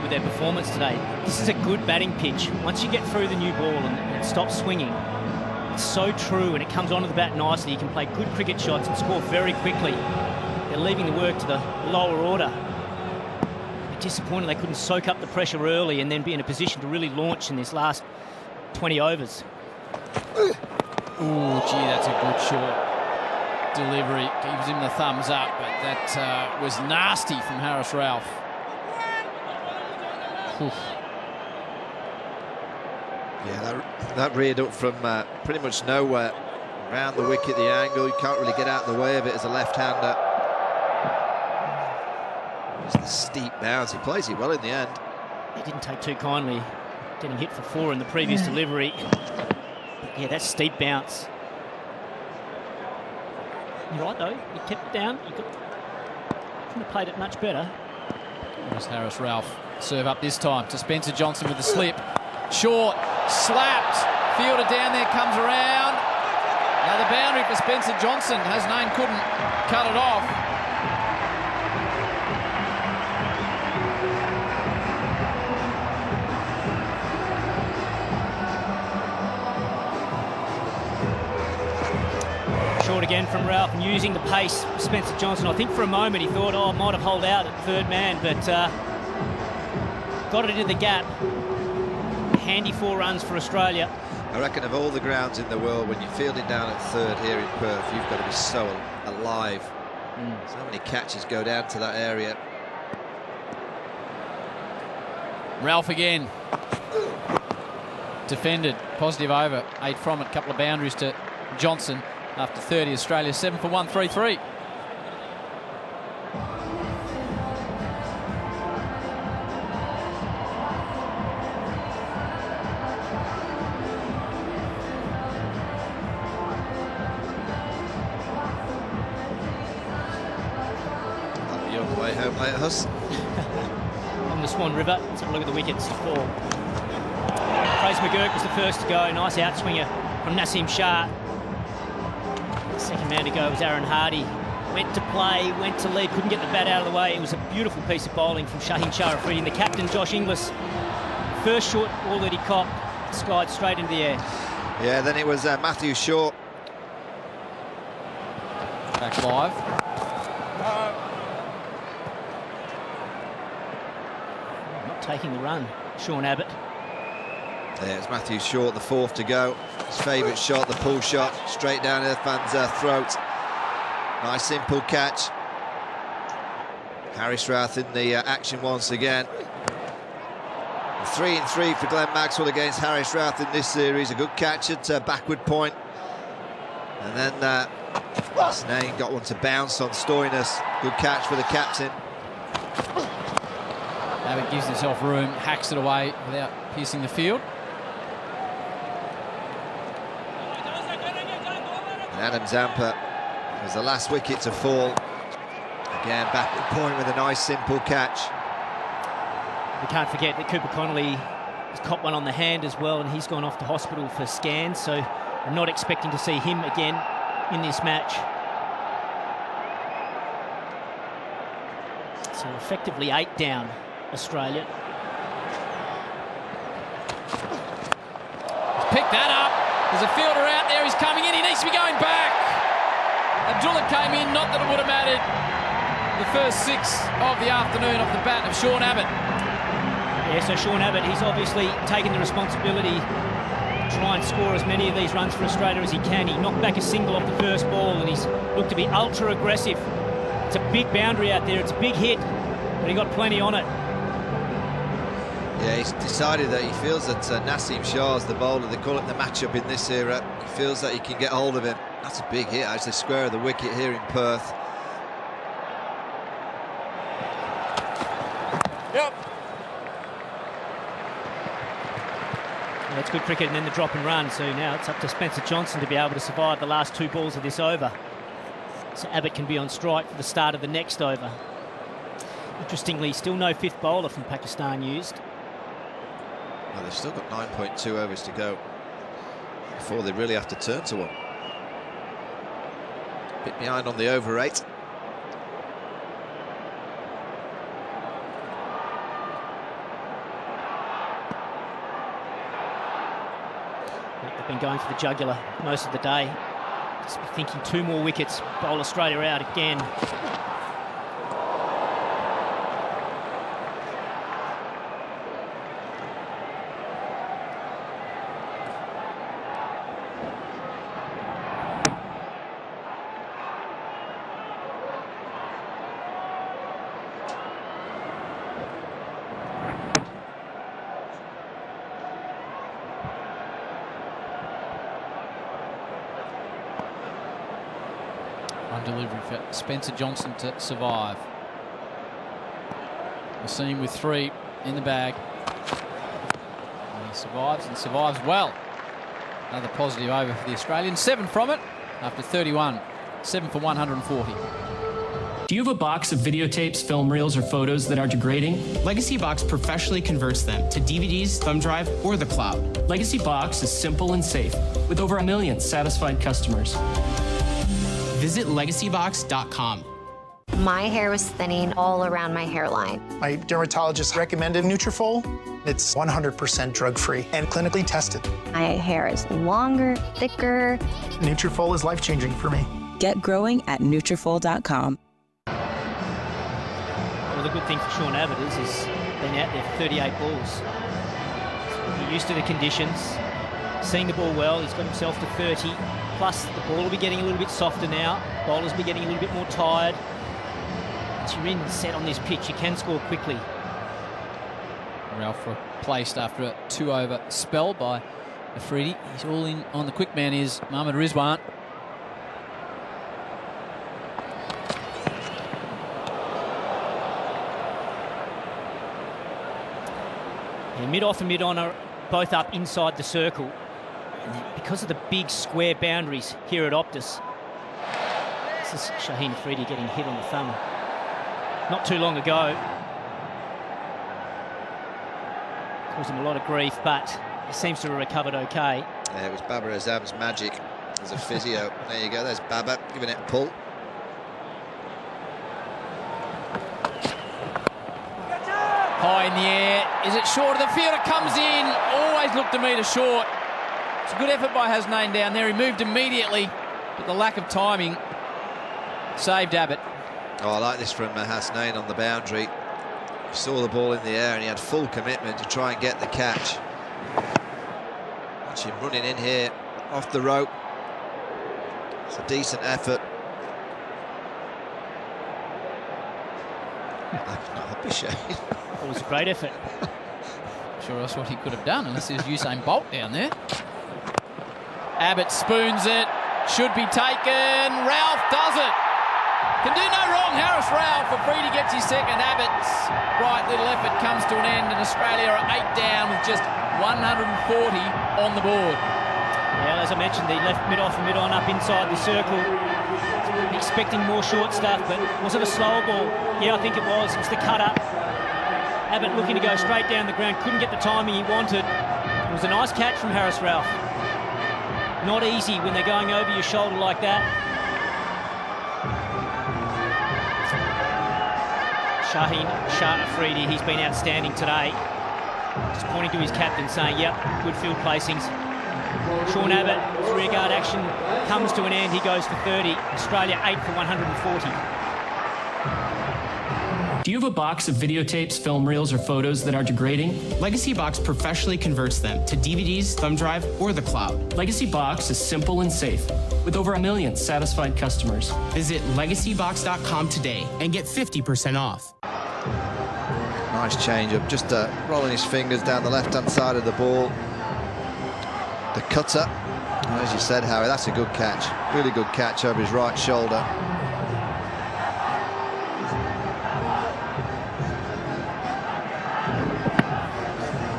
with their performance today. This is a good batting pitch. Once you get through the new ball and it stops swinging, it's so true, and it comes onto the bat nicely. You can play good cricket shots and score very quickly. They're leaving the work to the lower order. They're disappointed they couldn't soak up the pressure early and then be in a position to really launch in this last 20 overs. Ooh, gee, that's a good shot. Delivery gives him the thumbs up, but that was nasty from Harris Ralph. Oof. Yeah, that reared up from pretty much nowhere. Around the wicket, the angle, you can't really get out of the way of it as a left-hander. It's the steep bounce, he plays it well in the end. He didn't take too kindly getting hit for 4 in the previous delivery. But yeah, that steep bounce. You're right though, he kept it down. Couldn't have played it much better. There's Harris Ralph. Serve up this time to Spencer Johnson with the slip. Short, slapped, fielder down there, comes around. Now the boundary for Spencer Johnson. Hasnain couldn't cut it off. Short again from Ralph, and using the pace of Spencer Johnson. I think for a moment he thought, oh, I might have holed out at third man, but got it into the gap. Handy 4 runs for Australia. I reckon of all the grounds in the world, when you're fielding down at third here in Perth, you've got to be so alive. So many catches go down to that area. Ralph again. Defended, positive over, 8 from it, couple of boundaries to Johnson. After 30, Australia 7 for 133. That'll be on the way home later, Huss. On the Swan River, let's have a look at the wickets for Fraser McGurk was the first to go. Nice outswinger from Naseem Shah. Second man to go was Aaron Hardy. Went to play, went to lead, couldn't get the bat out of the way. It was a beautiful piece of bowling from Shaheen Sharafudi. And the captain, Josh Inglis, first short ball that he copped, skied straight into the air. Yeah, then it was Matthew Shaw. Back live. Not taking the run, Sean Abbott. There's Matthew Shaw, the 4th to go. His favourite shot, the pull shot, straight down Irfan's throat. Nice simple catch. Harris Rath in the action once again. 3-3 for Glenn Maxwell against Harris Rath in this series. A good catch at backward point. And then Hasnain got one to bounce on Stoinis. Good catch for the captain. Abbott gives himself room, hacks it away without piercing the field. And Adam Zampa was the last wicket to fall. Again, backward point with a nice simple catch. We can't forget that Cooper Connolly has caught one on the hand as well, and he's gone off to hospital for scans, so I'm not expecting to see him again in this match. So effectively 8 down, Australia. Pick that up. There's a fielder out there. He's coming in. He needs to be going back. Abdullah came in. Not that it would have mattered. The first 6 of the afternoon off the bat of Sean Abbott. Yeah, so Sean Abbott, he's obviously taken the responsibility to try and score as many of these runs for Australia as he can. He knocked back a single off the first ball, and he's looked to be ultra aggressive. It's a big boundary out there. It's a big hit, but he got plenty on it. Yeah, he's decided that he feels that Naseem Shah's the bowler. They call it the matchup in this era. He feels that he can get hold of him. That's a big hit, actually, square of the wicket here in Perth. Yep. Well, that's good cricket, and then the drop and run. So now it's up to Spencer Johnson to be able to survive the last 2 balls of this over. So Abbott can be on strike for the start of the next over. Interestingly, still no 5th bowler from Pakistan used. Well, they've still got 9.2 overs to go before they really have to turn to one. Bit behind on the over 8. been going for the jugular most of the day. Just thinking 2 more wickets, bowl Australia out again. On delivery for Spencer Johnson to survive. We'll see him with 3 in the bag. And he survives and survives well. Another positive over for the Australians. 7 from it after 31. 7 for 140. Do you have a box of videotapes, film reels, or photos that are degrading? Legacy Box professionally converts them to DVDs, thumb drive, or the cloud. Legacy Box is simple and safe, with over 1 million satisfied customers. Visit legacybox.com. My hair was thinning all around my hairline. My dermatologist recommended Nutrafol. It's 100% drug-free and clinically tested. My hair is longer, thicker. Nutrafol is life-changing for me. Get growing at Nutrafol.com. Well, the good thing for Sean Abbott is he's been out there for 38 balls. So he's used to the conditions, seeing the ball well. He's got himself to 30. Plus, the ball will be getting a little bit softer now. Bowlers will be getting a little bit more tired. Once you're in and set on this pitch, you can score quickly. Ralph replaced after a 2-over spell by Afridi. He's all in on the quick man is Mohammad Rizwan. Yeah, mid-off and mid-on are both up inside the circle. And because of the big square boundaries here at Optus, this is Shaheen Afridi getting hit on the thumb not too long ago. Caused him a lot of grief, but he seems to have recovered okay. Yeah, it was Babar Azam's magic as a physio. There you go, there's Babar giving it a pull. High in the air. Is it short of the fielder? Comes in. Always looked a metre short. It's a good effort by Hasnain down there. He moved immediately, but the lack of timing saved Abbott. Oh, I like this from Hasnain on the boundary. He saw the ball in the air and he had full commitment to try and get the catch. Watch him running in here off the rope. It's a decent effort. Not happy, Shane. It was a great effort. Sure that's what he could have done, unless there's Usain Bolt down there. Abbott spoons it. Should be taken. Ralph does it. Can do no wrong, Harris Ralph. Afridi gets his second. Abbott's right little effort comes to an end, and Australia are 8 down with just 140 on the board. Yeah, as I mentioned, they left mid-off and mid-on up inside the circle. Expecting more short stuff, but was it a slower ball? Yeah, I think it was. It was the cutter. Abbott looking to go straight down the ground, couldn't get the timing he wanted. It was a nice catch from Harris Ralph. Not easy when they're going over your shoulder like that. Shaheen Afridi, he's been outstanding today. Just pointing to his captain saying, yep, good field placings. Sean Abbott, his rearguard action comes to an end. He goes for 30. Australia 8 for 140. Do you have a box of videotapes, film reels, or photos that are degrading? Legacy Box professionally converts them to DVDs, thumb drive, or the cloud. Legacy Box is simple and safe, with over 1 million satisfied customers. Visit legacybox.com today and get 50% off. Nice change up, just rolling his fingers down the left-hand side of the ball. The cutter, and as you said, Harry, that's a good catch. Really good catch over his right shoulder.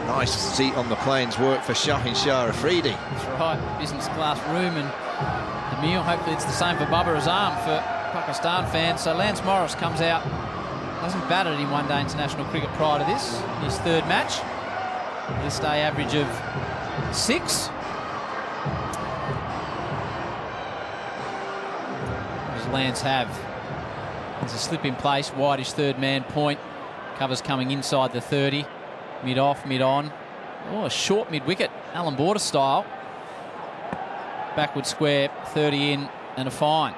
Nice seat on the planes work for Shaheen Afridi. That's right, business class room and the meal. Hopefully it's the same for Babar Azam for Pakistan fans. So Lance Morris comes out, hasn't batted in one-day international cricket prior to this. His 3rd match. This day average of 6. What does Lance have? There's a slip in place, wideish 3rd man point. Covers coming inside the 30. Mid-off, mid-on. Oh, a short mid-wicket, Alan Border style. backward square, 30 in and a fine.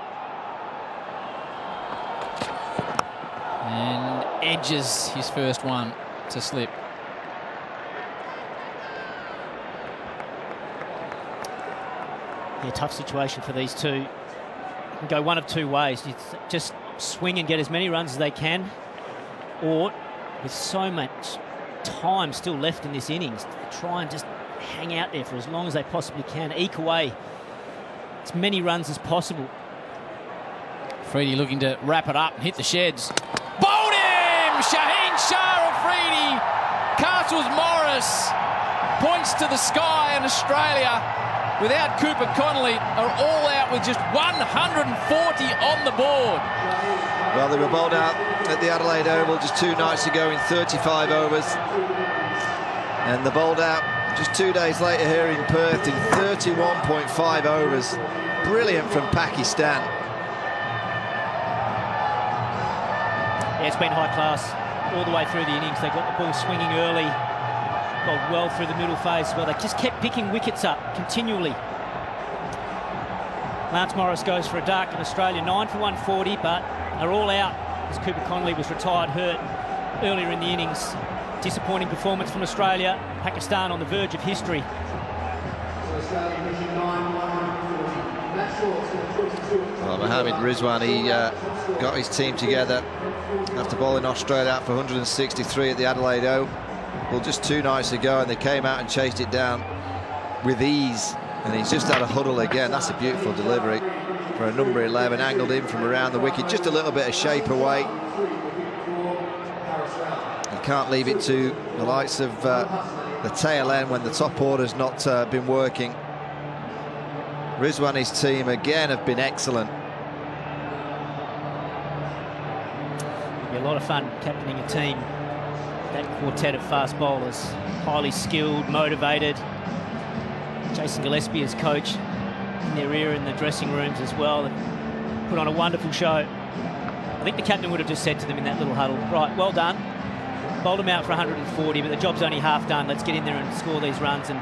And edges his first one to slip. Yeah, tough situation for these two. Can go one of two ways. You just swing and get as many runs as they can, or with so much time still left in this innings, try and just hang out there for as long as they possibly can, eke away as many runs as possible. Freedy looking to wrap it up and hit the sheds. Bowled him! Shaheen Shah Afridi. Castles Morris points to the sky, and Australia, without Cooper Connolly, are all out with just 140 on the board. Well, they were bowled out at the Adelaide Oval just 2 nights ago in 35 overs. And they're bowled out just 2 days later here in Perth in 31.5 overs. Brilliant from Pakistan. Yeah, it's been high class all the way through the innings. They got the ball swinging early, got well through the middle phase. Well, they just kept picking wickets up continually. Lance Morris goes for a duck, and Australia 9 for 140, but they're all out as Cooper Connolly was retired hurt earlier in the innings. Disappointing performance from Australia. Pakistan on the verge of history. Well, Mohammad Rizwan, he got his team together after bowling Australia out for 163 at the Adelaide Oval. Well, just 2 nights ago, and they came out and chased it down with ease. And he's just had a huddle again. That's a beautiful delivery for a number 11, angled in from around the wicket, just a little bit of shape away. You can't leave it to the likes of the tail end when the top order's not been working. Rizwan and his team again have been excellent. It'll be a lot of fun captaining a team. That quartet of fast bowlers, highly skilled, motivated. Jason Gillespie as coach in their ear in the dressing rooms as well. They put on a wonderful show. I think the captain would have just said to them in that little huddle, right, well done. Bowled them out for 140, but the job's only half done. Let's get in there and score these runs and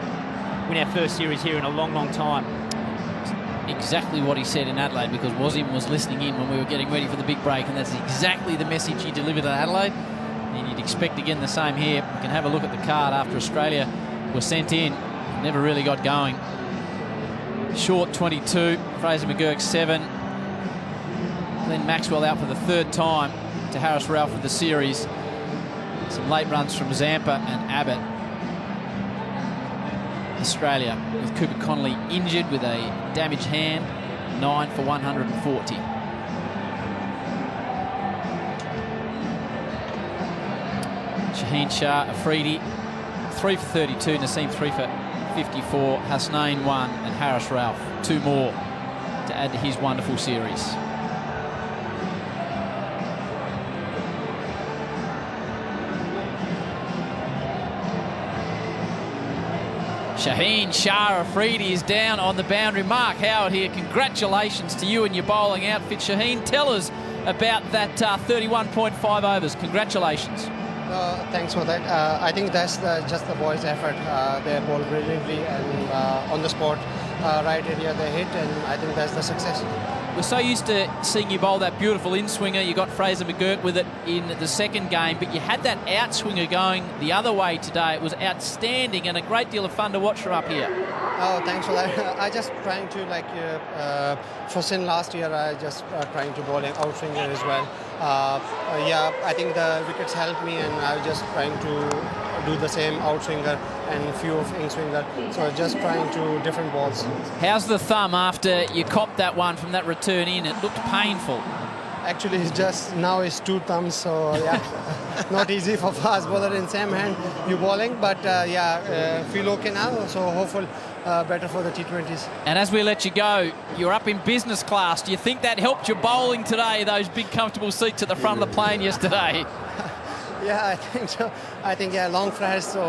win our first series here in a long, long time. Exactly what he said in Adelaide, because Wasim was listening in when we were getting ready for the big break, and that's exactly the message he delivered at Adelaide. And you'd expect again the same here. You can have a look at the card after Australia were sent in. Never really got going. Short 22, Fraser McGurk 7. Glenn Maxwell out for the 3rd time to Harris Ralph with the series. Some late runs from Zampa and Abbott. Australia with Cooper Connolly injured with a damaged hand, 9 for 140. Shaheen Shah Afridi 3 for 32, Naseem 3 for 54, Hasnain 1, and Harris Ralph 2 more to add to his wonderful series. Shaheen Shah Afridi is down on the boundary. Mark Howard here, congratulations to you and your bowling outfit. Shaheen, tell us about that 31.5 overs. Congratulations. Thanks for that. I think that's just the boys' effort. They bowled brilliantly and on the spot, right area they hit, and I think that's the success. We're so used to seeing you bowl that beautiful in-swinger. You got Fraser McGurk with it in the second game, but you had that out-swinger going the other way today. It was outstanding and a great deal of fun to watch from up here. Oh, thanks for that. I just trying to, like, for sin last year, I just trying to bowl an out-swinger as well. Yeah, I think the wickets helped me, and I was just trying to do the same out-swinger and few of in-swinger. So just trying to different balls. How's the thumb after you copped that one from that return in? It looked painful. Actually, it's just now it's 2 thumbs, so yeah, not easy for fast bowler in same hand you bowling, but yeah, feel okay now, so hopeful better for the T20s. And as we let you go, you're up in business class. Do you think that helped your bowling today, those big comfortable seats at the front of the plane yesterday? Yeah, I think so. I think, yeah, long flights, so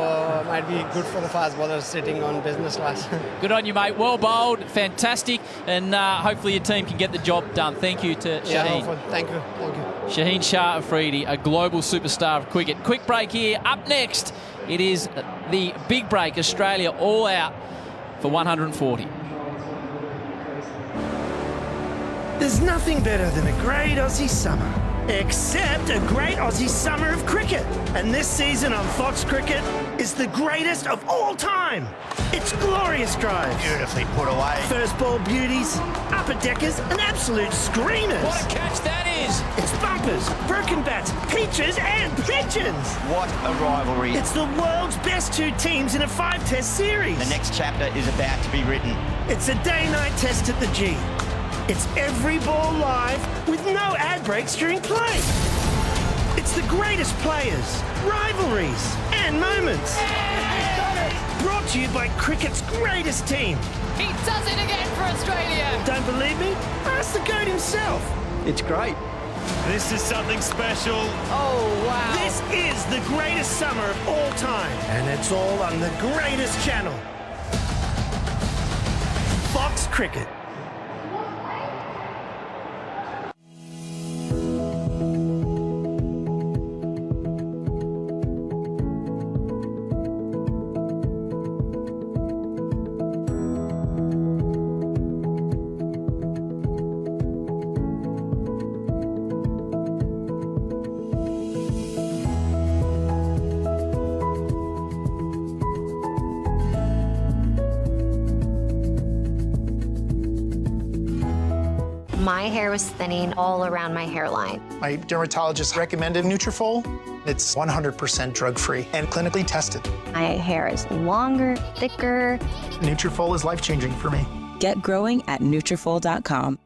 might be good for the fast bowlers sitting on business class. Good on you, mate. Well bowled, fantastic, and hopefully your team can get the job done. Thank you to Shaheen. Yeah, hopefully. Thank you. Thank you. Shaheen Shah Afridi, a global superstar of cricket. Quick break here. Up next, it is the big break. Australia all out for 140. There's nothing better than a great Aussie summer. Except a great Aussie summer of cricket. And this season on Fox Cricket is the greatest of all time. It's glorious drives. Beautifully put away. First ball beauties, upper deckers, and absolute screamers. What a catch that is! It's bumpers, broken bats, peaches, and pigeons. What a rivalry. It's the world's best two teams in a 5-test series. The next chapter is about to be written. It's a day-night test at the G. It's every ball live with no ad breaks during play. It's the greatest players, rivalries, and moments. Brought to you by cricket's greatest team. He does it again for Australia. Don't believe me? Ask the GOAT himself. It's great. This is something special. Oh, wow. This is the greatest summer of all time. And it's all on the greatest channel. Fox Cricket. My hair was thinning all around my hairline. My dermatologist recommended Nutrafol. It's 100% drug-free and clinically tested. My hair is longer, thicker. Nutrafol is life-changing for me. Get growing at Nutrafol.com.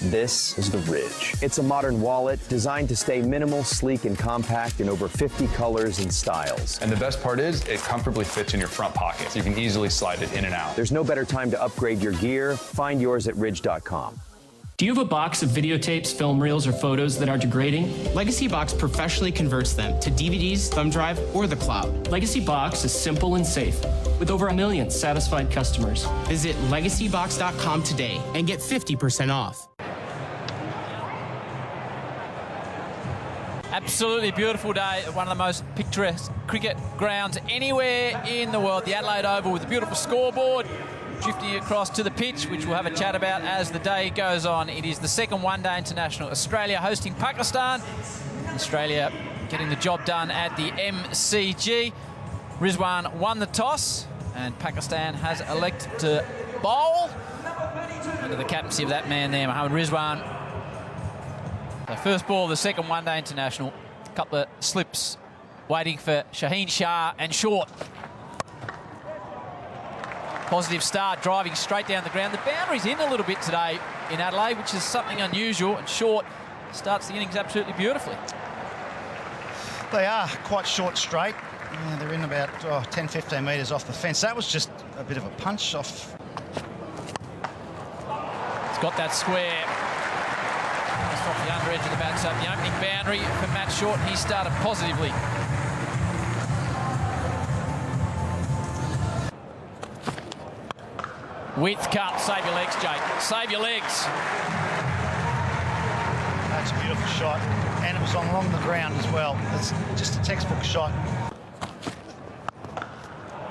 This is the Ridge. It's a modern wallet designed to stay minimal, sleek, and compact in over 50 colors and styles. And the best part is it comfortably fits in your front pocket, so you can easily slide it in and out. There's no better time to upgrade your gear. Find yours at ridge.com. Do you have a box of videotapes, film reels, or photos that are degrading? Legacy Box professionally converts them to DVDs, thumb drive, or the cloud. Legacy Box is simple and safe, with over 1 million satisfied customers. Visit legacybox.com today and get 50% off. Absolutely beautiful day at one of the most picturesque cricket grounds anywhere in the world. The Adelaide Oval with a beautiful scoreboard. Drifting across to the pitch, which we'll have a chat about as the day goes on. It is the second one-day international. Australia hosting Pakistan. Australia getting the job done at the MCG. Rizwan won the toss, and Pakistan has elected to bowl under the captaincy of that man there, Mohammad Rizwan. The first ball of the second one-day international. A couple of slips waiting for Shaheen Shah and short. Positive start, driving straight down the ground. The boundary's in a little bit today in Adelaide, which is something unusual, and short starts the innings absolutely beautifully. They are quite short straight. Yeah, they're in about 10, 15 metres off the fence. That was just a bit of a punch off. It's got that square. Just off the under edge of the bat, so the opening boundary for Matt Short, he started positively. Width cut, save your legs, Jake. Save your legs. That's a beautiful shot. And it was along the ground as well. It's just a textbook shot.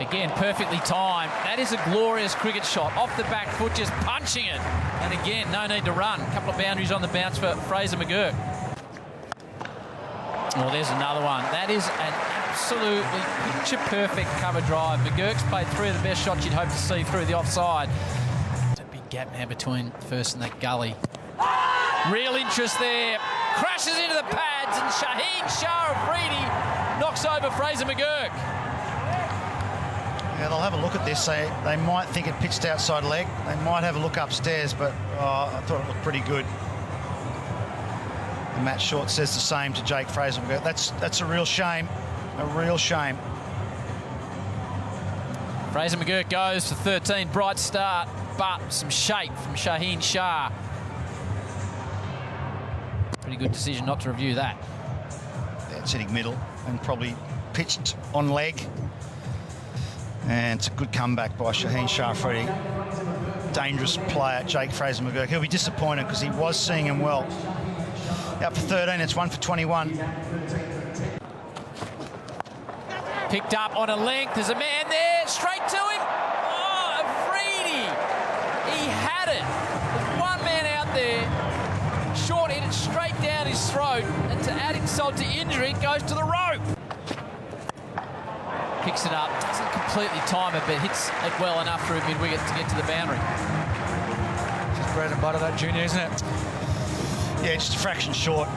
Again, perfectly timed. That is a glorious cricket shot. Off the back foot, just punching it. And again, no need to run. A couple of boundaries on the bounce for Fraser McGurk. Oh, there's another one. That is an absolutely picture-perfect cover drive. McGurk's played 3 of the best shots you'd hope to see through the offside. There's a big gap now between first and that gully. Real interest there. Crashes into the pads, and Shaheen Shah Afridi knocks over Fraser McGurk. Yeah, they'll have a look at this. They might think it pitched outside leg. They might have a look upstairs, but I thought it looked pretty good. And Matt Short says the same to Jake Fraser McGurk. That's a real shame. A real shame. Fraser McGurk goes for 13. Bright start, but some shape from Shaheen Shah. Pretty good decision not to review that. Yeah, it's hitting middle and probably pitched on leg. And it's a good comeback by Shaheen Shah Afridi. Dangerous player, Jake Fraser McGurk. He'll be disappointed because he was seeing him well. Out for 13, it's 1 for 21. Picked up on a length. There's a man there. Straight to him. Oh, Afridi. He had it. There's one man out there. insult to injury, goes to the rope. Picks it up, doesn't completely time it, but hits it well enough through mid-wicket to get to the boundary. Just bread and butter, that junior, isn't it? Yeah, just a fraction short.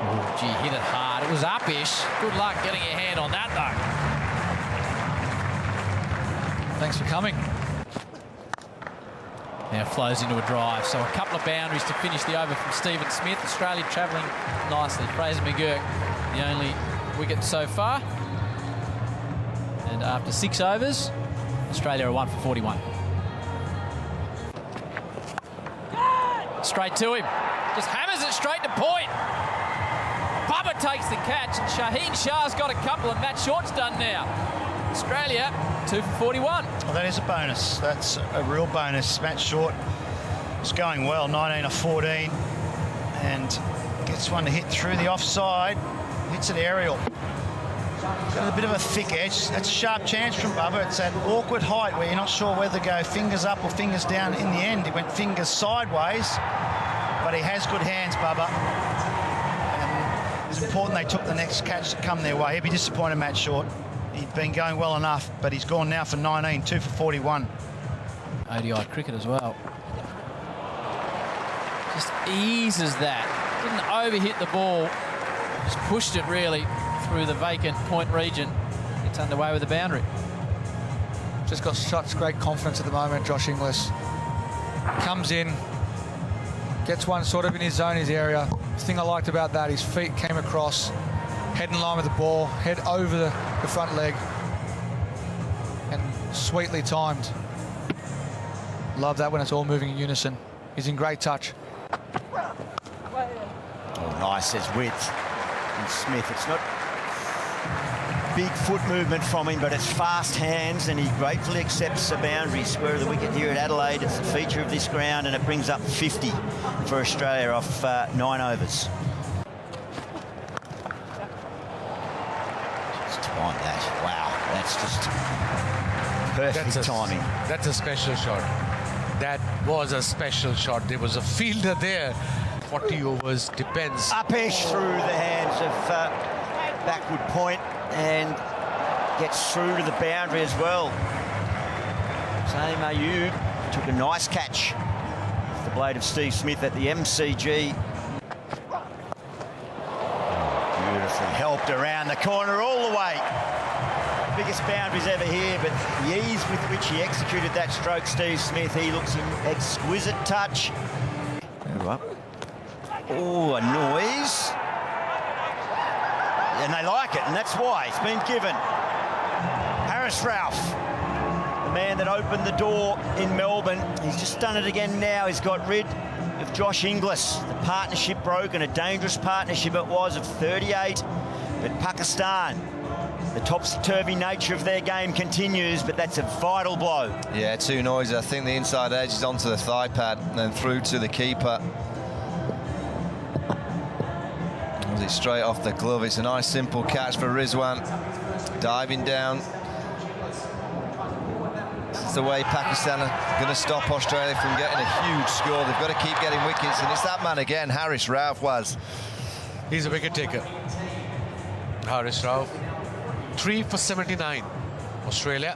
Oh, gee, hit it hard. It was up-ish. Good luck getting your hand on that, though. Thanks for coming. Now flows into a drive. So a couple of boundaries to finish the over from Stephen Smith. Australia travelling nicely. Fraser McGurk, the only wicket so far. And after 6 overs, Australia are 1 for 41. Straight to him. Just hammers it straight to point. Bubba takes the catch, and Shaheen Shah's got a couple, and Matt Short's done now. Australia 2 for 41. Well, that is a bonus. That's a real bonus. Matt Short is going well, 19 of 14, and gets one to hit through the offside. Hits it aerial. Got a bit of a thick edge. That's a sharp chance from Bubba. It's that awkward height where you're not sure whether to go fingers up or fingers down. In the end, he went fingers sideways, but he has good hands, Bubba. And it's important they took the next catch to come their way. He'd be disappointed, Matt Short. He'd been going well enough, but he's gone now for 19, 2 for 41. ODI cricket as well. Just eases that. Didn't overhit the ball. Just pushed it really through the vacant point region. It's underway with the boundary. Just got such great confidence at the moment, Josh Inglis. Comes in, gets one sort of in his zone, his area. The thing I liked about that, his feet came across, head in line with the ball, head over the front leg, and sweetly timed. Love that when it's all moving in unison. He's in great touch. Oh, nice, there's width. And Smith, it's not big foot movement from him, but it's fast hands, and he gratefully accepts the boundary. Square of the wicket here at Adelaide. It's a feature of this ground, and it brings up 50 for Australia off 9 overs. Just time that. Wow, that's just perfect timing. That's a special shot. That was a special shot. There was a fielder there. 40 overs, depends. Up-ish through the hands of backward point, and gets through to the boundary as well. Same Ayub took a nice catch off the blade of Steve Smith at the MCG. Beautifully helped around the corner all the way. Biggest boundaries ever here, but the ease with which he executed that stroke, Steve Smith, he looks in exquisite touch. Oh, a noise. And they like it, and that's why it's been given. Harris Ralph, the man that opened the door in Melbourne, he's just done it again now. He's got rid of Josh Inglis. The partnership broken, a dangerous partnership it was of 38. But Pakistan, the topsy-turvy nature of their game continues, but that's a vital blow. Yeah, too noisy. I think the inside edge is onto the thigh pad and then through to the keeper. It straight off the glove. It's a nice simple catch for Rizwan, diving down. This is the way Pakistan are going to stop Australia from getting a huge score. They've got to keep getting wickets, and it's that man again, Harris Ralph. Was he's a wicket taker. Harris Ralph, 3 for 79. Australia.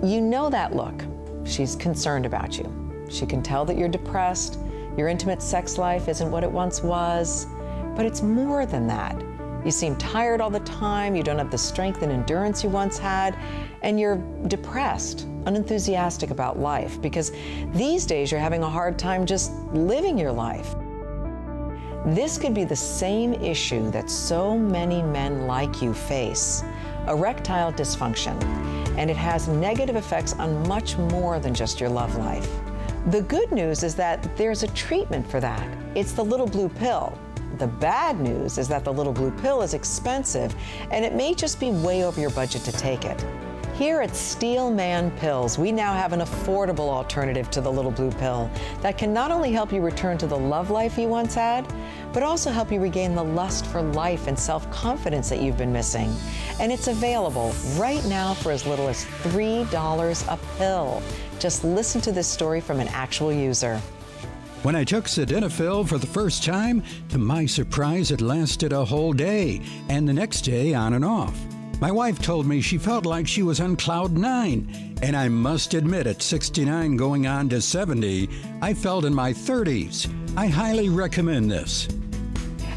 You know that look. She's concerned about you. She can tell that you're depressed. Your intimate sex life isn't what it once was, but it's more than that. You seem tired all the time, you don't have the strength and endurance you once had, and you're depressed, unenthusiastic about life, because these days you're having a hard time just living your life. This could be the same issue that so many men like you face, erectile dysfunction, and it has negative effects on much more than just your love life. The good news is that there's a treatment for that. It's the little blue pill. The bad news is that the little blue pill is expensive, and it may just be way over your budget to take it. Here at Steel Man Pills, we now have an affordable alternative to the little blue pill that can not only help you return to the love life you once had, but also help you regain the lust for life and self-confidence that you've been missing. And it's available right now for as little as $3 a pill. Just listen to this story from an actual user. When I took sildenafil for the first time, to my surprise, it lasted a whole day, and the next day on and off. My wife told me she felt like she was on cloud 9, and I must admit at 69 going on to 70, I felt in my 30s. I highly recommend this.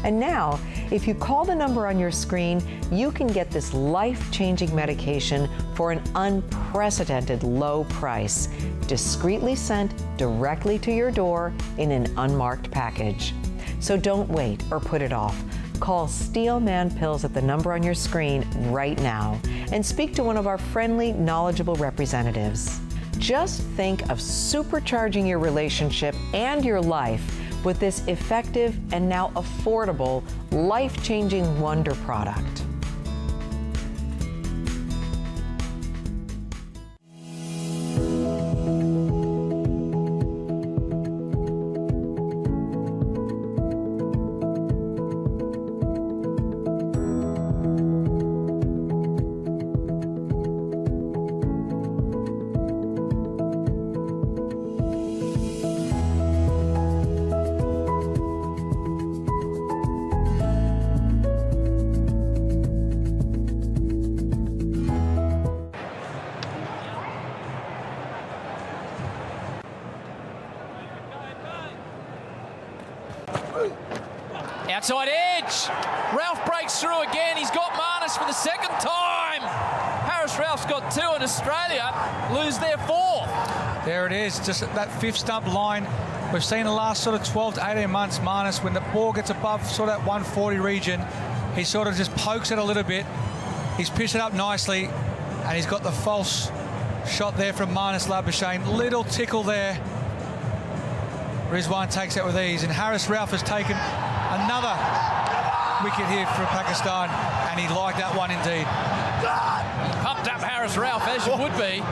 And now, if you call the number on your screen, you can get this life-changing medication for an unprecedented low price, discreetly sent directly to your door in an unmarked package. So don't wait or put it off. Call Steelman Pills at the number on your screen right now and speak to one of our friendly, knowledgeable representatives. Just think of supercharging your relationship and your life with this effective and now affordable, life-changing wonder product. Outside edge. Ralph breaks through again. He's got Marnus for the second time. Harris Ralph's got 2 and Australia lose their 4th. There it is, just at that 5th stump line. We've seen the last sort of 12 to 18 months, Marnus, when the ball gets above sort of that 140 region, he sort of just pokes it a little bit. He's pitched it up nicely, and he's got the false shot there from Marnus Labuschagne. Little tickle there. Rizwan takes that with ease, and Harris Ralph has taken another wicket here for Pakistan, and he liked that one indeed. Pumped up Harris Ralph, as you would be.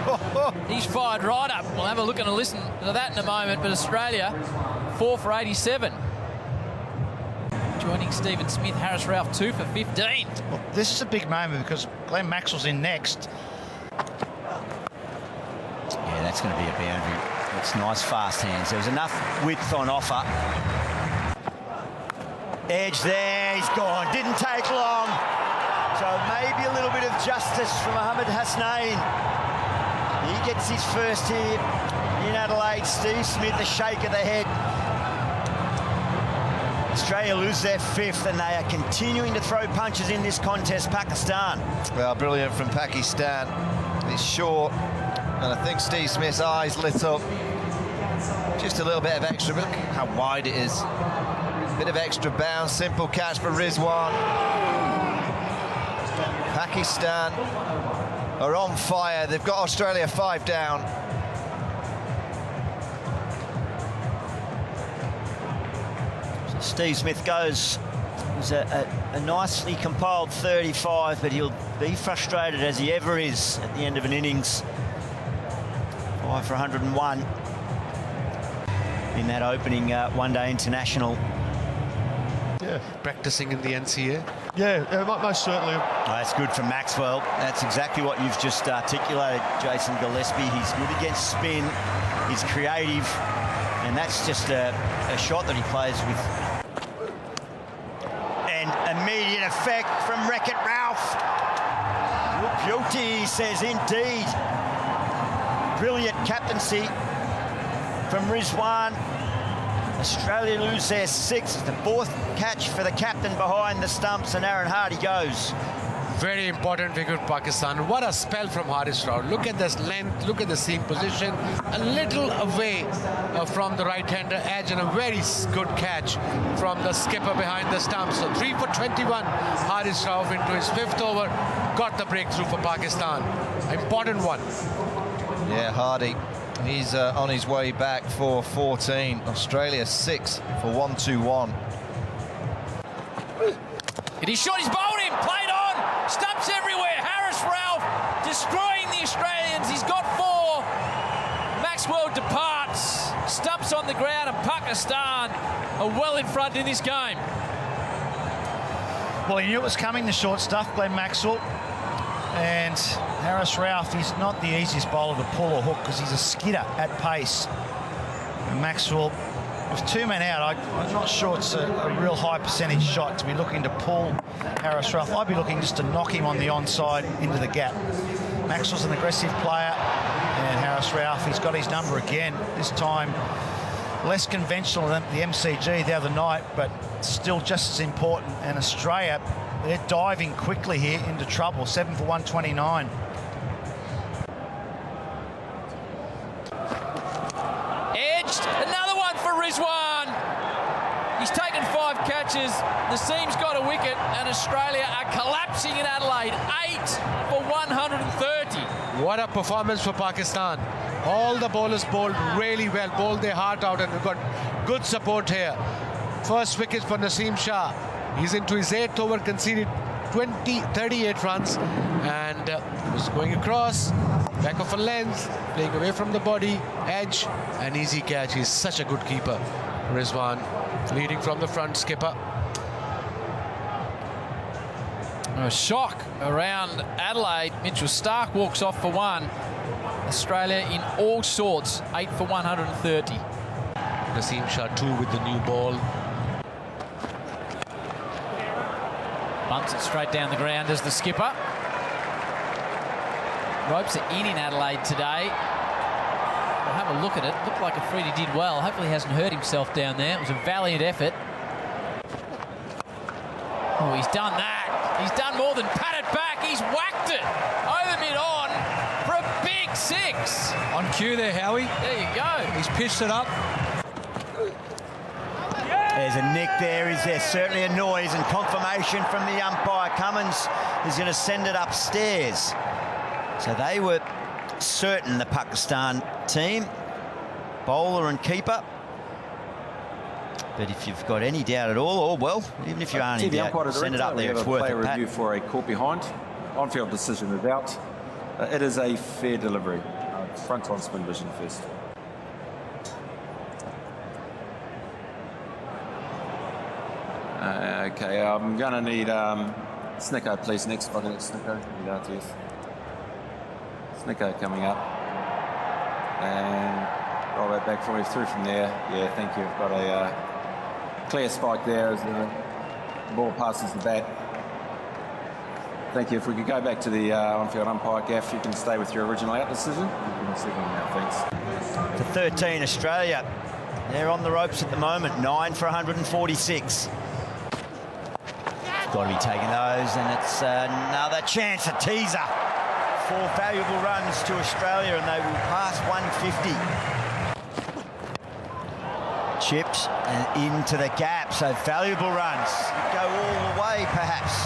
He's fired right up. We'll have a look and a listen to that in a moment, but Australia 4 for 87. Joining Stephen Smith, Harris Ralph 2 for 15. Well, this is a big moment because Glenn Maxwell's in next. Yeah, that's going to be a boundary. It's nice fast hands. There was enough width on offer. Edge there, he's gone. Didn't take long. So maybe a little bit of justice from Mohamed Hasnain. He gets his first here in Adelaide. Steve Smith, a shake of the head. Australia lose their 5th, and they are continuing to throw punches in this contest, Pakistan. Well, brilliant from Pakistan. It's short, and I think Steve Smith's eyes lit up. Just a little bit of extra, look how wide it is. Bit of extra bounce, simple catch for Rizwan. Pakistan are on fire. They've got Australia 5 down. So Steve Smith goes. It was a nicely compiled 35, but he'll be frustrated as he ever is at the end of an innings. 5 for 101 in that opening one-day international. Yeah, practicing in the NCA. Yeah, most certainly. Oh, that's good from Maxwell. That's exactly what you've just articulated, Jason Gillespie. He's good against spin. He's creative, and that's just a shot that he plays with. And immediate effect from Wreck-It Ralph. Beauty says indeed. Brilliant captaincy from Rizwan. Australia lose their 6th, the 4th catch for the captain behind the stumps, and Aaron Hardy goes. Very important wicket for Pakistan. What a spell from Haris Rauf. Look at this length, look at the seam position. A little away from the right-hander edge, and a very good catch from the skipper behind the stumps. So 3 for 21, Haris Rauf into his 5th over. Got the breakthrough for Pakistan. Important one. Yeah, Hardy. He's on his way back for 14. Australia 6 for 121. And he shot his bowled him, played on, stumps everywhere. Harris Ralph destroying the Australians. He's got 4. Maxwell departs, stumps on the ground, and Pakistan are well in front in this game. Well, he knew it was coming, the short stuff, Glenn Maxwell. And Harris Ralph, he's not the easiest bowler to pull or hook because he's a skidder at pace. And Maxwell with 2 men out, I'm not sure it's a real high percentage shot to be looking to pull Harris Ralph. I'd be looking just to knock him on the onside into the gap. Maxwell's an aggressive player, and Harris Ralph, he's got his number again. This time, less conventional than the MCG the other night, but still just as important. And Australia, they're diving quickly here into trouble. 7 for 129. Edged, another one for Rizwan. He's taken 5 catches. The seam's got a wicket, and Australia are collapsing in Adelaide. 8 for 130. What a performance for Pakistan. All the bowlers bowled really well, bowled their heart out, and we've got good support here. First wicket for Naseem Shah. He's into his 8th over, conceded 38 runs, and was going across, back of a length, playing away from the body, edge, an easy catch. He's such a good keeper. Rizwan leading from the front, skipper. A shock around Adelaide. Mitchell Starc walks off for 1. Australia in all sorts, 8 for 130. Naseem Shah 2 with the new ball. Bunts it straight down the ground as the skipper. Ropes are in Adelaide today. We'll have a look at it. Looked like Afridi did well. Hopefully he hasn't hurt himself down there. It was a valiant effort. Oh, he's done that. He's done more than pat it back. He's whacked it over mid-on for a big 6. On cue there, Howie. There you go. He's pitched it up. There's a nick there. Is there certainly a noise and confirmation from the umpire? Cummins is going to send it upstairs. So they were certain, the Pakistan team, bowler and keeper. But if you've got any doubt at all, or well, even if you aren't in doubt, send it up there. It's worth it, Pat. Review for a caught behind. On-field decision is out. It is a fair delivery. Front on spin vision first. Okay, I'm going to need Snicko, please. Next, if I can get Snicko. Yes. Snicko coming up. And roll that back for you through from there. Yeah, thank you. I've got a clear spike there as the ball passes the bat. Thank you. If we could go back to the on-field umpire, Gaff, you can stay with your original out decision. You can signal now, thanks. To 13, Australia. They're on the ropes at the moment. 9 for 146. Got to be taking those, and it's another chance, a teaser. 4 valuable runs to Australia, and they will pass 150. Chips and into the gap, so valuable runs. Go all the way, perhaps.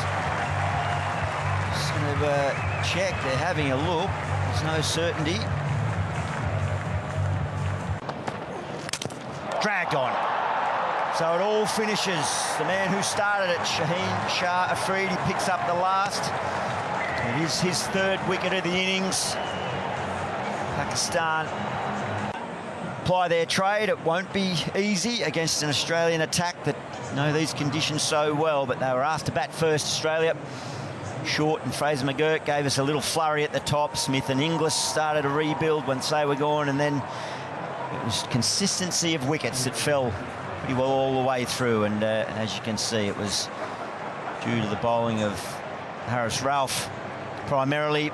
Just going to check. They're having a look. There's no certainty. Dragged on. So it all finishes. The man who started it, Shaheen Shah Afridi, picks up the last. It is his 3rd wicket of the innings. Pakistan apply their trade. It won't be easy against an Australian attack that know these conditions so well, but they were asked to bat first, Australia. Short and Fraser McGurk gave us a little flurry at the top. Smith and Inglis started a rebuild once they were gone, and then it was consistency of wickets that fell pretty well all the way through, and as you can see, it was due to the bowling of Harris Ralph primarily,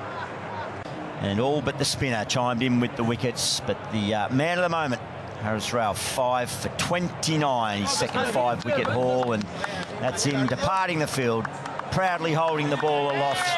and all but the spinner chimed in with the wickets. But the man of the moment, Harris Ralph, 5 for 29, his second 5-wicket haul, and that's him departing the field, proudly holding the ball aloft.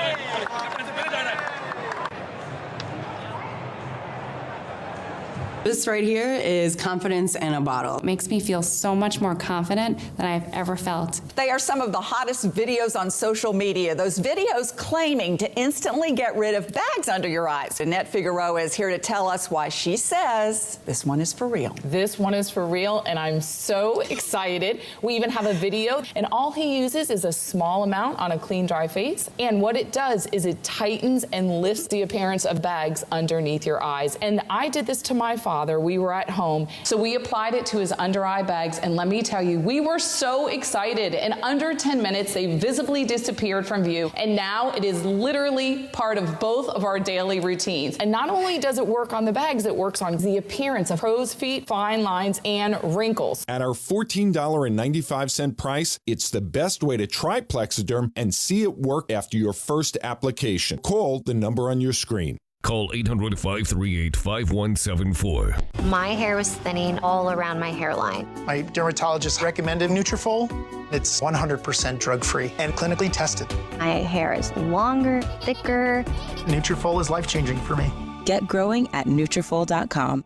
This right here is confidence in a bottle. It makes me feel so much more confident than I've ever felt. They are some of the hottest videos on social media. Those videos claiming to instantly get rid of bags under your eyes. Annette Figueroa is here to tell us why she says this one is for real. This one is for real, and I'm so excited. We even have a video, and all he uses is a small amount on a clean, dry face. And what it does is it tightens and lifts the appearance of bags underneath your eyes. And I did this to my father. father. We were at home, so we applied it to his under eye bags, and let me tell you, we were so excited. In under 10 minutes, they visibly disappeared from view, and now it is literally part of both of our daily routines. And not only does it work on the bags, it works on the appearance of crow's feet, fine lines, and wrinkles. At our $14.95 price, it's the best way to try Plexiderm and see it work after your first application. Call the number on your screen. Call 800-538-5174. My hair was thinning all around my hairline. My dermatologist recommended Nutrafol. It's 100% drug-free and clinically tested. My hair is longer, thicker. Nutrafol is life-changing for me. Get growing at Nutrafol.com.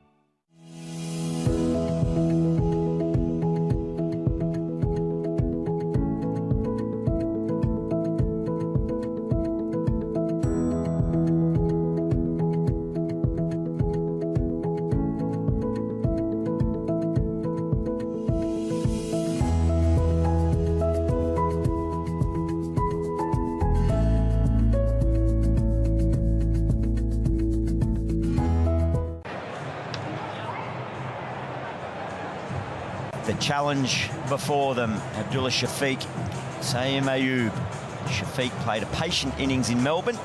The challenge before them, Abdullah Shafiq, Saim Ayub. Shafiq played a patient innings in Melbourne,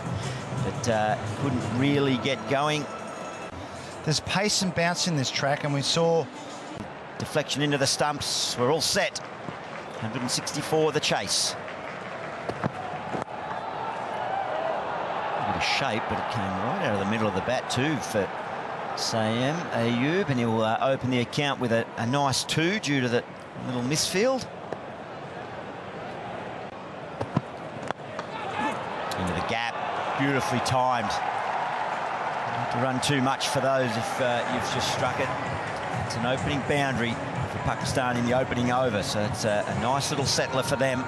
but couldn't really get going. There's pace and bounce in this track, and we saw deflection into the stumps. We're all set. 164 the chase. A bit of shape, but it came right out of the middle of the bat too for Saim Ayub, and he'll open the account with a nice 2 due to that little misfield. Into the gap, beautifully timed. Not to run too much for those if you've just struck it. It's an opening boundary for Pakistan in the opening over, so it's a nice little settler for them.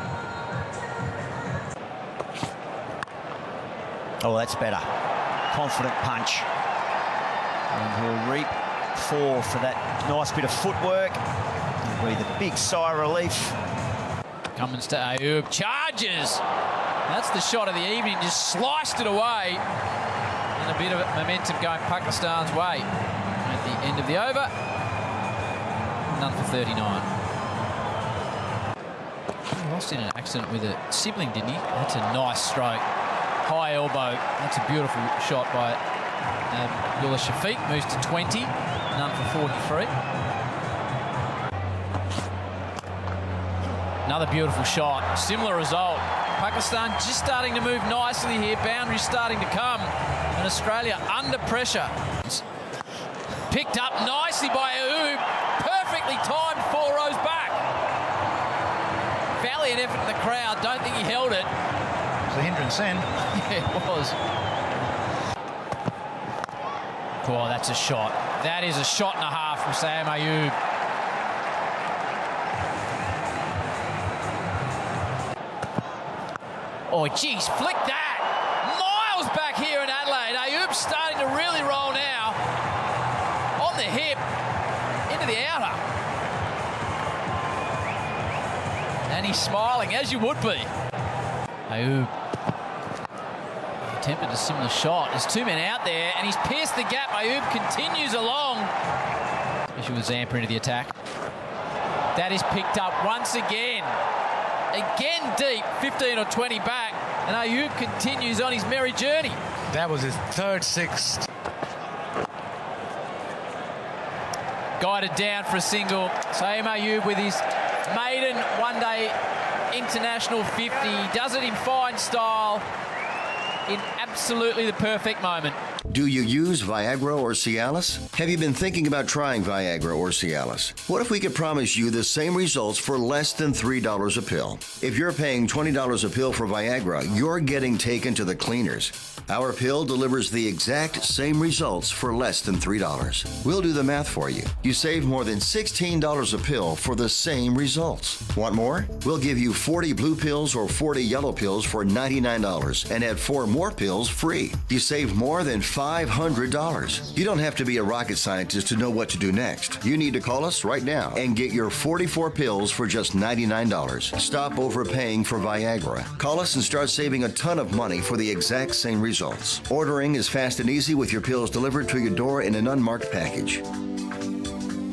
Oh, that's better. Confident punch. And he'll reap 4 for that nice bit of footwork. It'll be the big sigh of relief. Cummins to Ayub, charges! That's the shot of the evening, just sliced it away. And a bit of momentum going Pakistan's way. At the end of the over, none for 39. He lost in an accident with a sibling, didn't he? That's a nice stroke. High elbow. That's a beautiful shot by Abdullah Shafiq. Moves to 20, none for 43. Another beautiful shot. Similar result. Pakistan just starting to move nicely here. Boundaries starting to come. And Australia under pressure. Picked up nicely by Ayub. Perfectly timed 4 rows back. Valiant effort in the crowd. Don't think he held it. It was a hindrance then. Yeah, it was. Oh, that's a shot. That is a shot and a half from Saim Ayub. Oh, geez, flick that. Miles back here in Adelaide. Ayub's starting to really roll now. On the hip, into the outer. And he's smiling, as you would be. Ayub attempted a similar shot. There's 2 men out there, and he's pierced the gap. Ayub continues along. Especially with Zampa into the attack. That is picked up once again. Again deep, 15 or 20 back, and Ayub continues on his merry journey. That was his 3rd 6. Guided down for a single. Saim Ayub with his maiden one-day international 50. He does it in fine style, in absolutely the perfect moment. Do you use Viagra or Cialis? Have you been thinking about trying Viagra or Cialis? What if we could promise you the same results for less than $3 a pill? If you're paying $20 a pill for Viagra, you're getting taken to the cleaners. Our pill delivers the exact same results for less than $3. We'll do the math for you. You save more than $16 a pill for the same results. Want more? We'll give you 40 blue pills or 40 yellow pills for $99 and add 4 more pills free. You save more than $500. You don't have to be a rocket scientist to know what to do next. You need to call us right now and get your 44 pills for just $99. Stop overpaying for Viagra. Call us and start saving a ton of money for the exact same results. Ordering is fast and easy with your pills delivered to your door in an unmarked package.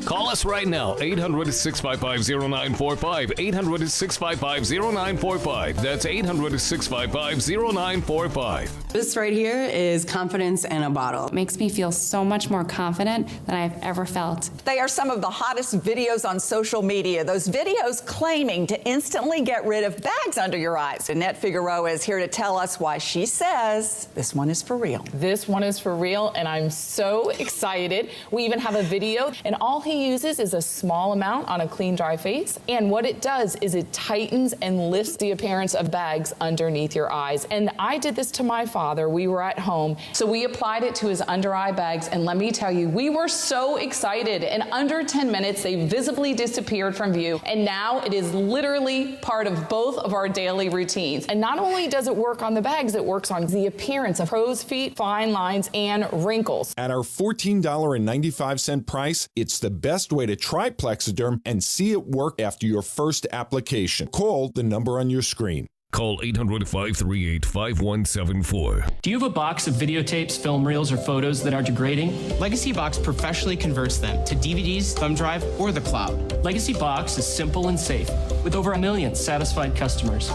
Call us right now, 800-655-0945, 800-655-0945. That's 800-655-0945. This right here is confidence in a bottle. Makes me feel so much more confident than I've ever felt. They are some of the hottest videos on social media. Those videos claiming to instantly get rid of bags under your eyes. Annette Figueroa is here to tell us why she says this one is for real. This one is for real, and I'm so excited. We even have a video, and all he uses is a small amount on a clean, dry face. And what it does is it tightens and lifts the appearance of bags underneath your eyes. And I did this to my father. We were at home, so we applied it to his under eye bags, and let me tell you, we were so excited. In under 10 minutes, they visibly disappeared from view, and now it is literally part of both of our daily routines. And not only does it work on the bags, it works on the appearance of crow's feet, fine lines, and wrinkles. At our $14.95 price, it's the best way to try Plexiderm and see it work after your first application. Call the number on your screen. Call 800-538-5174. Do you have a box of videotapes, film reels, or photos that are degrading? Legacy Box professionally converts them to DVDs, thumb drive, or the cloud. Legacy Box is simple and safe, with over 1 million satisfied customers.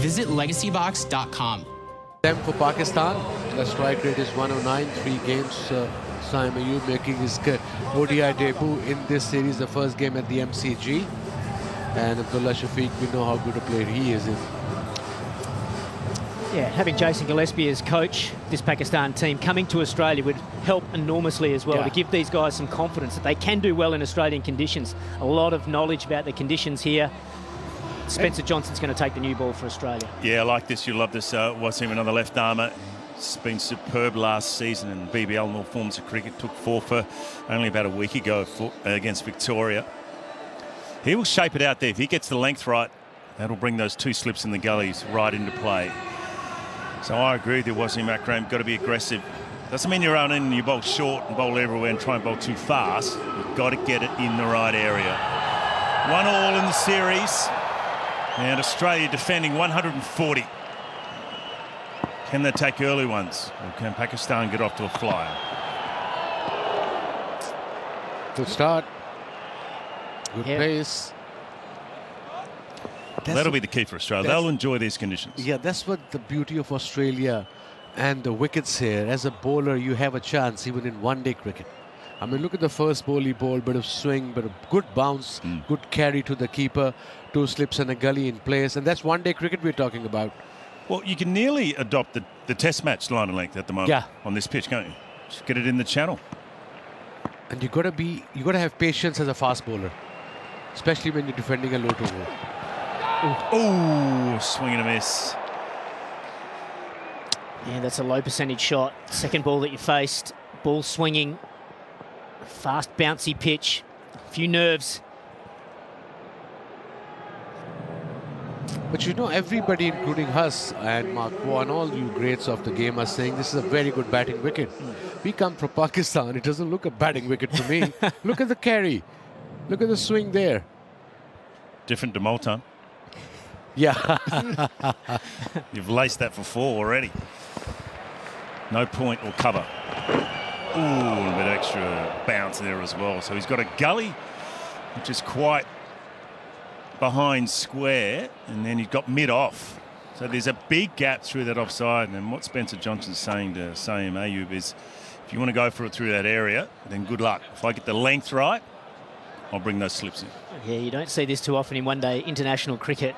Visit legacybox.com. Them for Pakistan. The strike rate is 109. 3 games. Saim Ayub making his ODI debut in this series, the first game at the MCG. And Abdullah Shafiq, we know how good a player he is. Yeah, having Jason Gillespie as coach, this Pakistan team coming to Australia would help enormously as well, to give these guys some confidence that they can do well in Australian conditions. A lot of knowledge about the conditions here. Spencer Johnson's going to take the new ball for Australia. Yeah, I like this. You'll love this. Wasim, another left armour. It's been superb last season in BBL and all forms of cricket. Took 4 for only about a week ago against Victoria. He will shape it out there. If he gets the length right, that'll bring those 2 slips in the gullies right into play. So I agree with you, Wasim Akram. Got to be aggressive. Doesn't mean you run in and you bowl short and bowl everywhere and try and bowl too fast. You've got to get it in the right area. 1-1 in the series. And Australia defending 140. Can they take early ones? Or can Pakistan get off to a flyer? Good start. Good pace. That'll be the key for Australia. They'll enjoy these conditions. Yeah, that's what the beauty of Australia and the wickets here. As a bowler, you have a chance even in one-day cricket. I mean, look at the first ball he bowled, bit of swing, but a good bounce, good carry to the keeper, 2 slips and a gully in place. And that's one-day cricket we're talking about. Well, you can nearly adopt the test match line and length at the moment on this pitch, can't you? Just get it in the channel. And you got to have patience as a fast bowler, especially when you're defending a low to ball. Oh, swing and a miss. Yeah, that's a low percentage shot. Second ball that you faced, ball swinging, fast bouncy pitch, a few nerves. But you know, everybody, including us and Mark Waugh and all you greats of the game, are saying this is a very good batting wicket. We come from Pakistan. It doesn't look a batting wicket to me. Look at the carry. Look at the swing there. Different to Multan. Yeah. You've laced that for 4 already. No point or cover. Ooh, a bit extra bounce there as well. So he's got a gully, which is quite behind square, and then he's got mid-off. So there's a big gap through that offside. And what Spencer Johnson's saying to Saim Ayub is, if you want to go for it through that area, then good luck. If I get the length right, I'll bring those slips in. Yeah, you don't see this too often in one-day international cricket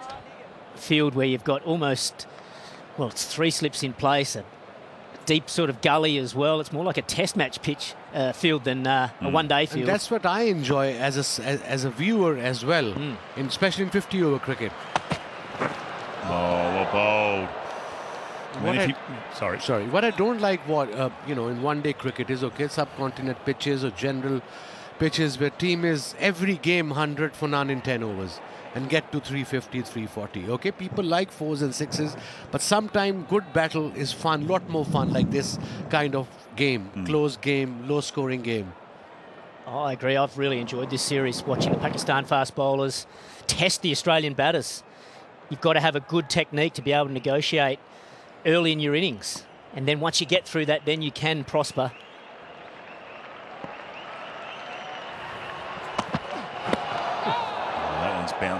field where you've got almost, well, it's 3 slips in place, a deep sort of gully as well. It's more like a test match pitch field than a one-day field. And that's what I enjoy as a viewer as well, especially in 50-over cricket. Oh, bold. Sorry. What I don't like, in one-day cricket is subcontinent pitches or general pitches where team is every game 100 for none in 10 overs and get to 350, 340. Okay, people like 4s and 6s, but sometimes good battle is fun, lot more fun like this kind of game, close game, low-scoring game. Oh, I agree. I've really enjoyed this series, watching the Pakistan fast bowlers test the Australian batters. You've got to have a good technique to be able to negotiate early in your innings. And then once you get through that, then you can prosper.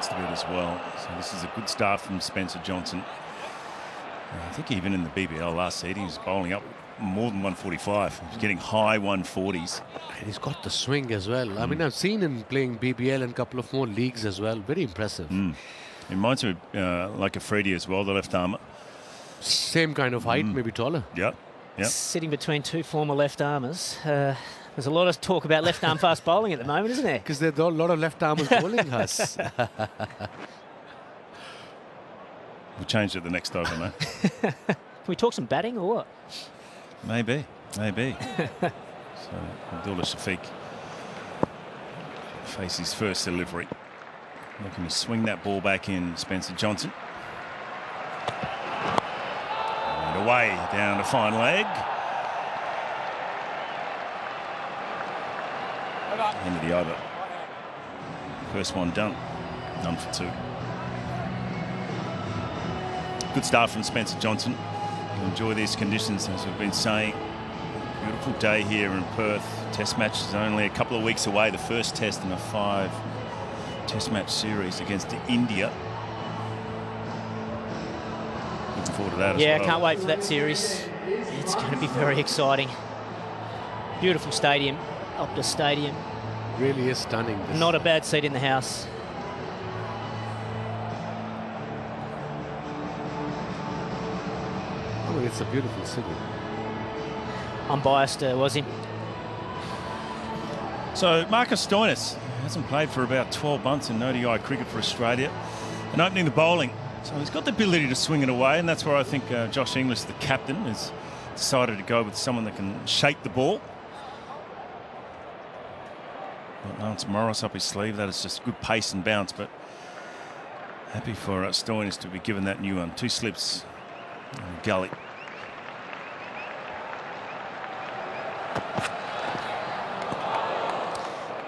against a bit as well. So this is a good start from Spencer Johnson. I think even in the BBL last season, he was bowling up more than 145. He was getting high 140s. And he's got the swing as well. I mean, I've seen him playing BBL and a couple of more leagues as well. Very impressive. It reminds me of like Afridi as well, the left armer. Same kind of height, maybe taller. Yeah. Sitting between two former left armers. There's a lot of talk about left arm fast bowling at the moment, isn't there? Because there's a lot of left armers bowling us. We'll change it the next over, mate. Can we talk some batting or what? Maybe. So Abdullah Shafiq face his first delivery. Looking to swing that ball back in, Spencer Johnson. And away down to fine leg. End of the over. First one done. Done for 2. Good start from Spencer Johnson. He'll enjoy these conditions, as we've been saying. Beautiful day here in Perth. Test match is only a couple of weeks away. The first test in a 5 test match series against India. Looking forward to that as well. Yeah, I can't wait for that series. It's going to be very exciting. Beautiful stadium, Optus Stadium. Really is stunning. Not a bad seat in the house. Oh, it's a beautiful city. Unbiased, was him. So Marcus Stoinis hasn't played for about 12 months in ODI cricket for Australia, and opening the bowling. So he's got the ability to swing it away, and that's where I think Josh Inglis, the captain, has decided to go with someone that can shape the ball. Got Lance Morris up his sleeve. That is just good pace and bounce, but happy for Stoinis to be given that new one. 2 slips in the gully.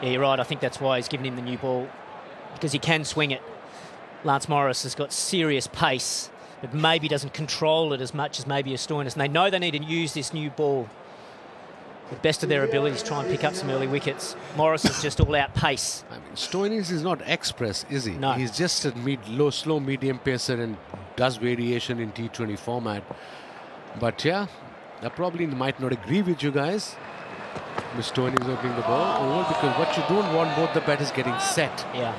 Yeah, you're right. I think that's why he's given him the new ball, because he can swing it. Lance Morris has got serious pace, but maybe doesn't control it as much as maybe a Stoinis. And they know they need to use this new ball the best of their abilities, try and pick up some early wickets. Morris is just all-out pace. I mean, Stoinis is not express, is he? No. He's just a slow, medium pacer and does variation in T20 format. But yeah, I probably might not agree with you guys. Mr. Stoinis opening the ball over, because what you don't want both the batters getting set. Yeah.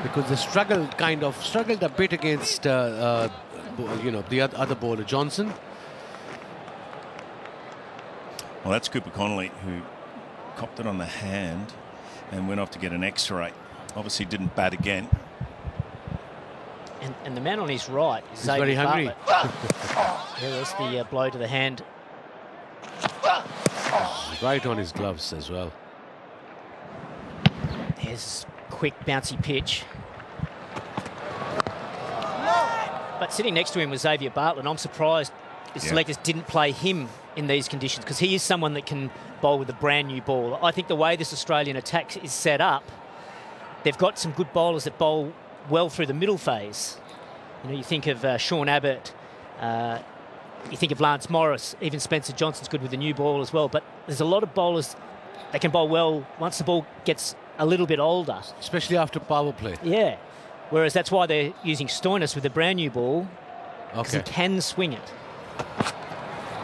Because they struggled a bit against the other bowler, Johnson. Well, that's Cooper Connolly, who copped it on the hand and went off to get an X-ray. Obviously didn't bat again. And the man on his right is He's very hungry. There was the blow to the hand. Right on his gloves as well. There's quick bouncy pitch. But sitting next to him was Xavier Bartlett, and I'm surprised the selectors didn't play him in these conditions, because he is someone that can bowl with a brand new ball. I think the way this Australian attack is set up, they've got some good bowlers that bowl well through the middle phase. You know, you think of Sean Abbott, you think of Lance Morris, even Spencer Johnson's good with the new ball as well. But there's a lot of bowlers that can bowl well once the ball gets a little bit older. Especially after power play. Yeah. Whereas that's why they're using Stoinis with a brand new ball, because he can swing it.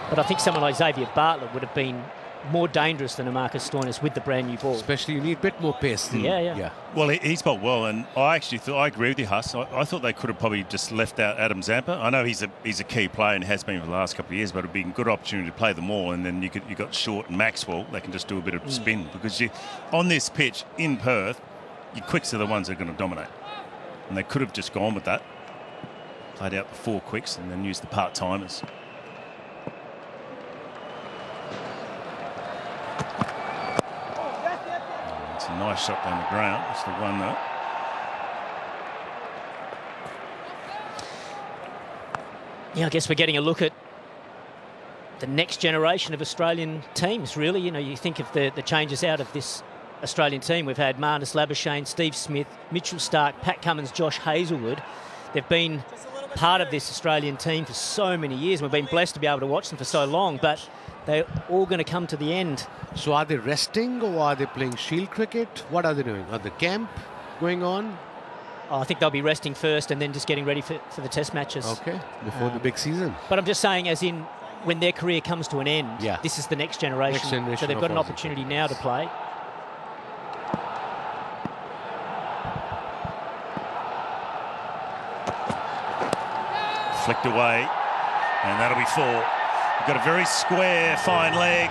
But I think someone like Xavier Bartlett would have been more dangerous than a Marcus Stoinis with the brand new ball. Especially you need a bit more pace. Yeah. Well, he's bowled well, and I actually thought, I agree with you, Huss. I thought they could have probably just left out Adam Zampa. I know he's a key player and has been for the last couple of years, but it'd be a good opportunity to play them all. And then you got Short and Maxwell. They can just do a bit of spin, because on this pitch in Perth, your quicks are the ones that are going to dominate. And they could have just gone with that, played out the 4 quicks, and then used the part-timers. It's a nice shot down the ground. It's the one though. Yeah, I guess we're getting a look at the next generation of Australian teams, really. You know, you think of the changes out of this Australian team. We've had Marnus Labuschagne, Steve Smith, Mitchell Starc, Pat Cummins, Josh Hazlewood. They've been part of this Australian team for so many years. We've been blessed to be able to watch them for so long, but they're all going to come to the end. So are they resting, or are they playing shield cricket? What are they doing? Are the camp going on? I think they'll be resting first and then just getting ready for the test matches. Okay, before the big season. But I'm just saying, as in, when their career comes to an end, this is the next generation. So they've got an opportunity now to play. Flicked away, and that'll be 4. You've got a very square, fine leg.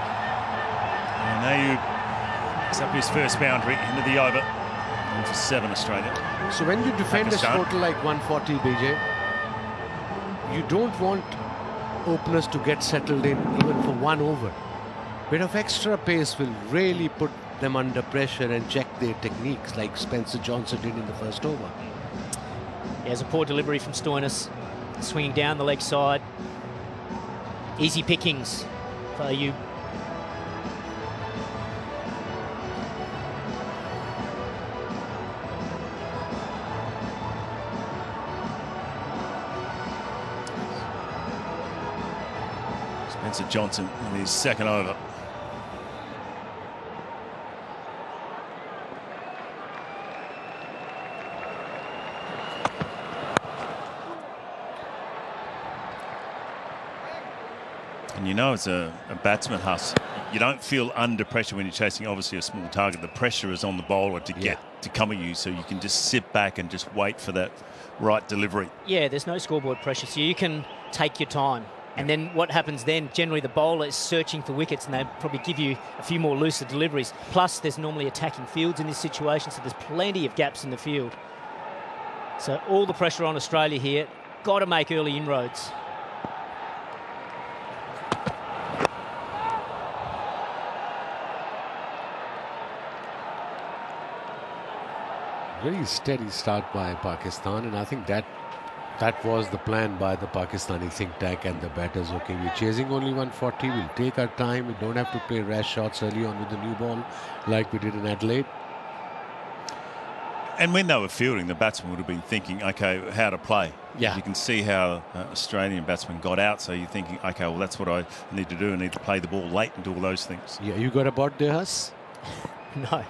And now picks up his first boundary into the over. And for 7 Australia. So when you defend Pakistan. a total like 140, BJ, you don't want openers to get settled in even for 1 over. Bit of extra pace will really put them under pressure and check their techniques, like Spencer Johnson did in the first over. There's a poor delivery from Stoinis, swinging down the leg side. Easy pickings for Ayub. Spencer Johnson in his second over. And you know, it's a batsman, Huss. You don't feel under pressure when you're chasing obviously a small target. The pressure is on the bowler to get to come at you, so you can just sit back and just wait for that right delivery. Yeah, there's no scoreboard pressure, so you can take your time. And then what happens then, generally the bowler is searching for wickets and they probably give you a few more looser deliveries. Plus, there's normally attacking fields in this situation, so there's plenty of gaps in the field. So all the pressure on Australia here. Got to make early inroads. Very steady start by Pakistan, and I think that was the plan by the Pakistani think tank and the batters. Okay, we're chasing only 140, we'll take our time, we don't have to play rash shots early on with the new ball like we did in Adelaide. And when they were fielding, the batsmen would have been thinking, okay, how to play. Yeah. You can see how Australian batsmen got out, so you're thinking, okay, well, that's what I need to do. I need to play the ball late and do all those things. Yeah, you got a bot there, Huss? No.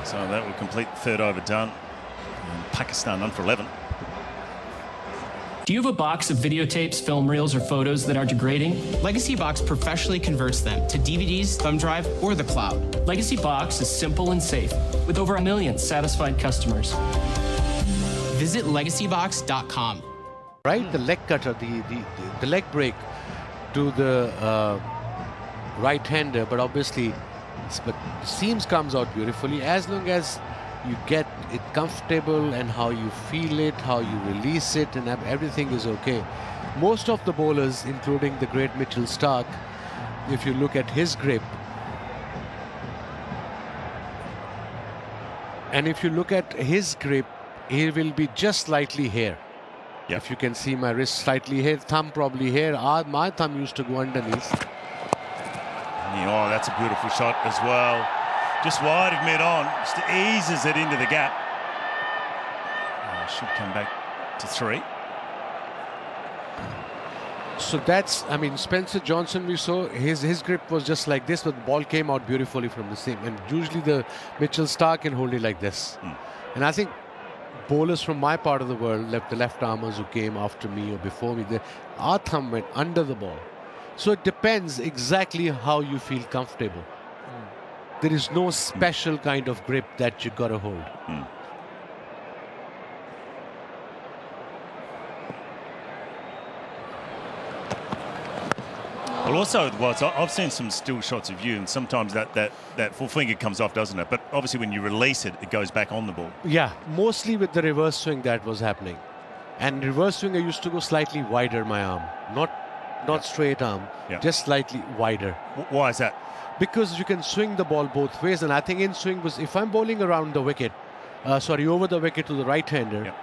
So that will complete the third over done. And Pakistan done for 11. Do you have a box of videotapes, film reels, or photos that are degrading? Legacy Box professionally converts them to DVDs, thumb drive, or the cloud. Legacy Box is simple and safe, with over 1 million satisfied customers. Visit legacybox.com. Right, the leg cutter, the leg break to the right-hander, but obviously but seams comes out beautifully as long as you get it comfortable and how you feel it, how you release it, and everything is okay. Most of the bowlers, including the great Mitchell Starc, if you look at his grip, and if you look at his grip, he will be just slightly here. Yep. If you can see my wrist slightly here, thumb probably here. My thumb used to go underneath. Oh, that's a beautiful shot as well. Just wide of mid-on, just eases it into the gap. Should come back to 3. So that's, I mean, Spencer Johnson, we saw his grip was just like this, but the ball came out beautifully from the seam. And usually the Mitchell Starc can hold it like this. And I think bowlers from my part of the world, the left armers who came after me or before me, our thumb went under the ball. So it depends exactly how you feel comfortable. There is no special kind of grip that you got to hold. Well, also, I've seen some still shots of you, and sometimes that full finger comes off, doesn't it? But obviously when you release it, it goes back on the ball. Yeah, mostly with the reverse swing that was happening. And reverse swing, I used to go slightly wider my arm. Not straight arm, just slightly wider. Why is that? Because you can swing the ball both ways, and I think in swing was, if I'm bowling around the wicket, over the wicket to the right-hander,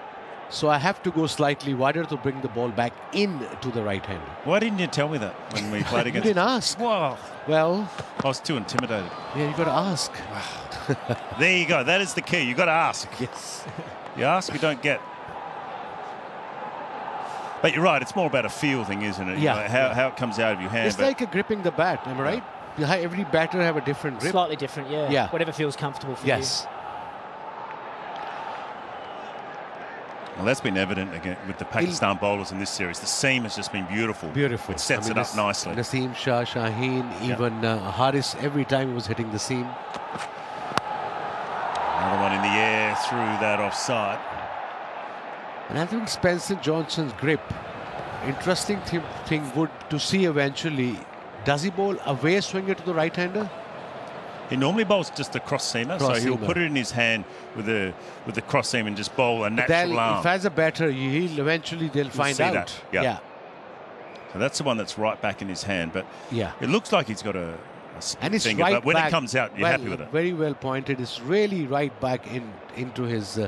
so I have to go slightly wider to bring the ball back in to the right-hander. Why didn't you tell me that when we played against? You didn't ask. Wow. Well, I was too intimidated. Yeah, you got to ask. There you go. That is the key. You got to ask. Yes. You ask, you don't get. But you're right, it's more about a feel thing, isn't it? Yeah. You know, how it comes out of your hand. It's like a gripping the bat, am I right? Every batter have a different grip. Slightly different, yeah. Whatever feels comfortable for you. Yes. Well, that's been evident again with the Pakistan bowlers in this series. The seam has just been beautiful. Beautiful. It sets it up nicely. Naseem Shah, Shaheen, even Haris, every time he was hitting the seam. Another one in the air through that offside. And I think Spencer Johnson's grip, interesting thing would to see eventually, does he bowl away swinger to the right-hander? He normally bowls just a cross-seamer, so he'll put it in his hand with the cross-seam and just bowl a natural arm. If as a batter, they'll find out. That. Yeah. So that's the one that's right back in his hand, but it looks like he's got a and it's finger, right but when back, it comes out, you're happy with it. Very well pointed. It's really right back into his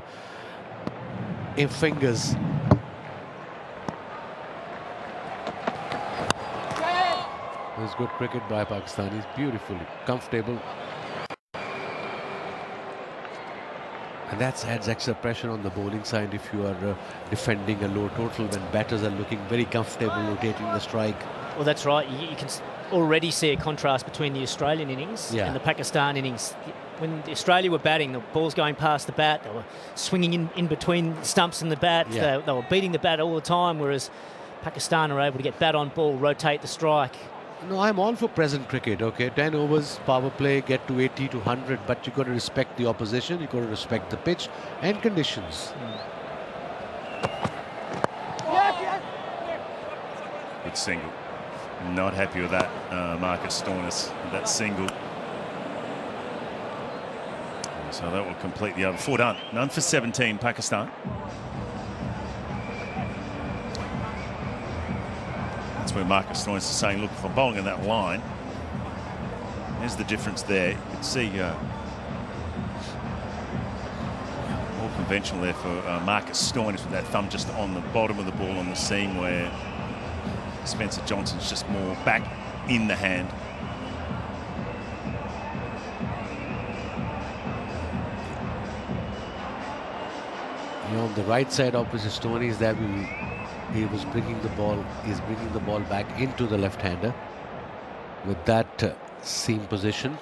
fingers. It was good cricket by Pakistan. He's beautifully comfortable. And that adds extra pressure on the bowling side if you are defending a low total when batters are looking very comfortable rotating the strike. Well, that's right. You can already see a contrast between the Australian innings and the Pakistan innings. When Australia were batting, the ball's going past the bat. They were swinging in between the stumps and the bat. They were beating the bat all the time, whereas Pakistan are able to get bat on ball, rotate the strike. No, I'm all for present cricket, okay? 10 overs, power play, get to 80 to 100, but you've got to respect the opposition, you've got to respect the pitch and conditions. Good single. Not happy with that, Marcus Stoinis, that single. So that will complete the over. 4 done. None for 17, Pakistan. That's where Marcus Stoinis is saying, look, if I'm bowling in that line, there's the difference there. You can see more conventional there for Marcus Stoinis with that thumb just on the bottom of the ball on the seam, where Spencer Johnson's just more back in the hand. On the right side opposite Stoinis, there he was bringing the ball. He's bringing the ball back into the left-hander with that seam position.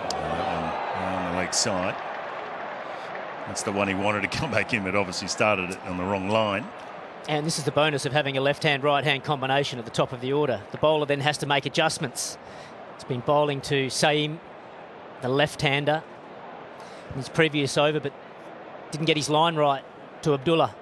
On the leg side. That's the one he wanted to come back in, but obviously started it on the wrong line. And this is the bonus of having a left-hand, right-hand combination at the top of the order. The bowler then has to make adjustments. It's been bowling to Saeem, the left-hander, his previous over, but didn't get his line right to Abdullah.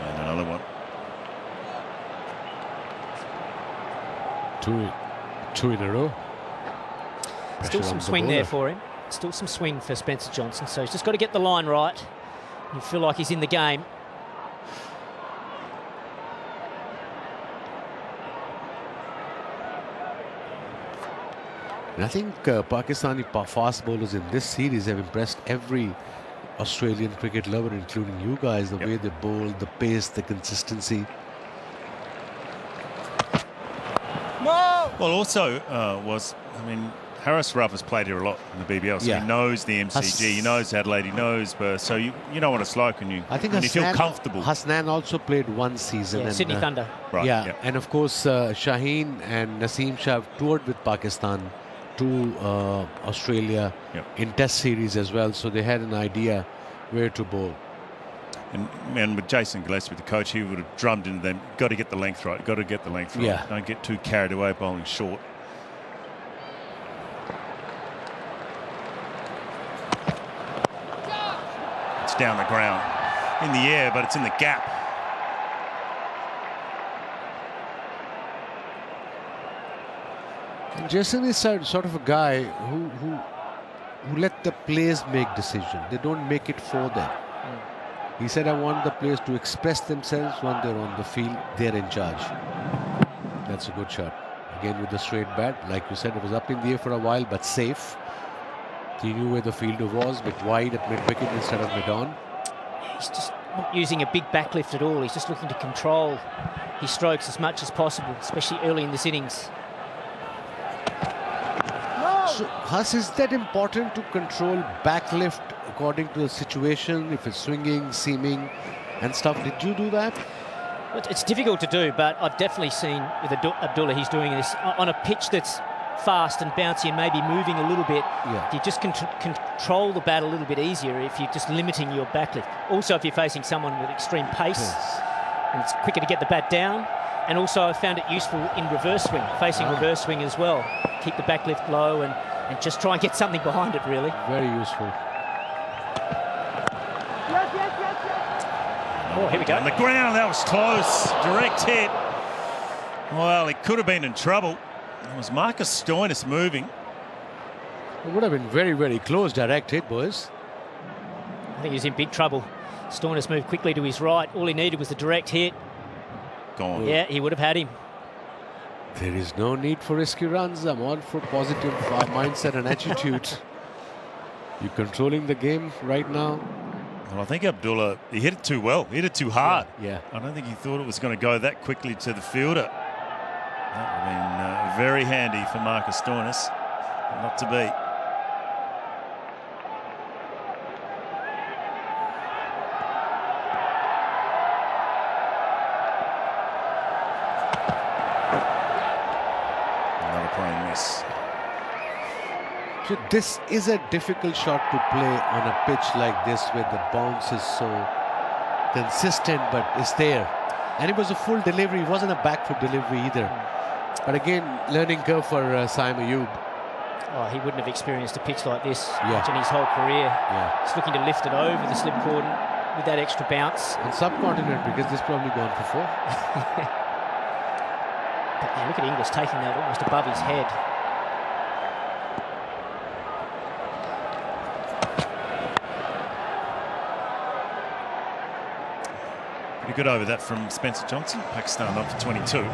And another one. Two in a row. Still some swing there for him. Still some swing for Spencer Johnson. So he's just got to get the line right. You feel like he's in the game. And I think Pakistani fast bowlers in this series have impressed every Australian cricket lover, including you guys. The way they bowl, the pace, the consistency. Well, also Harris Ruff has played here a lot in the BBL, so he knows the MCG, he knows Adelaide, he knows Perth, so you know what it's like when you feel comfortable. Hasnan also played one season. Yeah, and, Sydney Thunder. Right, yeah, and of course Shaheen and Naseem Shah have toured with Pakistan to Australia in Test series as well, so they had an idea where to bowl. And with Jason Gillespie, the coach, he would have drummed into them, got to get the length right, got to get the length right. Yeah. Don't get too carried away bowling short. It's down the ground, in the air, but it's in the gap. And Jason is sort of a guy who let the players make decisions. They don't make it for them. He said, I want the players to express themselves when they're on the field. They're in charge. That's a good shot. Again with the straight bat. Like you said, it was up in the air for a while, but safe. He knew where the fielder was, a bit wide at mid-wicket instead of mid-on. He's just not using a big backlift at all. He's just looking to control his strokes as much as possible, especially early in this innings. So, Huss, is that important to control backlift according to the situation, if it's swinging, seaming and stuff? Did you do that? It's difficult to do, but I've definitely seen with Abdullah, he's doing this on a pitch that's fast and bouncy and maybe moving a little bit. Yeah. You just control the bat a little bit easier if you're just limiting your backlift. Also, if you're facing someone with extreme pace, and it's quicker to get the bat down. And also, I found it useful in reverse swing, facing reverse swing as well. Keep the backlift low and just try and get something behind it, really. Very useful. Oh, here we go. On the ground, that was close. Direct hit. Well, he could have been in trouble. It was Marcus Stoinis moving. It would have been very, very close. Direct hit, boys. I think he's in big trouble. Stoinis moved quickly to his right. All he needed was the direct hit. Gone. Yeah, he would have had him. There is no need for risky runs. I'm all for positive mindset and attitude. You're controlling the game right now. Well, I think Abdullah, he hit it too well. He hit it too hard. Yeah. I don't think he thought it was going to go that quickly to the fielder. That would have been very handy for Marcus Stoinis. Not to be. Another plain miss. So this is a difficult shot to play on a pitch like this where the bounce is so consistent but is there. And it was a full delivery. It wasn't a back foot delivery either. But again, learning curve for Saim Ayub. Oh, he wouldn't have experienced a pitch like this Yeah. in his whole career. Yeah. He's looking to lift it over the slip cordon with that extra bounce. And subcontinent, because this probably gone for 4. But yeah, look at Inglis taking that almost above his head. Pretty good over that from Spencer Johnson. Pakistan up for 22.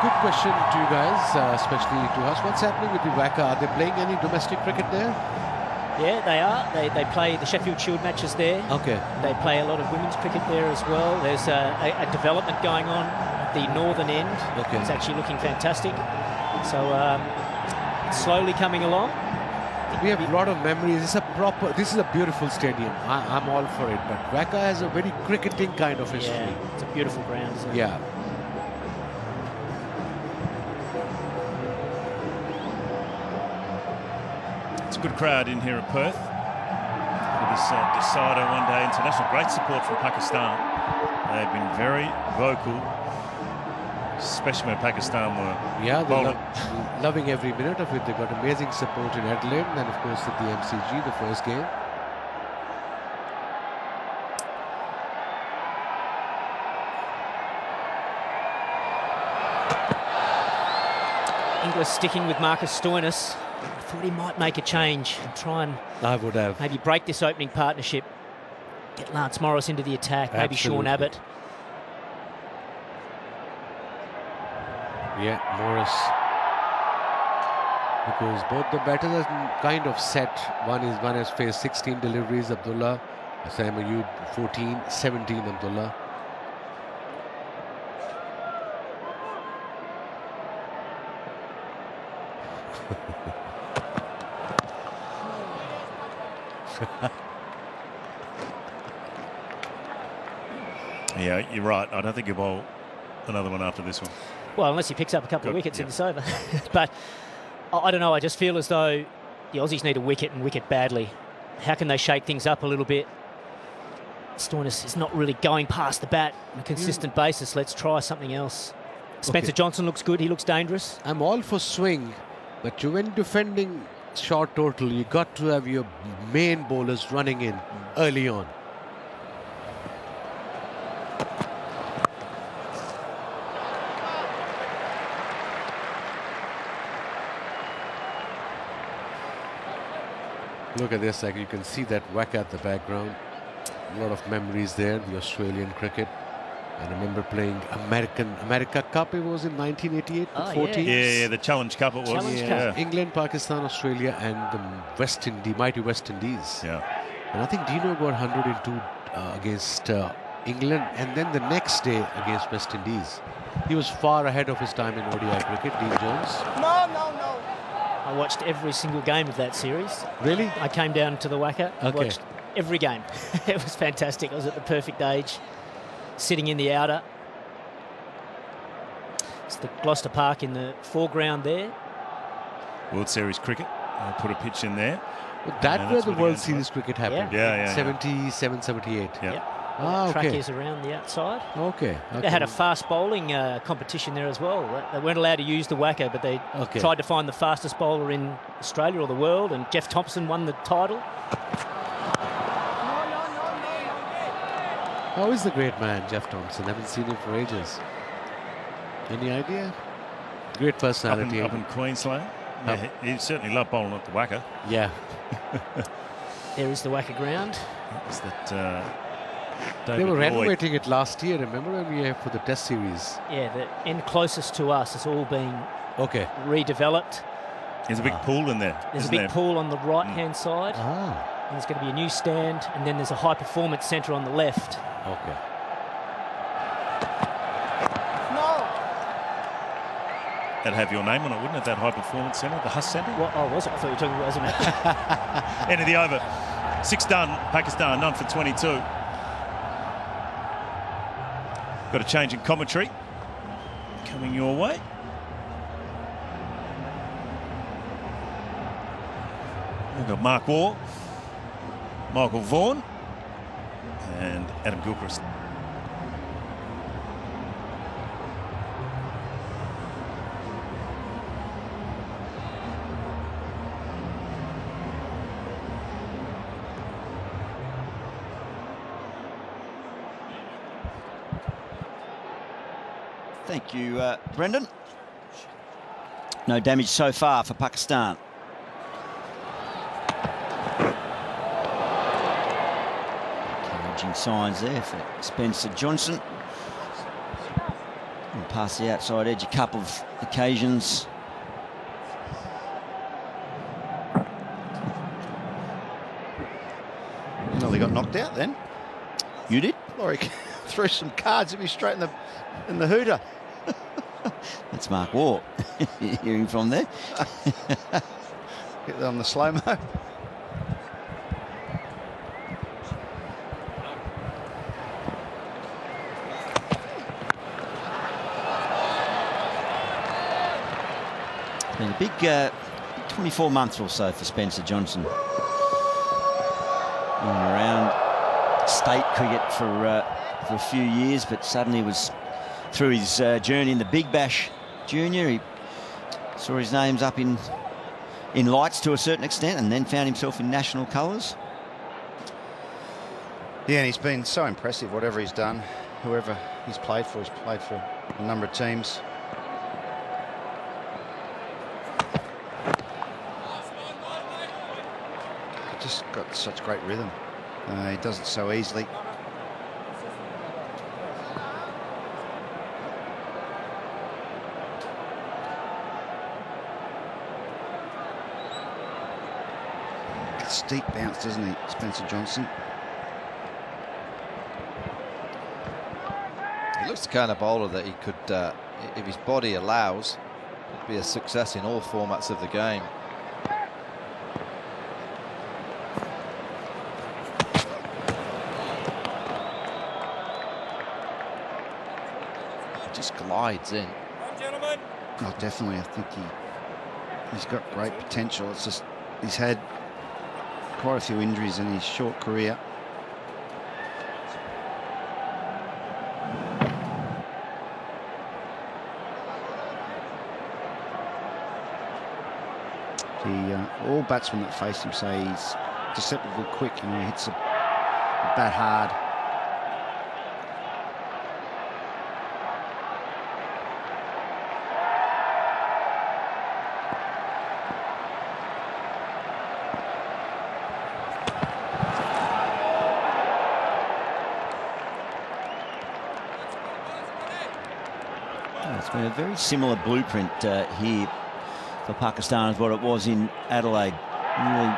Good question to you guys, especially to us. What's happening with the WACA? Are they playing any domestic cricket there? Yeah, they are. They play the Sheffield Shield matches there. Okay. They play a lot of women's cricket there as well. There's a development going on at the northern end. Okay. It's actually looking fantastic. So it's slowly coming along. We have a lot of memories. This is a beautiful stadium. I'm all for it. But WACA has a very cricketing kind of history. Yeah, it's a beautiful ground, isn't it? Yeah. It's a good crowd in here at Perth. this decider one-day international. Great support from Pakistan. They've been very vocal, especially when Pakistan were bowling. Loving every minute of it. They got amazing support in Adelaide, and then of course at the MCG, the first game. Inglis sticking with Marcus Stoinis. I thought he might make a change and try and maybe break this opening partnership. Get Lance Morris into the attack, maybe Sean Abbott. Yeah, Morris. Because both the batters are kind of set. One has faced 16 deliveries, Abdullah. Sam Ayub 14, 17 Abdullah. Yeah, you're right. I don't think he'll bowl another one after this one. Well, unless he picks up a couple of wickets in this over. But I don't know. I just feel as though the Aussies need a wicket and wicket badly. How can they shake things up a little bit? Stoinis is not really going past the bat on a consistent basis. Let's try something else. Spencer Johnson looks good. He looks dangerous. I'm all for swing, but when defending short total, you got to have your main bowlers running in early on. Look at this, like you can see that whack at the background. A lot of memories there, the Australian cricket. I remember playing America Cup, it was in 1988 with 14. Yeah, the Challenge Cup it was. England, Pakistan, Australia and the mighty West Indies. Yeah. And I think Dino got 102 against England, and then the next day against West Indies. He was far ahead of his time in ODI cricket, Dean Jones. No. I watched every single game of that series. Really? I came down to the Wacker, Okay. watched every game. It was fantastic. I was at the perfect age, sitting in the outer. It's the Gloucester Park in the foreground there. World Series cricket. I'll put a pitch in there. Well, that's where the World Series cricket happened. Yeah. 77, 78. Yeah. Ah, Track okay. is around the outside. Okay. They had a fast bowling competition there as well. They weren't allowed to use the Wacker, but they tried to find the fastest bowler in Australia or the world, and Jeff Thompson won the title. How is the great man, Jeff Thompson? Haven't seen him for ages. Any idea? Great personality. Up in Queensland. Yeah, he certainly loved bowling at the Wacker. Yeah. There is the Wacker ground. Is that David They were Lloyd. renovating it last year, remember, when we were for the Test series? Yeah, the end closest to us has all been redeveloped. There's a big pool in there. There's a isn't big pool on the right-hand side. Ah. And there's going to be a new stand, and then there's a high-performance centre on the left. Okay. That'd have your name on it, wouldn't it? That high performance centre, the Huss Centre. What? Oh, was it? I thought you were talking about, wasn't it? End of the over. 6 done. Pakistan none for 22. Got a change in commentary coming your way. We've got Mark Waugh, Michael Vaughan, and Adam Gilchrist. Thank you, Brendan. No damage so far for Pakistan. Encouraging signs there for Spencer Johnson. And past the outside edge a couple of occasions. Well, they got knocked out then. You did? Laurie threw some cards at me straight in the hooter. That's Mark Waugh. Hearing from there. Get that on the slow-mo. Been a big 24 months or so for Spencer Johnson. around state cricket for a few years, but suddenly was through his journey in the Big Bash Junior. He saw his names up in lights to a certain extent, and then found himself in national colours. Yeah, and he's been so impressive, whatever he's done. Whoever he's played for a number of teams. Just got such great rhythm. He does it so easily. Steep bounce, doesn't he, Spencer Johnson? He looks the kind of bowler that he could, if his body allows, be a success in all formats of the game. Just glides in. Oh, definitely. I think he's got great potential. It's just he's had quite a few injuries in his short career. All batsmen that face him say he's deceptively quick, and he hits the bat hard. It's been a very similar blueprint here for Pakistan as what it was in Adelaide. Really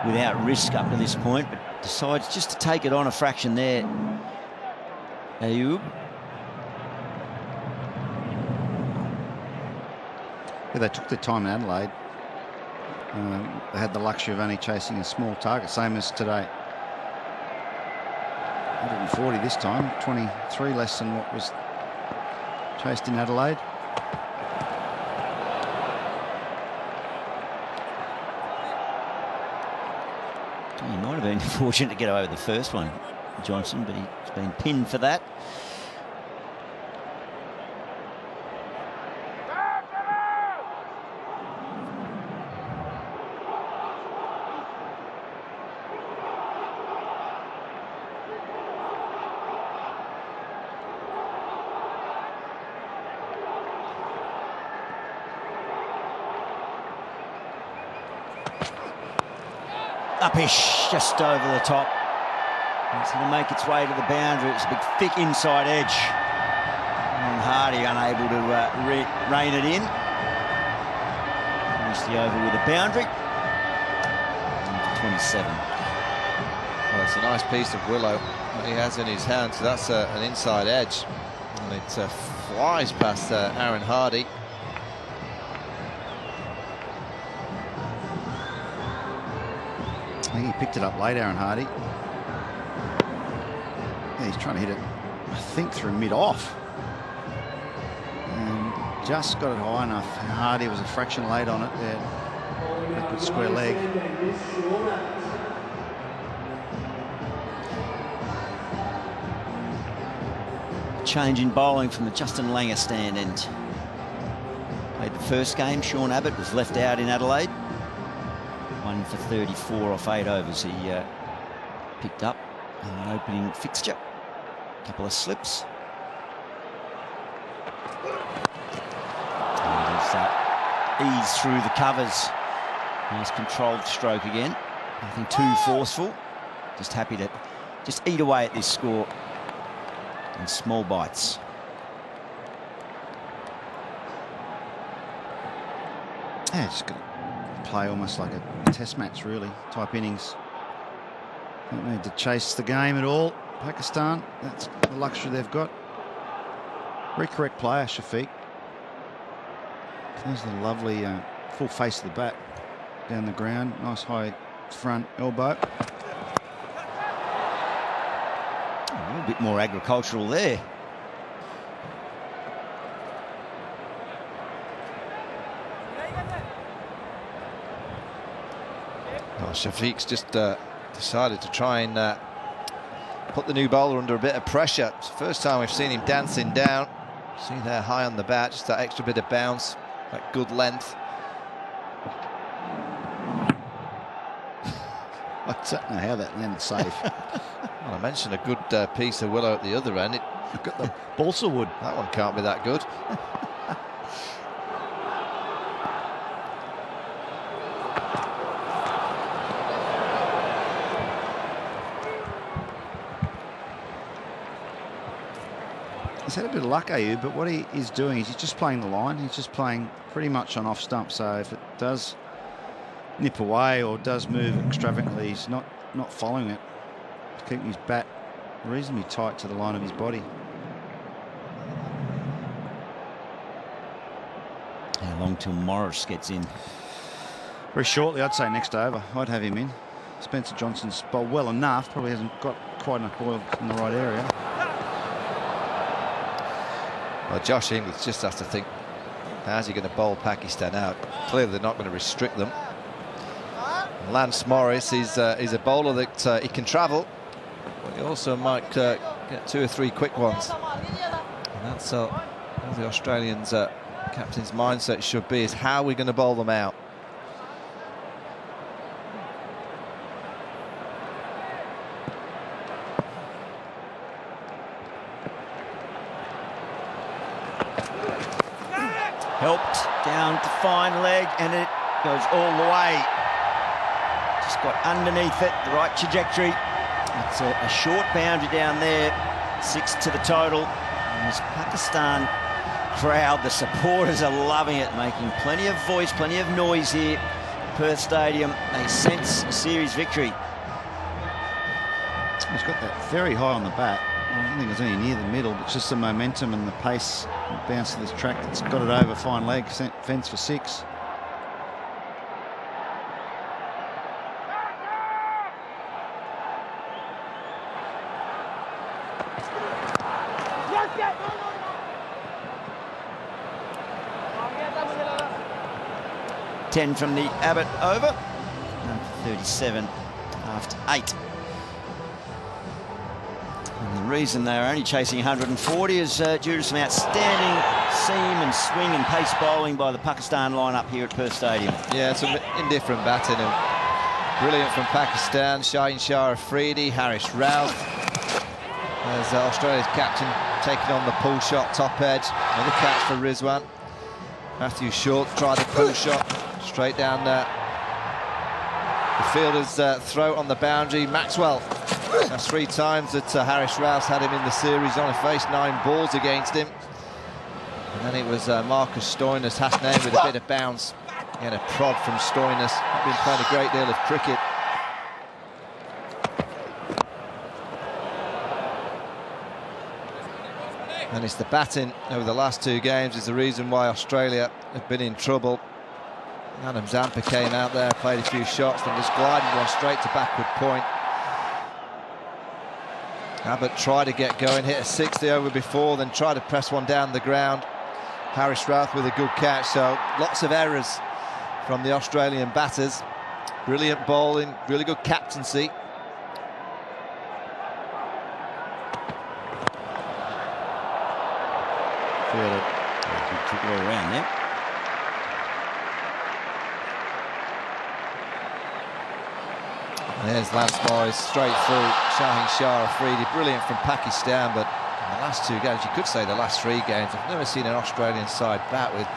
without risk up to this point, but decides just to take it on a fraction there. Ayub. Yeah, they took their time in Adelaide. They had the luxury of only chasing a small target, same as today. 140 this time, 23 less than what was chased in Adelaide. He might have been fortunate to get away with the first one, Johnson, but he's been pinned for that. Upish, just over the top. It's going to make its way to the boundary. It's a big, thick inside edge. And Hardy unable to rein it in. Finished the over with a boundary. 27. Well, it's a nice piece of willow that he has in his hand. So that's an inside edge. And it flies past Aaron Hardy. I think he picked it up late, Aaron Hardy. Yeah, he's trying to hit it, I think, through mid-off. And just got it high enough. Hardy was a fraction late on it there. Backward square leg. Change in bowling from the Justin Langer stand end. Played the first game. Sean Abbott was left out in Adelaide. 1 for 34 off 8 overs. He picked up an opening fixture. A couple of slips. And there's ease through the covers. Nice controlled stroke again. Nothing too forceful. Just happy to just eat away at this score in small bites. Yeah, just got to play almost like a test match, really, type innings. Don't need to chase the game at all. Pakistan, that's the luxury they've got. Very correct player, Shafiq. There's the lovely full face of the bat down the ground. Nice high front elbow. A little bit more agricultural there. Oh, Shafiq's just decided to try and put the new bowler under a bit of pressure. It's the first time we've seen him dancing down. See there, high on the bat, just that extra bit of bounce, that good length. I don't know how that landed safe. Well, I mentioned a good piece of willow at the other end. Look at the balsa wood. That one can't be that good. He's had a bit of luck, AU, but what he is doing is he's just playing the line. He's just playing pretty much on off stump. So if it does nip away or does move extravagantly, he's not following it. He's keeping his bat reasonably tight to the line of his body. How long till Morris gets in? Very shortly, I'd say next over. I'd have him in. Spencer Johnson's bowled well enough, probably hasn't got quite enough ball in the right area. Well, Josh Inglis just has to think, how's he going to bowl Pakistan out? Clearly they're not going to restrict them. Lance Morris is a bowler that he can travel, but he also might get 2 or 3 quick ones. And that's all the Australians' captain's mindset should be, is how are we going to bowl them out? Helped down to fine leg, and it goes all the way. Just got underneath it, the right trajectory. It's a short boundary down there, 6 to the total. And this Pakistan crowd, the supporters are loving it, making plenty of voice, plenty of noise here at Perth Stadium. They sense a series victory. He's got that very high on the bat. I don't think it's any near the middle, but just the momentum and the pace and bounce of this track that's got it over fine leg, fence for 6. Ten from the Abbott over. 37 after 8. And the reason they're only chasing 140 is due to some outstanding seam and swing and pace bowling by the Pakistan lineup here at Perth Stadium. Yeah, some indifferent batting. And brilliant from Pakistan. Shaheen Shah Afridi, Harish Rauf. As Australia's captain taking on the pull shot, top edge. Another catch for Rizwan. Matthew Short tried the pull shot straight down the fielder's throat on the boundary. Maxwell. That's 3 times that Harish Rauf had him in the series on. He faced 9 balls against him. And then it was Marcus Stoinis, Hasnain with a bit of bounce. He had a prod from Stoinis. He's been playing a great deal of cricket. And it's the batting over the last 2 games is the reason why Australia have been in trouble. Adam Zampa came out there, played a few shots, and just glided one straight to backward point. Abbott tried to get going, hit a 60 over before, then tried to press one down the ground. Harish Rauf with a good catch, so lots of errors from the Australian batters. Brilliant bowling, really good captaincy. Took it all around there. There's Lance Morris straight through. Shaheen Shah Afridi, brilliant from Pakistan, but in the last 2 games, you could say the last 3 games, I've never seen an Australian side bat with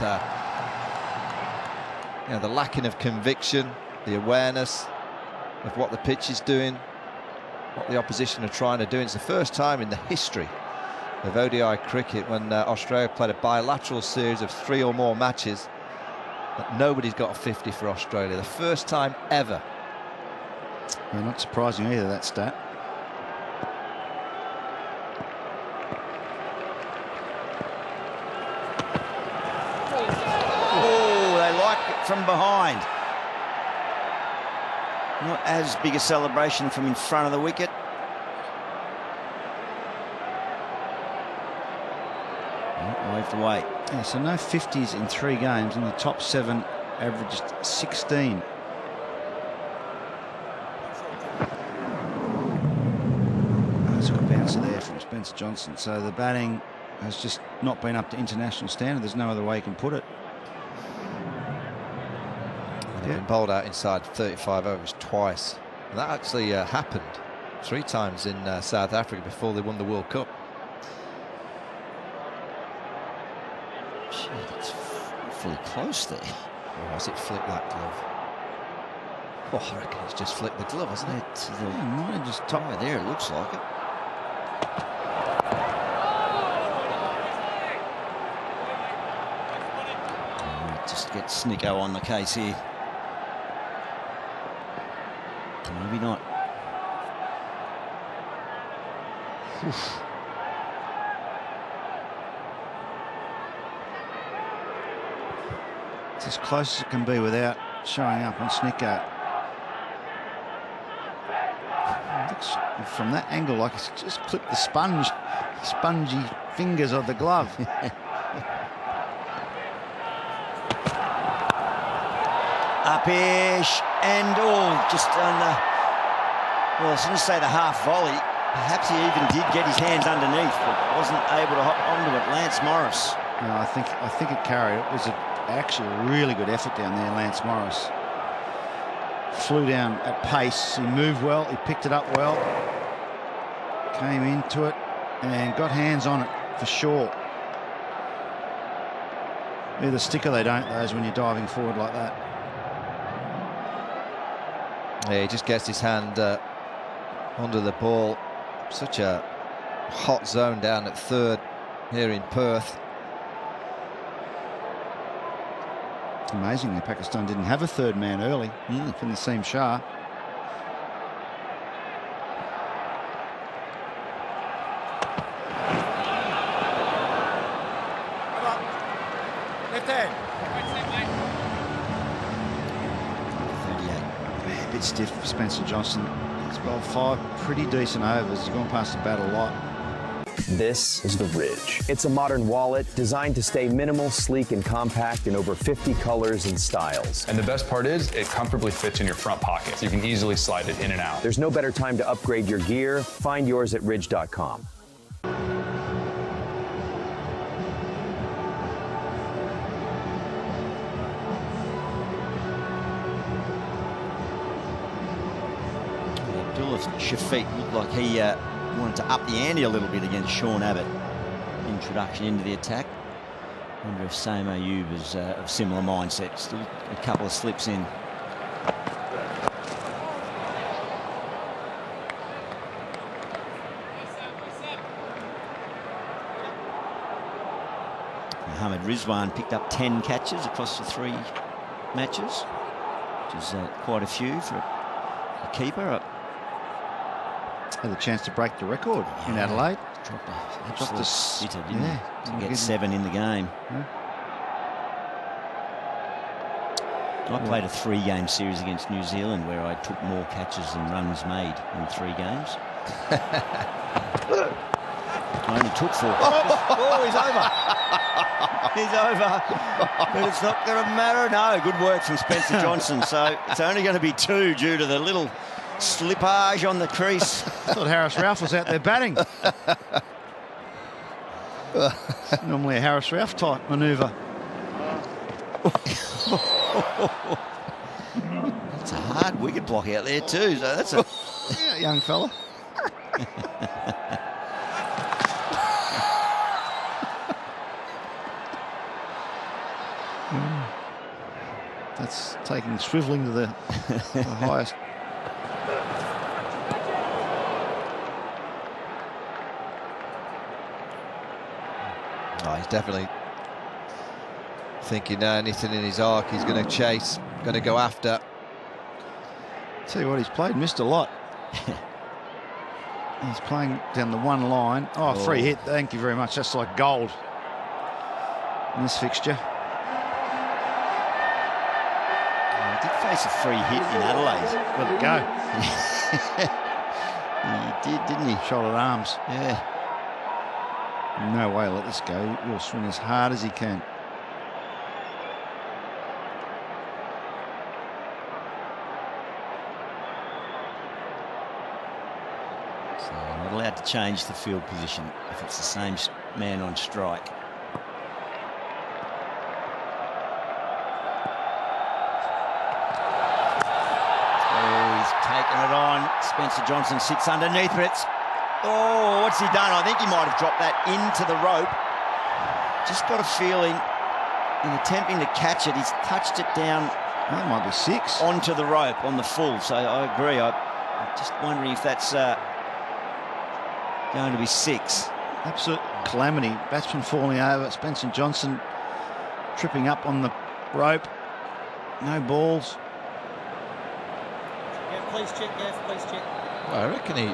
the lacking of conviction, the awareness of what the pitch is doing, what the opposition are trying to do. It's the first time in the history of ODI cricket when Australia played a bilateral series of 3 or more matches that nobody's got a 50 for Australia. The first time ever. Well, not surprising either, that stat. Oh, they like it from behind. Not as big a celebration from in front of the wicket. Waved away. Yeah, so no 50s in 3 games, and the top 7 averaged 16. Johnson. So the batting has just not been up to international standard. There's no other way you can put it. They've been bowled out inside 35 overs twice. And that actually happened 3 times in South Africa before they won the World Cup. Gee, that's awfully close there. Or has it flicked that glove? Oh, I reckon it's just flicked the glove, hasn't it? Might have just top right there, it looks like it. Just get Snicko on the case here. Maybe not. Oof. It's as close as it can be without showing up on Snicko. Looks from that angle like it's just clipped the spongy fingers of the glove. Up-ish and just on the, well, I was going to say the half volley. Perhaps he even did get his hands underneath, but wasn't able to hop onto it. Lance Morris. No, I think it carried. It was actually a really good effort down there, Lance Morris. Flew down at pace. He moved well. He picked it up well. Came into it and got hands on it for sure. Either stick or they don't, those, when you're diving forward like that. Yeah, he just gets his hand under the ball. Such a hot zone down at third here in Perth. Amazingly, Pakistan didn't have a third man early from the seam Shah. Left hand. 38. A bit stiff for Spencer Johnson. He's bowled 5 pretty decent overs. He's gone past the bat a lot. This is the Ridge. It's a modern wallet designed to stay minimal, sleek, and compact in over 50 colors and styles. And the best part is it comfortably fits in your front pocket, so you can easily slide it in and out. There's no better time to upgrade your gear. Find yours at ridge.com. Abdullah Shafiq looked like he wanted to up the ante a little bit against Sean Abbott. Introduction into the attack. Wonder if Sam Ayub is of similar mindset. Still a couple of slips in. Mohammad Rizwan picked up 10 catches across the 3 matches, which is quite a few for a keeper. Had a chance to break the record in Adelaide. Dropped a sitter, didn't he? To Didn't get 7 in the game. I played a 3-game series against New Zealand where I took more catches than runs made in 3 games. I only took 4. Oh, he's over. He's over. But it's not going to matter. No, good work from Spencer Johnson. So it's only going to be 2 due to the little slippage on the crease. I thought Harris Ralph was out there batting. Normally a Harris Ralph type manoeuvre. It's a hard wicket block out there too. So that's a yeah, young fella. That's taking swiveling to the highest. Oh, he's definitely thinking anything in his arc he's going to chase, going to go after. Tell you what, he's missed a lot. He's playing down the 1 line. Oh, free hit. Thank you very much. That's like gold in this fixture. He did face a free hit in Adelaide. Let it go. He did, didn't he? Shot at arms. Yeah. No way, let this go. He'll swing as hard as he can. So not allowed to change the field position if it's the same man on strike. Taking it on. Spencer Johnson sits underneath, but it's... Oh, what's he done? I think he might have dropped that into the rope. Just got a feeling in attempting to catch it, he's touched it down. That might be 6. Onto the rope on the full. So I agree. I'm just wondering if that's going to be 6. Absolute calamity. Batsman falling over. Spencer Johnson tripping up on the rope. No balls. Please check, please check. Well, I reckon he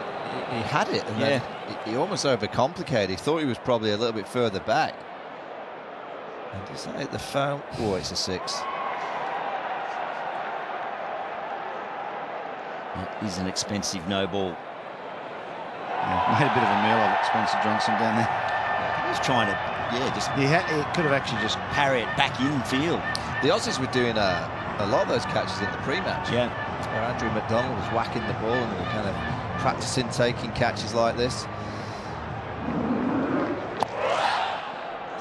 had it, and then he almost overcomplicated. He thought he was probably a little bit further back. And does that hit the foul? Oh, it's a 6. It is an expensive no ball. Yeah, made a bit of a meal of it, Spencer Johnson down there. He was trying to, he could have actually just parry it back in field. The Aussies were doing a lot of those catches in the pre-match. Yeah. Where Andrew McDonald was whacking the ball and we were kind of practicing taking catches like this.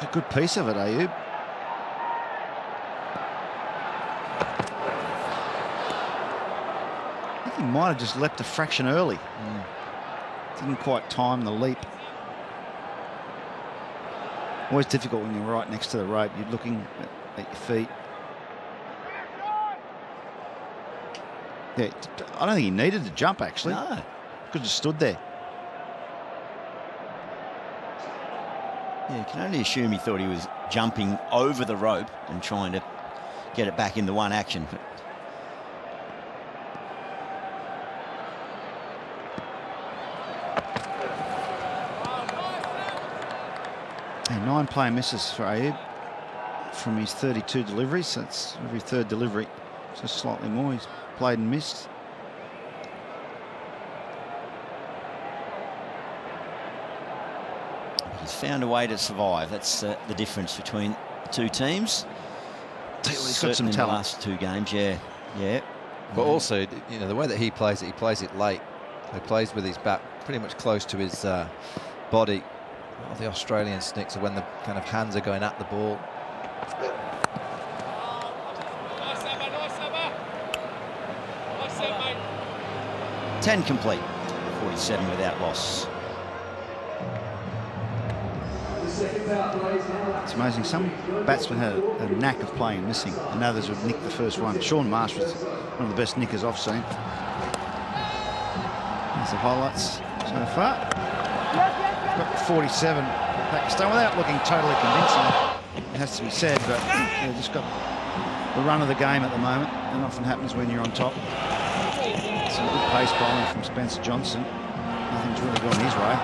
A good piece of it, Ayub. I think he might have just leapt a fraction early. Didn't quite time the leap. Always difficult when you're right next to the rope. You're looking at your feet. Yeah, I don't think he needed to jump, actually. No. Could have just stood there. Yeah, you can only assume he thought he was jumping over the rope and trying to get it back in the one action. And 9 player misses for Ayub from his 32 deliveries. That's every third delivery. So slightly more. He's played and missed. He's found a way to survive. That's the difference between the two teams. He's got some in the talent. last 2 games, yeah. But also, the way that he plays it late. He plays with his back pretty much close to his body. A lot of the Australian snicks are when the kind of hands are going at the ball. – 10 complete. 47 without loss. It's amazing. Some batsmen had a knack of playing and missing, and others would nick the first one. Sean Marsh was one of the best nickers I've seen. There's the highlights so far. Got 47 Pakistan without looking totally convincing, it has to be said, but they've just got the run of the game at the moment, and often happens when you're on top. Some good pace bowling from Spencer Johnson. Nothing's really gone his way.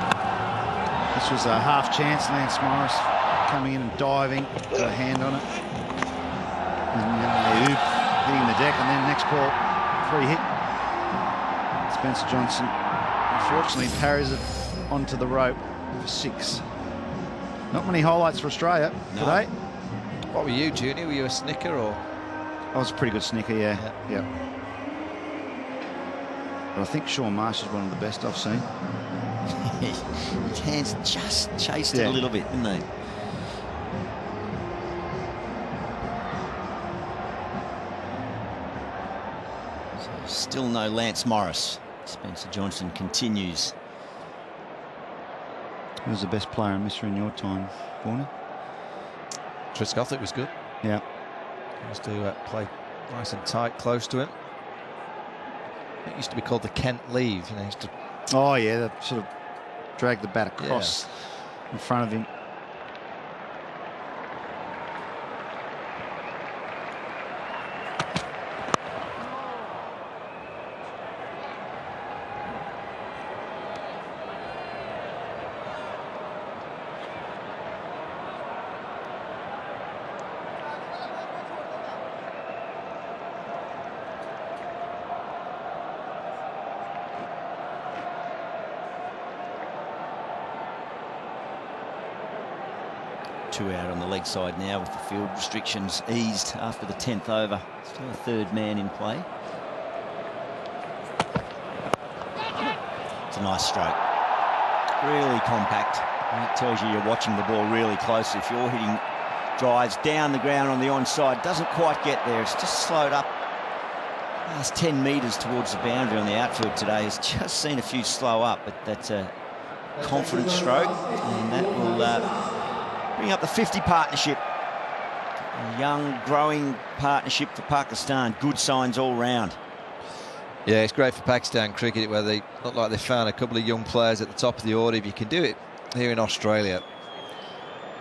This was a half chance. Lance Morris coming in and diving, got a hand on it. And then Ayub hitting the deck, and then next ball, free hit. Spencer Johnson unfortunately parries it onto the rope for 6. Not many highlights for Australia today. What were you, Junior? Were you a snicker or? I was a pretty good snicker, yeah. But I think Sean Marsh is one of the best I've seen. His hands just chased it a little bit, didn't they? So still no Lance Morris. Spencer Johnson continues. Who was the best player and misser in your time, Warner? Triscothwick was good. Yeah. He used to play nice and tight, close to him. It used to be called the Kent Leave. He used to... Oh, yeah, that sort of dragged the bat across in front of him. Two out on the leg side now with the field restrictions eased after the 10th over. Still a third man in play. It's a nice stroke. really compact. And it tells you you're watching the ball really closely. If you're hitting drives down the ground on the onside, doesn't quite get there. It's just slowed up. Last 10 metres towards the boundary on the outfield today. Has just seen a few slow up, but that's a confident stroke, and that will bring up the 50 partnership. A young, growing partnership for Pakistan. Good signs all round. Yeah, it's great for Pakistan cricket, where they look like they found a couple of young players at the top of the order. If you can do it here in Australia,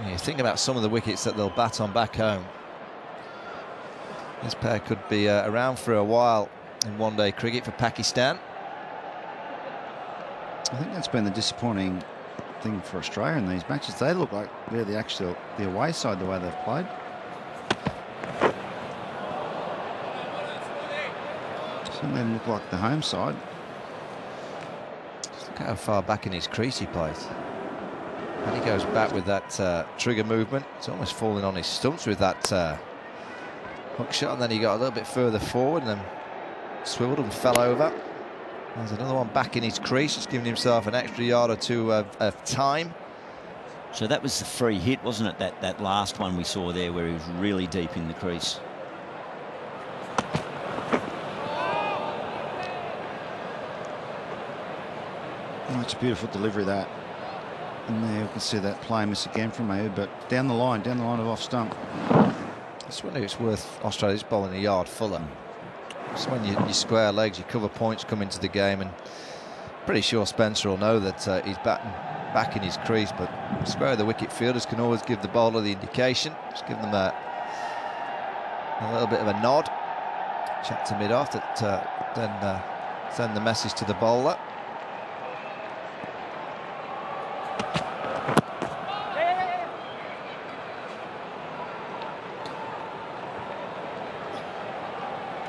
you think about some of the wickets that they'll bat on back home. This pair could be around for a while in one-day cricket for Pakistan. I think that's been the disappointing thing for Australia in these matches. They look like they're the away side the way they've played. Some of them look like the home side. Just look how far back in his crease he plays. And he goes back with that trigger movement. It's almost falling on his stumps with that hook shot, and then he got a little bit further forward and then swiveled and fell over. There's another one back in his crease, just giving himself an extra yard or two of time. So that was the free hit, wasn't it? That last one we saw there where he was really deep in the crease. Oh, it's a beautiful delivery, that. And there you can see that play miss again from Ayu, but down the line of off stump. I just wonder if it's worth Australia's bowling a yard fuller. It's when you square legs, you cover points, come into the game, and pretty sure Spencer will know that he's batting back in his crease, but square the wicket fielders can always give the bowler the indication. Just give them a little bit of a nod, chat to mid-off, that then send the message to the bowler.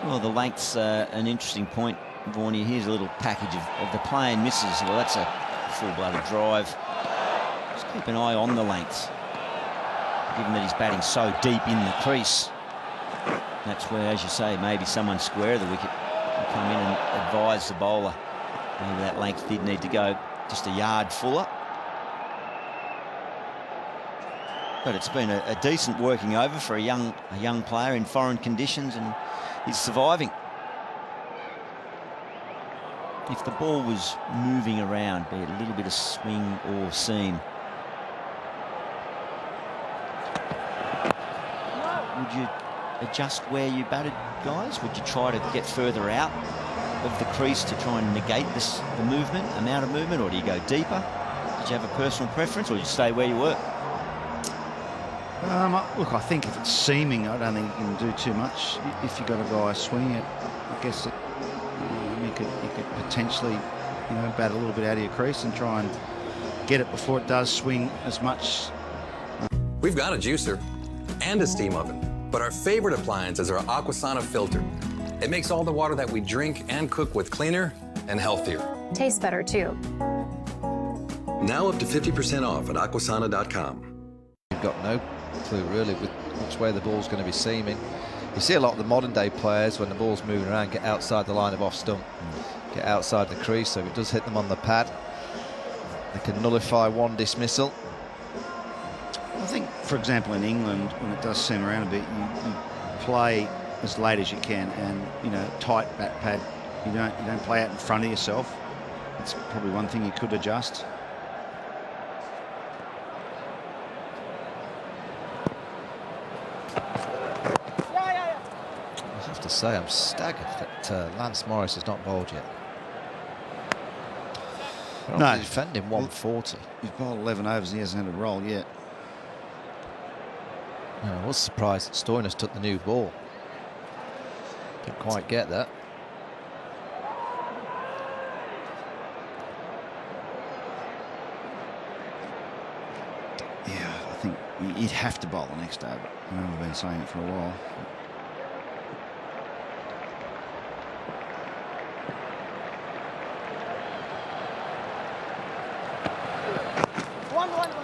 Well, the length's an interesting point, Vorney. Here's a little package of the play and misses. Well, that's a full-blooded drive. Just keep an eye on the lengths, given that he's batting so deep in the crease. That's where, as you say, maybe someone square the wicket can come in and advise the bowler. Maybe that length did need to go just a yard fuller. But it's been a decent working over for a young player in foreign conditions, and he's surviving. If the ball was moving around, be it a little bit of swing or seam, would you adjust where you batted, guys? Would you try to get further out of the crease to try and negate the amount of movement, or do you go deeper? Did you have a personal preference, or did you stay where you were? Look, I think if it's seaming, I don't think you can do too much. If you've got a guy swinging it, I guess you could potentially, bat a little bit out of your crease and try and get it before it does swing as much. We've got a juicer and a steam oven, but our favorite appliance is our Aquasana filter. It makes all the water that we drink and cook with cleaner and healthier. Tastes better too. Now up to 50% off at aquasana.com. You've got no clue really with which way the ball's going to be seaming. You see a lot of the modern day players, when the ball's moving around, get outside the line of off stump, get outside the crease, so if it does hit them on the pad, they can nullify one dismissal. I think, for example, in England, when it does seam around a bit, you play as late as you can, and tight bat pad. You don't play out in front of yourself. It's probably one thing you could adjust. I have to say, I'm staggered that Lance Morris has not bowled yet. No, defending 140. He's bowled 11 overs. He hasn't had a roll yet. I was surprised that Stoinis took the new ball. Didn't quite get that. Yeah, I think he'd have to bowl the next over. I know I've been saying it for a while.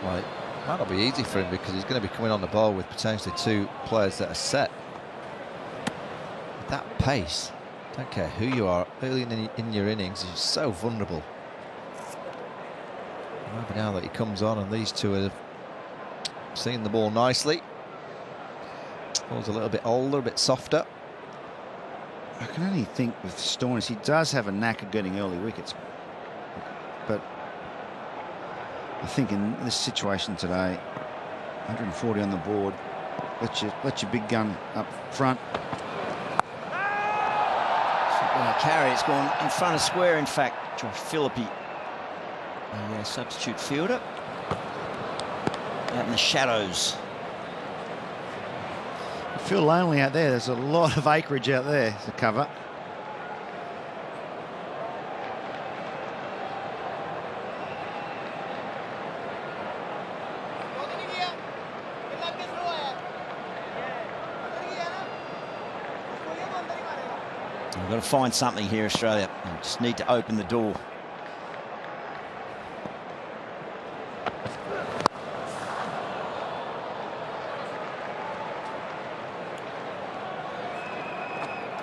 Well, it might not be easy for him because he's going to be coming on the ball with potentially two players that are set. At that pace, don't care who you are, early in your innings, you're so vulnerable. Maybe now that he comes on and these two are seeing the ball nicely. Ball's a little bit older, a bit softer. I can only think with Stoinis, he does have a knack of getting early wickets. But I think in this situation today, 140 on the board, let your big gun up front. Carry, it's gone in front of square, in fact. Josh Philippi, the substitute fielder, out in the shadows. I feel lonely out there. There's a lot of acreage out there to cover. We've got to find something here, Australia. We just need to open the door.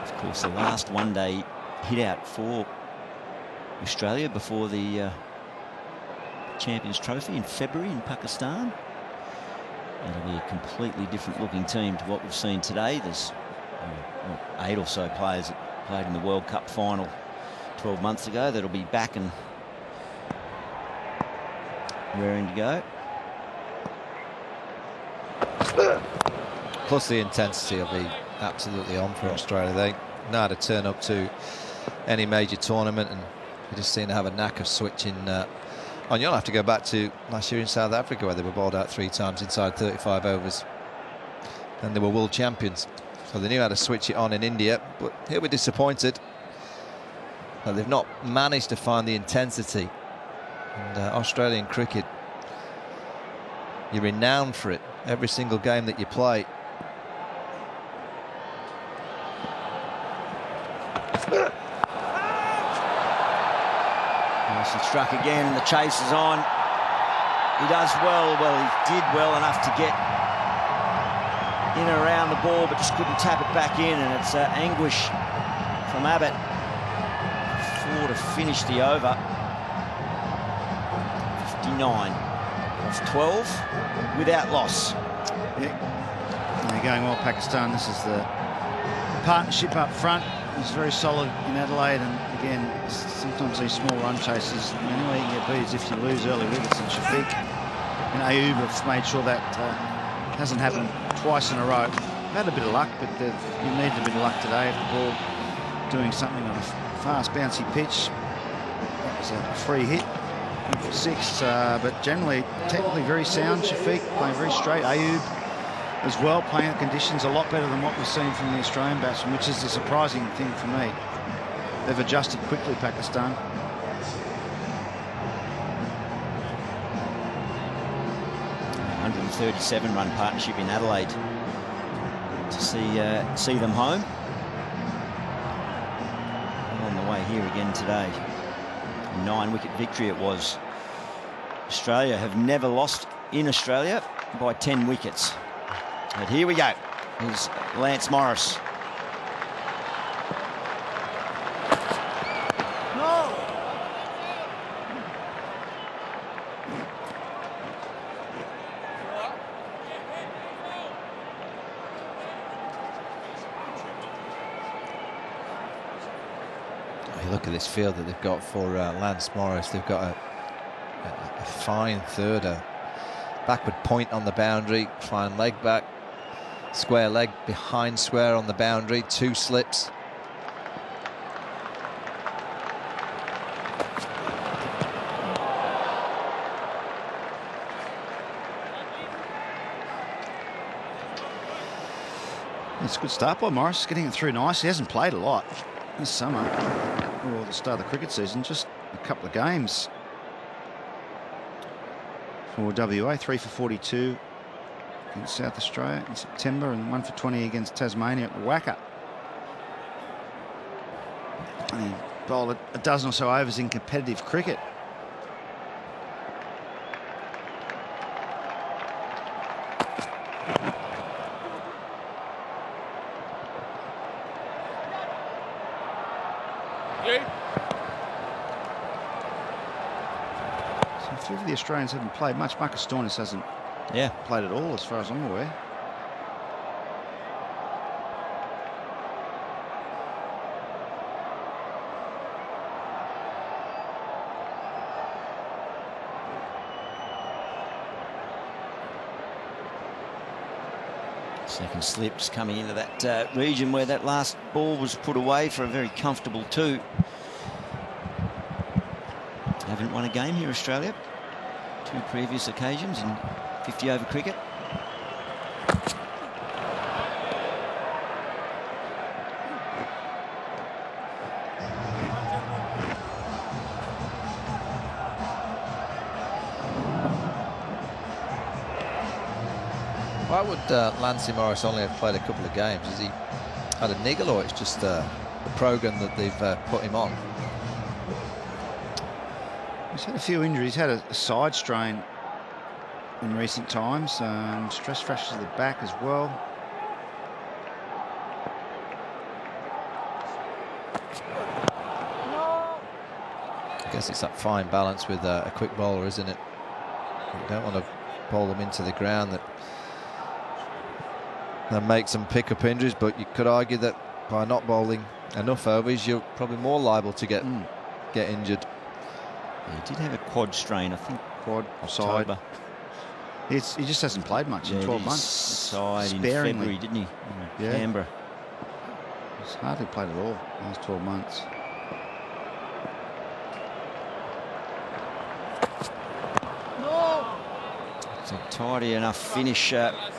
Of course, the last one-day hit out for Australia before the Champions Trophy in February in Pakistan. It'll be a completely different looking team to what we've seen today. There's 8 or so players that played in the World Cup final 12 months ago that'll be back and raring to go. Plus the intensity will be absolutely on for Australia. They know how to turn up to any major tournament, and they just seem to have a knack of switching on. You'll have to go back to last year in South Africa, where they were bowled out 3 times inside 35 overs, and they were world champions. So they knew how to switch it on in India, but here we're disappointed that they've not managed to find the intensity. And Australian cricket, you're renowned for it every single game that you play. He struck again, and the chase is on. He does well. Well, he did well enough to get in and around the ball, but just couldn't tap it back in, and it's anguish from Abbott. 4 to finish the over. 59 off 12 without loss. Yeah, they're going well, Pakistan. This is the partnership up front. It's very solid in Adelaide, and again, sometimes these small run chases, the only way you can get beat is if you lose early wickets, and Shafiq and Ayub have made sure that hasn't happened twice in a row. They've had a bit of luck, but you need a bit of luck today. If the ball doing something on a fast, bouncy pitch, that was a free hit for 6, but generally, technically very sound. Shafiq playing very straight. Ayub as well, playing the conditions a lot better than what we've seen from the Australian batsmen, which is the surprising thing for me. They've adjusted quickly, Pakistan. .137-run partnership in Adelaide to see them home. And on the way here again today. 9-wicket victory it was. Australia have never lost in Australia by 10 wickets. But here we go. Here's Lance Morris. Look at this field that they've got for Lance Morris. They've got a fine third, a backward point on the boundary, fine leg back, square leg behind square on the boundary, 2 slips. It's a good start by Morris, getting it through nice. He hasn't played a lot this summer, or the start of the cricket season, just a couple of games for WA. 3 for 42 against South Australia in September, and 1 for 20 against Tasmania at Wacker. And he bowled a dozen or so overs in competitive cricket. few of the Australians haven't played much. Marcus Stoinis hasn't played at all, as far as I'm aware. Second slip, just coming into that region where that last ball was put away for a very comfortable 2. Haven't won a game here, Australia. 2 previous occasions in 50-over cricket. Why would Lancey Morris only have played a couple of games? Has he had a niggle, or it's just the programme that they've put him on? He's had a few injuries. Had a side strain in recent times. Stress fractures of the back as well. I guess it's that fine balance with a quick bowler, isn't it? You don't want to bowl them into the ground that makes them pick up injuries, but you could argue that by not bowling enough overs, you're probably more liable to get injured. He did have a quad strain, I think. Quad, October. He just hasn't played much in 12 months. Side in February, didn't he? Yeah. Canberra. He's hardly played at all in the last 12 months. It's a tidy enough finish,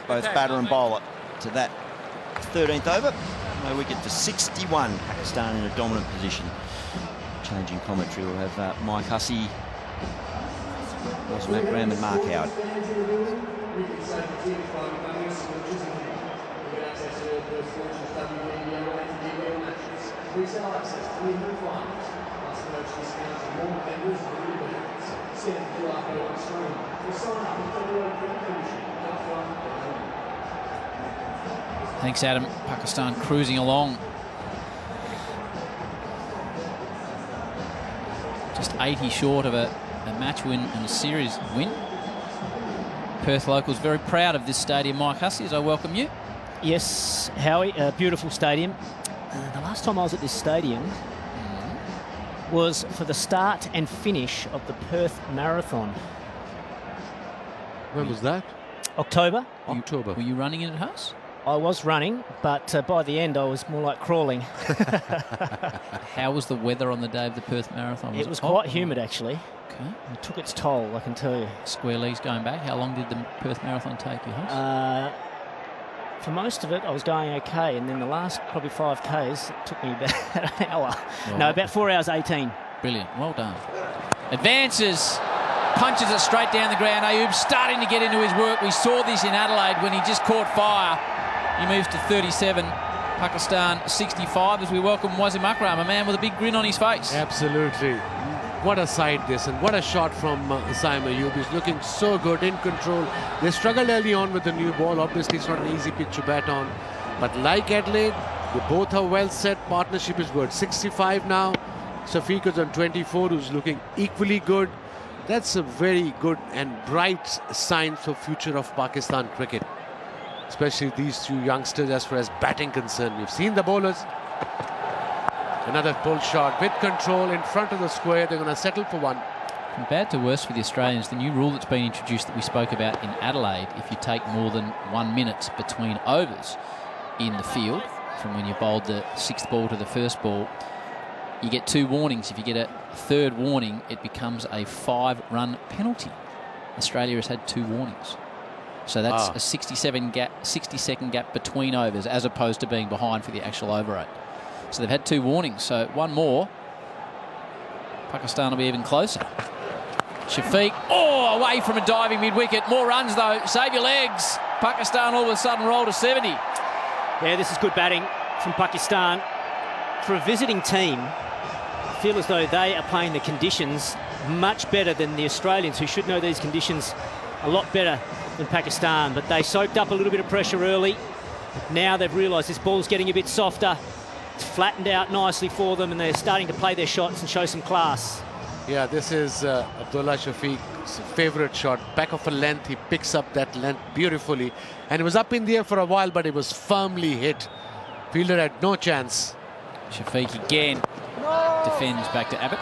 both batter and bowler, to that 13th over. No wicket for 61. Pakistan in a dominant position. Changing commentary, we'll have Mike Hussey, Matt Graham and Mark Howard. Thanks, Adam. Pakistan cruising along. Just 80 short of a match win and a series win. Perth locals very proud of this stadium. Mike Hussey, as I welcome you. Yes, Howie, a beautiful stadium. The last time I was at this stadium was for the start and finish of the Perth Marathon. When was that? October. Were you running in at Huss? I was running, but by the end I was more like crawling. How was the weather on the day of the Perth Marathon? It was quite humid, actually. Okay. It took its toll, I can tell you. Square legs going back. How long did the Perth Marathon take you, Huss? For most of it, I was going okay, and then the last probably 5 Ks, it took me about an hour. Well, no, about 4 hours 18. Brilliant, well done. Advances, punches it straight down the ground. Ayub starting to get into his work. We saw this in Adelaide when he just caught fire. He moves to 37, Pakistan 65 as we welcome Wasim Akram, a man with a big grin on his face. Absolutely. What a sight this, and what a shot from Simon Ayub. He's looking so good, in control. They struggled early on with the new ball. Obviously, it's not an easy pitch to bat on. But like Adelaide, they both are well set. Partnership is good. 65 now. Safiq is on 24, who's looking equally good. That's a very good and bright sign for future of Pakistan cricket. Especially these two youngsters as far as batting concerned. We've seen the bowlers. Another pull shot with control in front of the square. They're going to settle for one. From bad to worse for the Australians, the new rule that's been introduced that we spoke about in Adelaide, if you take more than 1 minute between overs in the field, from when you bowled the 6th ball to the 1st ball, you get 2 warnings. If you get a 3rd warning, it becomes a 5-run penalty. Australia has had 2 warnings. So that's a 60-second gap between overs, as opposed to being behind for the actual over rate. So they've had 2 warnings. So 1 more, Pakistan will be even closer. Shafiq, away from a diving mid-wicket. More runs though. Save your legs. Pakistan all of a sudden roll to 70. Yeah, this is good batting from Pakistan. For a visiting team, I feel as though they are playing the conditions much better than the Australians, who should know these conditions a lot better than Pakistan. But they soaked up a little bit of pressure early. Now they've realised this ball's getting a bit softer. It's flattened out nicely for them, and they're starting to play their shots and show some class. Yeah, this is Abdullah Shafiq's favorite shot. Back of a length, he picks up that length beautifully. And it was up in the air for a while, but it was firmly hit. Fielder had no chance. Shafiq again defends back to Abbott.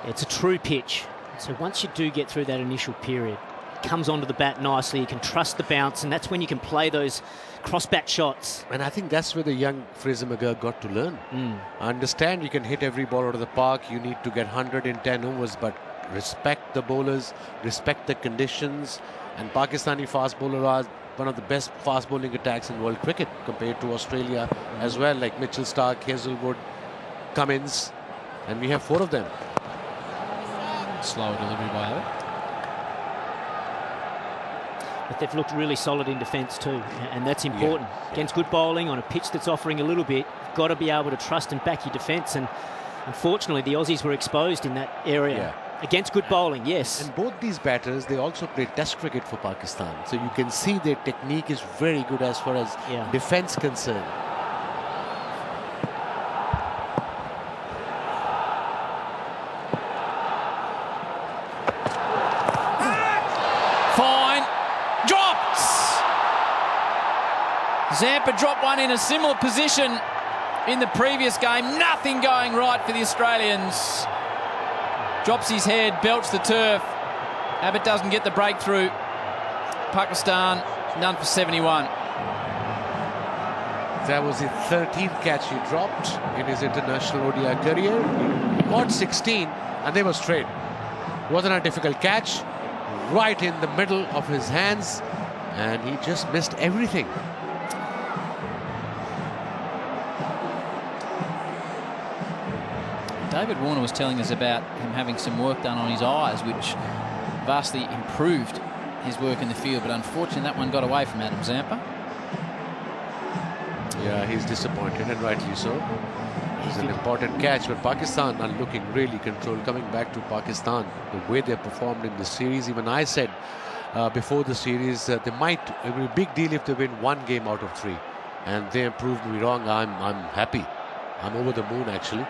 It's a true pitch. So once you do get through that initial period, it comes onto the bat nicely, you can trust the bounce, and that's when you can play those cross-bat shots. And I think that's where the young Fraser McGurk got to learn. I understand you can hit every ball out of the park, you need to get 110 overs, but respect the bowlers, respect the conditions, and Pakistani fast bowlers are one of the best fast bowling attacks in world cricket compared to Australia as well, like Mitchell Starc, Hazelwood, Cummins, and we have 4 of them. Slower delivery by Abbott. But they've looked really solid in defence too, and that's important. Against good bowling on a pitch that's offering a little bit, you've got to be able to trust and back your defence, and unfortunately the Aussies were exposed in that area. Against good bowling, yes. And both these batters, they also play test cricket for Pakistan, so you can see their technique is very good as far as defence concerned. Zampa dropped one in a similar position in the previous game. Nothing going right for the Australians. Drops his head, belts the turf. Abbott doesn't get the breakthrough. Pakistan, none for 71. That was his 13th catch he dropped in his international ODI career. He got 16 and they were straight. Wasn't a difficult catch. Right in the middle of his hands. And he just missed everything. David Warner was telling us about him having some work done on his eyes, which vastly improved his work in the field, but unfortunately that one got away from Adam Zampa. Yeah, he's disappointed, and rightly so. It's an important catch, but Pakistan are looking really controlled. Coming back to Pakistan, the way they performed in the series, even I said before the series, it would be a big deal if they win 1 game out of 3. And they proved me wrong. I'm happy. I'm over the moon, actually.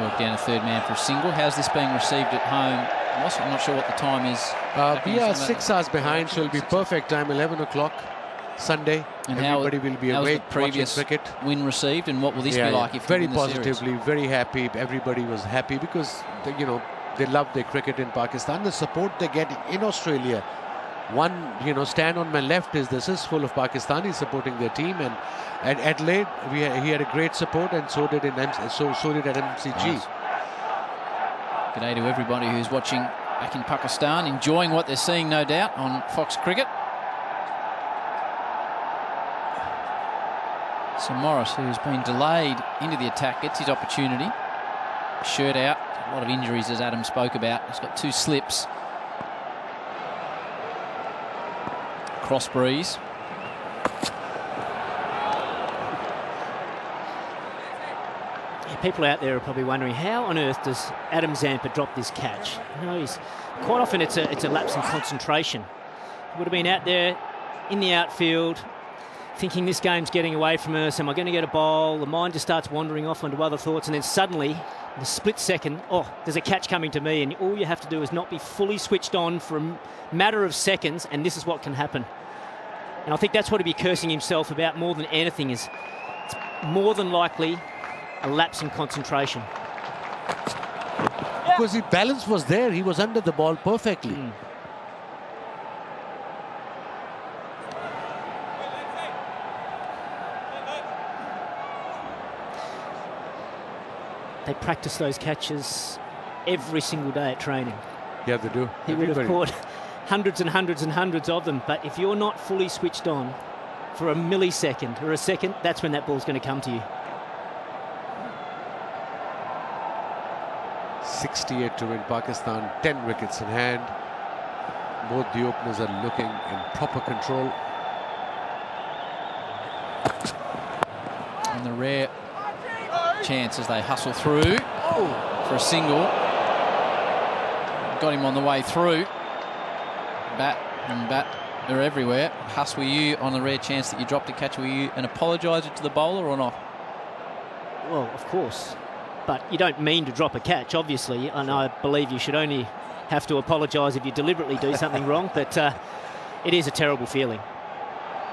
Work down a third man for a single. How's this being received at home? I'm not sure what the time is. We are 6 hours behind, so it'll be perfect time, 11 o'clock Sunday. And everybody will be awake the previous watching cricket. Win received, and what will this be like if very you win the positively, series? very happy. Everybody was happy because they love their cricket in Pakistan. The support they get in Australia. One, stand on my left is this is full of Pakistanis supporting their team, and at Adelaide he had a great support, and so did at MCG. Nice. G'day to everybody who's watching back in Pakistan, enjoying what they're seeing, no doubt, on Fox Cricket. So Morris, who's been delayed into the attack, gets his opportunity. Shirt out. A lot of injuries, as Adam spoke about. He's got 2 slips. Cross breeze. People out there are probably wondering, how on earth does Adam Zampa drop this catch? Quite often it's a lapse in concentration. He would have been out there in the outfield thinking this game's getting away from us. Am I going to get a bowl? The mind just starts wandering off onto other thoughts, and then suddenly, in a split second, there's a catch coming to me, and all you have to do is not be fully switched on for a matter of seconds, and this is what can happen. And I think that's what he'd be cursing himself about more than anything, is it's more than likely a lapse in concentration. Because the balance was there. He was under the ball perfectly. They practice those catches every single day at training. Yeah, they do. He would have caught hundreds and hundreds and hundreds of them, but if you're not fully switched on for a millisecond or a second, that's when that ball's going to come to you. 68 to win Pakistan, 10 wickets in hand. Both the openers are looking in proper control. On the rare chance as they hustle through for a single. Got him on the way through. Bat and bat are everywhere. Huss, were you on the rare chance that you dropped a catch? Were you an apologiser to the bowler or not? Well, of course. But you don't mean to drop a catch, obviously, and I believe you should only have to apologise if you deliberately do something wrong, but it is a terrible feeling.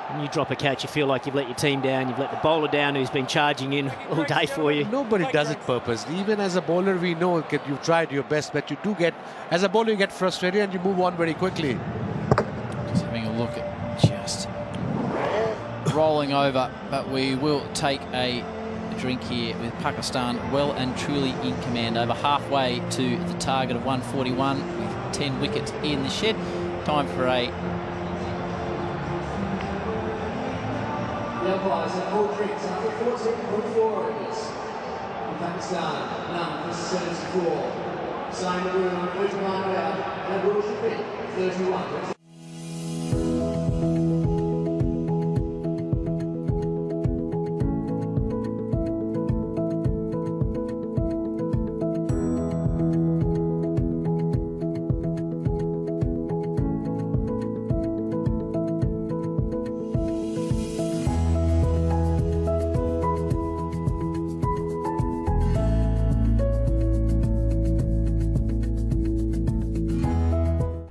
When you drop a catch, you feel like you've let your team down, you've let the bowler down who's been charging in all day for you. Nobody does it purposely. Even as a bowler, we know that you've tried your best, but you do get, as a bowler, you get frustrated and you move on very quickly. Just having a look at just rolling over, but we will take a drink here with Pakistan well and truly in command, over halfway to the target of 141 with 10 wickets in the shed. Time for a The umpires have called drinks after 14.4 overs. In Pakistan, none for 74. Sign the rule on 39 out, and rule should be 31.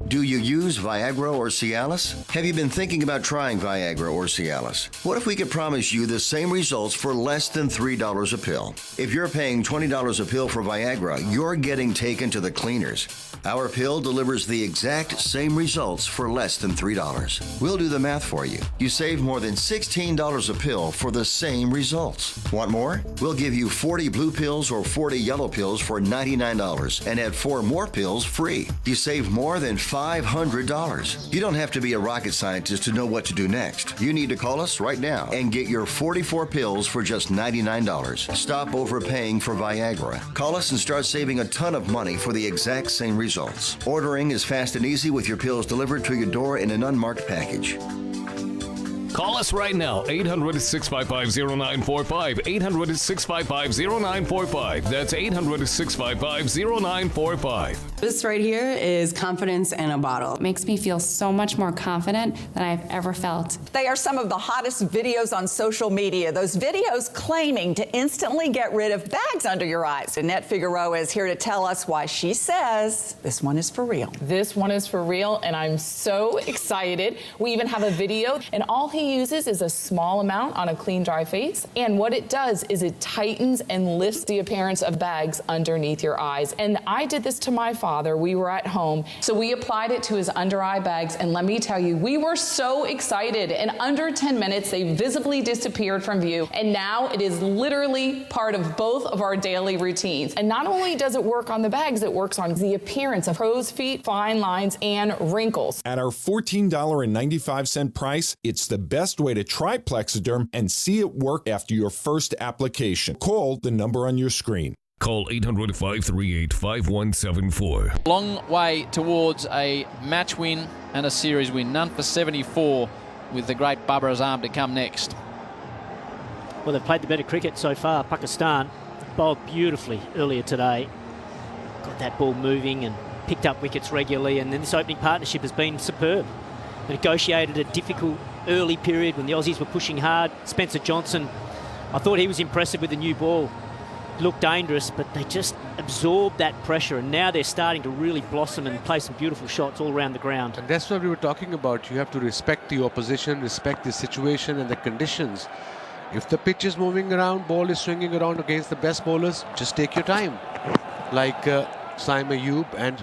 Do you use Viagra or Cialis? Have you been thinking about trying Viagra or Cialis? What if we could promise you the same results for less than $3 a pill? If you're paying $20 a pill for Viagra, you're getting taken to the cleaners. Our pill delivers the exact same results for less than $3. We'll do the math for you. You save more than $16 a pill for the same results. Want more? We'll give you 40 blue pills or 40 yellow pills for $99 and add 4 more pills free. You save more than $500. You don't have to be a rocket scientist to know what to do next. You need to call us right now and get your 44 pills for just $99. Stop overpaying for Viagra. Call us and start saving a ton of money for the exact same results. Ordering is fast and easy with your pills delivered to your door in an unmarked package. Call us right now, 800-655-0945, 800-655-0945. That's 800-655-0945. This right here is confidence in a bottle. It makes me feel so much more confident than I've ever felt. They are some of the hottest videos on social media. Those videos claiming to instantly get rid of bags under your eyes. Annette Figueroa is here to tell us why she says this one is for real. This one is for real, and I'm so excited. We even have a video, and all he uses is a small amount on a clean, dry face. And what it does is it tightens and lifts the appearance of bags underneath your eyes. And I did this to my father. We were at home, so we applied it to his under eye bags, and let me tell you, we were so excited. In under 10 minutes, they visibly disappeared from view, and now it is literally part of both of our daily routines. And not only does it work on the bags, it works on the appearance of crow's feet, fine lines, and wrinkles. At our $14.95 price, it's the best way to try Plexiderm and see it work after your first application. Call the number on your screen. Call 800-538-5174. long way towards a match win and a series win. None for 74 with the great Babar Azam to come next. Well, they've played the better cricket so far. Pakistan bowled beautifully earlier today. Got that ball moving and picked up wickets regularly, and then this opening partnership has been superb. They negotiated a difficult early period when the Aussies were pushing hard. Spencer Johnson, I thought he was impressive with the new ball. Looked dangerous, but they just absorbed that pressure, and now they're starting to really blossom and play some beautiful shots all around the ground. And that's what we were talking about. You have to respect the opposition, respect the situation and the conditions. If the pitch is moving around, ball is swinging around against the best bowlers, just take your time. Like Saim Ayub and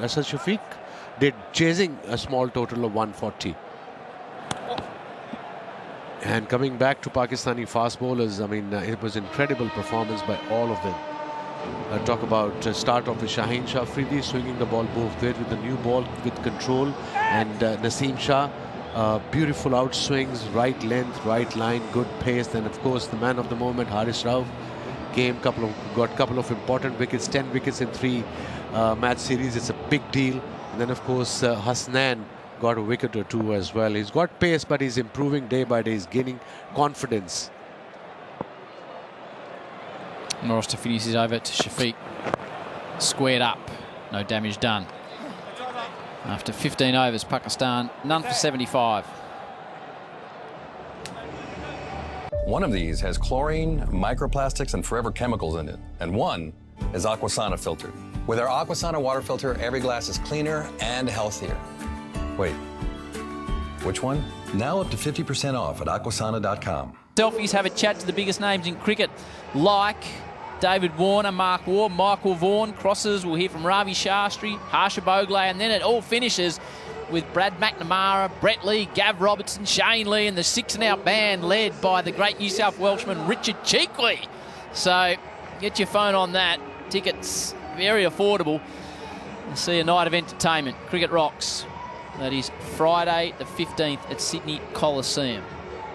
Asad Shafiq did, chasing a small total of 140. And coming back to Pakistani fast bowlers, I mean, it was incredible performance by all of them. Talk about start off with Shaheen Shah Afridi swinging the ball both ways with the new ball with control, and Naseem Shah, beautiful outswings, right length, right line, good pace. Then of course the man of the moment, Haris Rauf, got a couple of important wickets, 10 wickets in 3 match series. It's a big deal. And then of course Hasnan got a wicket or 2 as well. He's got pace, but he's improving day by day. He's gaining confidence. Norris to finish his over to Shafiq. Squared up. No damage done. After 15 overs, Pakistan none for 75. One of these has chlorine, microplastics, and forever chemicals in it, and one is Aquasana filtered. With our Aquasana water filter, every glass is cleaner and healthier. Wait, which one? Now up to 50% off at aquasana.com. Selfies have a chat to the biggest names in cricket, like David Warner, Mark Ward, Michael Vaughan. Crosses, we'll hear from Ravi Shastri, Harsha Bhogle, and then it all finishes with Brad McNamara, Brett Lee, Gav Robertson, Shane Lee, and the 6-and-out band led by the great New South Welshman Richard Cheekley. So get your phone on that. Tickets very affordable. You'll see a night of entertainment. Cricket Rocks. That is Friday the 15th at Sydney Coliseum.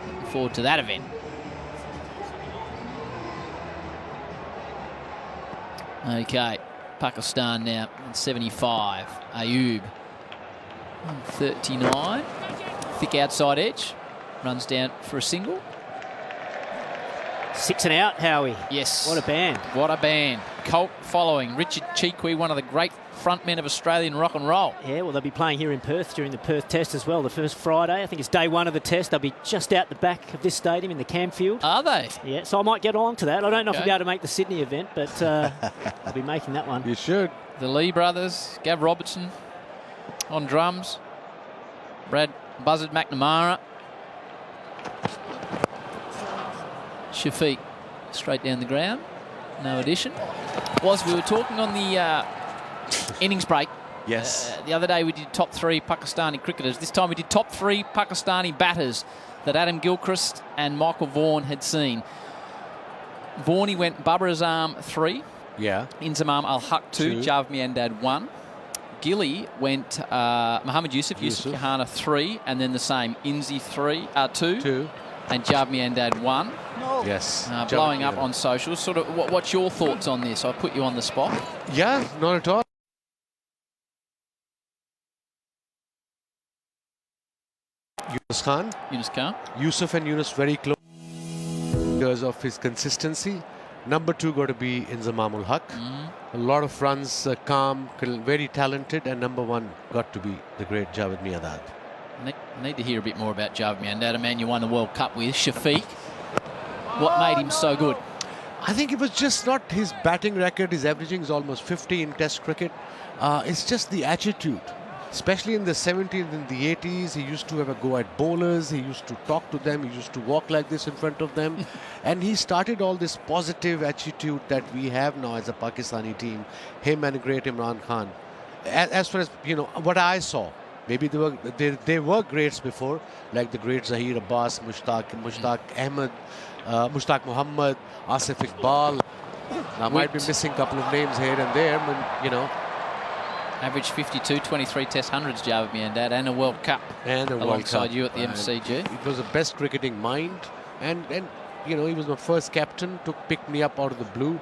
Looking forward to that event. Okay, Pakistan now on 75. Ayub on 39. Thick outside edge. Runs down for a single. 6-and-out, Howie. Yes. What a band. What a band. Colt following. Richard Cheekley, one of the great frontmen of Australian rock and roll. Yeah, well, they'll be playing here in Perth during the Perth Test as well. The first Friday, I think it's day one of the Test. They'll be just out the back of this stadium in the Campfield. Are they? Yeah, so I might get on to that. I don't know if I'll be able to make the Sydney event, but I'll be making that one. You should. The Lee brothers, Gav Robertson on drums. Brad Buzzard McNamara. Shafiq straight down the ground. No addition. We were talking on the innings break. Yes. The other day we did top 3 Pakistani cricketers. This time we did top 3 Pakistani batters that Adam Gilchrist and Michael Vaughan had seen. Vaughan, he went Babar Azam 3. Yeah. Inzamam Al-Haq 2. Jav Miandad 1. Gilly went Muhammad Yusuf Kahana 3, and then the same Inzi 2. And Jav Miandad 1. Yes. Blowing up on socials. Sort of, what's your thoughts on this? I've put you on the spot. Yeah, not at all. Yunus Khan. Yusuf and Yunus very close because of his consistency. Number 2 got to be Inzamam Ul-Haq. A lot of runs, calm, very talented. And number 1 got to be the great Javed Miandad. Need to hear a bit more about Javed Miandad, a man you won the World Cup with. Shafiq, what made him so good? I think it was just not his batting record. His averaging is almost 50 in Test cricket. It's just the attitude. Especially in the 70s and the 80s, he used to have a go at bowlers. He used to talk to them. He used to walk like this in front of them. And he started all this positive attitude that we have now as a Pakistani team. Him and great Imran Khan. As far as, what I saw, maybe there were greats before, like the great Zahir Abbas, Mushtaq Ahmed, Mushtaq Muhammad, Asif Iqbal. I might be missing a couple of names here and there, but, Average 52, 23 Test hundreds, Javed Miandad, and a World Cup. And a World Cup. Alongside you at the MCG. It was the best cricketing mind. And he was my first captain, picked me up out of the blue.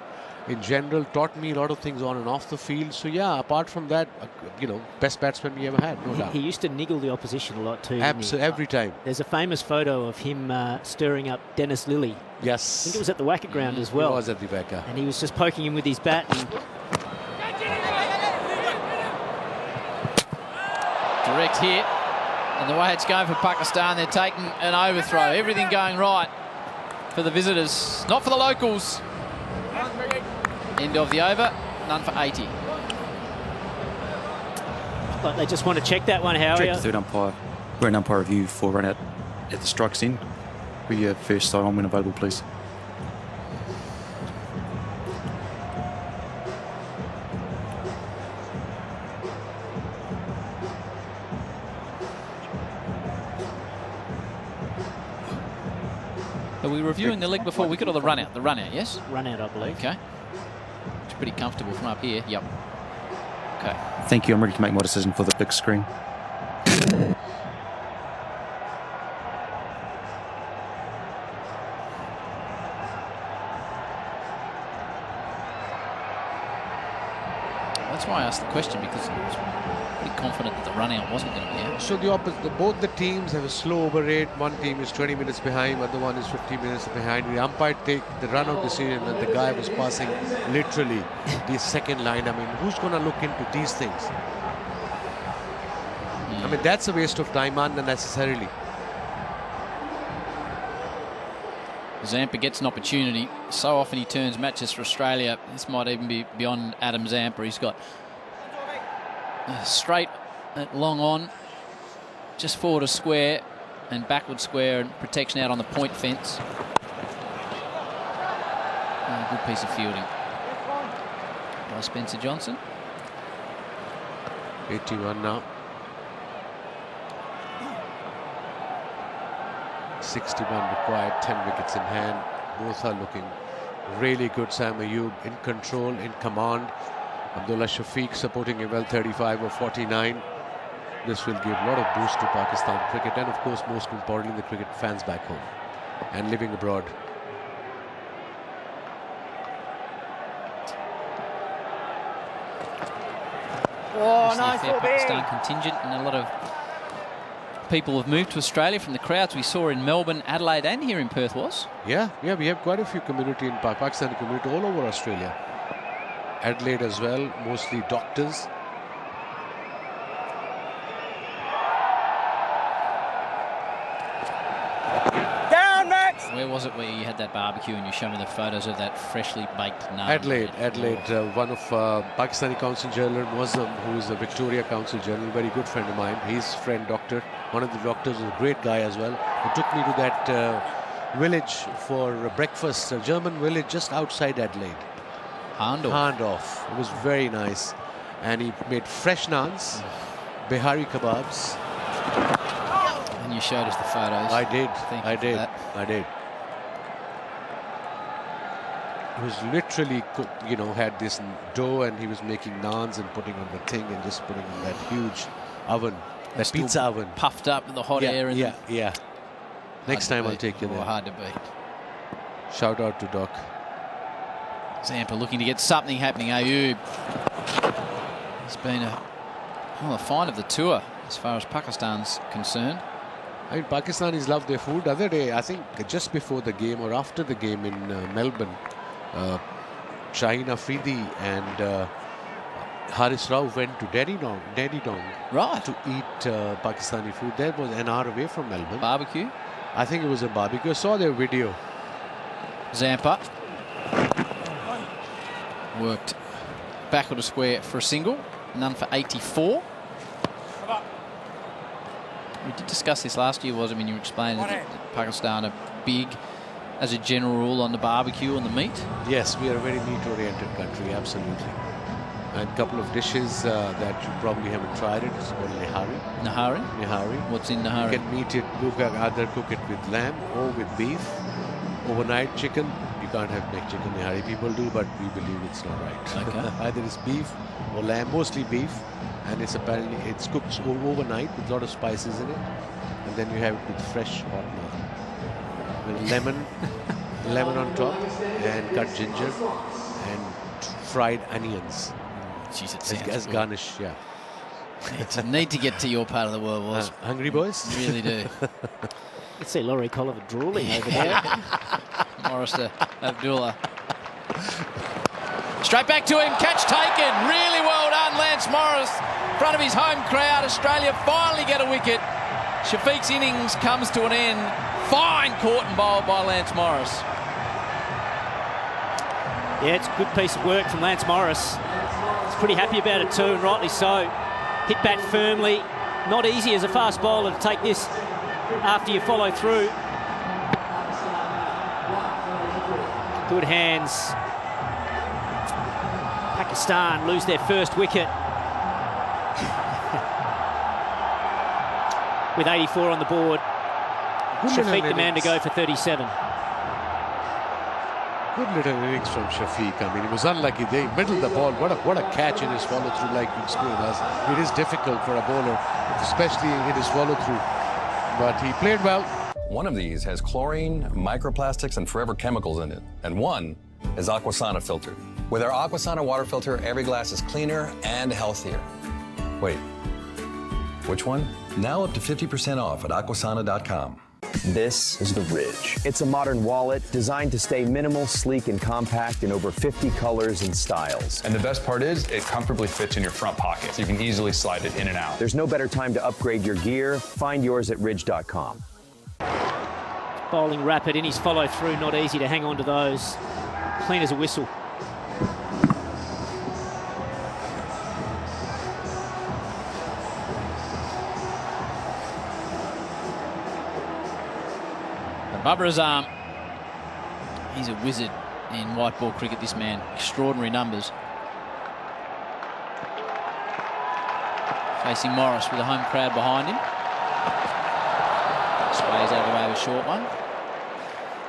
In general, taught me a lot of things on and off the field. So, yeah, apart from that, best batsman we ever had, no doubt. He used to niggle the opposition a lot too. Absolutely, every time. There's a famous photo of him stirring up Dennis Lilly. Yes. I think it was at the Wacker ground as well. He was at the Wacker. And he was just poking him with his bat. And direct hit. And the way it's going for Pakistan, they're taking an overthrow. Everything going right for the visitors. Not for the locals. End of the over, none for 80. But they just want to check that one, Howie. Direct to third umpire. We're an umpire review for run out at the strikes end. Be your first side on when available, please. Are we reviewing the leg before wicket or the run out? The run out, yes? Run out, I believe. Okay. It's pretty comfortable from up here. Yep. Okay. Thank you. I'm ready to make my decision for the big screen. That's why I asked the question, because I was pretty confident that the run out wasn't going to be out. So both the teams have a slow over rate. One team is 20 minutes behind, other one is 15 minutes behind. The umpire take the run out decision, and the guy was passing literally the second line. I mean, who's going to look into these things? I mean, that's a waste of time unnecessarily. Zampa gets an opportunity. So often he turns matches for Australia. This might even be beyond Adam Zampa. He's got straight, long on, just forward a square and backward square, and protection out on the point fence. Good piece of fielding by Spencer Johnson. 81 now. 61 required, 10 wickets in hand. Both are looking really good. Sam Ayub in control, in command. Abdullah Shafiq supporting him well, 35 or 49. This will give a lot of boost to Pakistan cricket, and of course, most importantly, the cricket fans back home and living abroad. Oh, nice Pakistan contingent, and a lot of people have moved to Australia from the crowds we saw in Melbourne, Adelaide, and here in Perth. Yeah, we have quite a few community in Pakistani community all over Australia. Adelaide as well, mostly doctors. Down, Max! Where was it where you had that barbecue and you showed me the photos of that freshly baked naan? Adelaide. One of Pakistani Council General Muslim, who is the Victoria Council General, very good friend of mine. His friend, doctor, one of the doctors, is a great guy as well, who took me to that village for breakfast, a German village just outside Adelaide. Handorf. It was very nice. And he made fresh naans, Bihari kebabs. And you showed us the photos. I did. Thank I you for did. that. I did. He was literally, had this dough and he was making naans and putting on the thing and just putting in that huge oven, that Still pizza oven. Puffed up with the hot air. And Yeah. Next time I'll take you there. Hard to beat. Shout out to Doc. Zampa looking to get something happening. Ayub. It's been a find of the tour as far as Pakistan's concerned. I mean, Pakistanis love their food. The other day, I think just before the game or after the game in Melbourne, Shaheen Afridi and Haris Rao went to Daddy Dong to eat Pakistani food. That was an hour away from Melbourne. Barbecue? I think it was a barbecue. I saw their video. Zampa worked backward a square for a single, none for 84. We did discuss this last year, when you explained that Pakistan are big, as a general rule, on the barbecue and the meat. Yes, we are a very meat-oriented country, absolutely. And a couple of dishes that you probably haven't tried it. It's called nihari. Nihari? What's in nihari? You can meet it, either cook it with lamb or with beef. Overnight chicken, you can't make chicken nihari. People do, but we believe it's not right. Okay. Either it's beef or lamb, mostly beef. And it's cooked overnight with a lot of spices in it. And then you have it with fresh hot naan. With lemon on top, and cut ginger, and fried onions. Jeez, it sounds as good. garnish, yeah. Need to get to your part of the world, Was. Hungry boys? Really do. Let's see Laurie Colliver drooling over there. Morris to Abdullah. Straight back to him, catch taken. Really well done, Lance Morris. In front of his home crowd, Australia finally get a wicket. Shafiq's innings comes to an end. Fine caught and bowled by Lance Morris. Yeah, it's a good piece of work from Lance Morris. He's pretty happy about it too, and rightly so. Hit back firmly. Not easy as a fast bowler to take this after you follow through. Good hands. Pakistan lose their first wicket. With 84 on the board. Shafiq the man to go for 37. Good little innings from Shafiq. I mean, he was unlucky. They middled the ball. What a catch in his follow-through, like you explained us. It is difficult for a bowler, especially in his follow-through. But he played well. One of these has chlorine, microplastics, and forever chemicals in it. And one is Aquasana filtered. With our Aquasana water filter, every glass is cleaner and healthier. Wait, which one? Now up to 50% off at aquasana.com. This is the Ridge. It's a modern wallet designed to stay minimal, sleek, and compact in over 50 colors and styles. And the best part is, it comfortably fits in your front pocket, so you can easily slide it in and out. There's no better time to upgrade your gear. Find yours at ridge.com. bowling rapid in his follow-through, not easy to hang on to those. Clean as a whistle. Babar Azam, he's a wizard in white ball cricket, this man. Extraordinary numbers. Facing Morris with a home crowd behind him. Sways out of the way of a short one.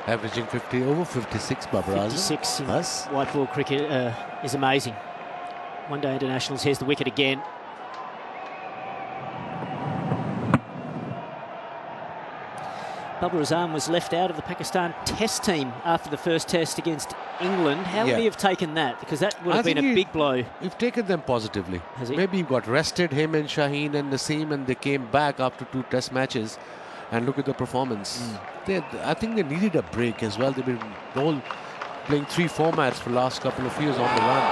Averaging 50 over 56, Babar Azam. 56 in white ball cricket is amazing. One day internationals, here's the wicket again. Babar Azam was left out of the Pakistan Test team after the first Test against England. How would he have taken that? Because that would have been a big blow. We've taken them positively. Has he? Maybe he got rested, him and Shaheen and Naseem, and they came back after 2 Test matches. And look at the performance. I think they needed a break as well. They've been all playing 3 formats for the last couple of years on the run.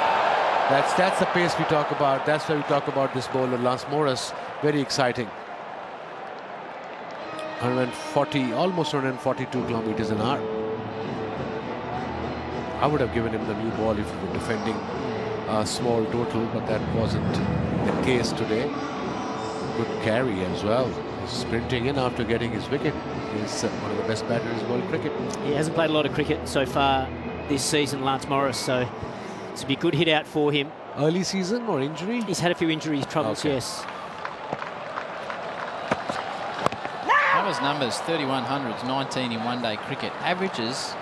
That's the pace we talk about. That's why we talk about this bowler, Lance Morris. Very exciting. 140, almost 142 kilometers an hour. I would have given him the new ball if he were defending a small total, but that wasn't the case today. Good carry as well. He's sprinting in after getting his wicket. He's one of the best batters in world cricket. He hasn't played a lot of cricket so far this season, Lance Morris, so it's a good hit out for him. Early season or injury? He's had a few injury troubles, yes. Babar's numbers, 3100s, 19 in one-day cricket. Averages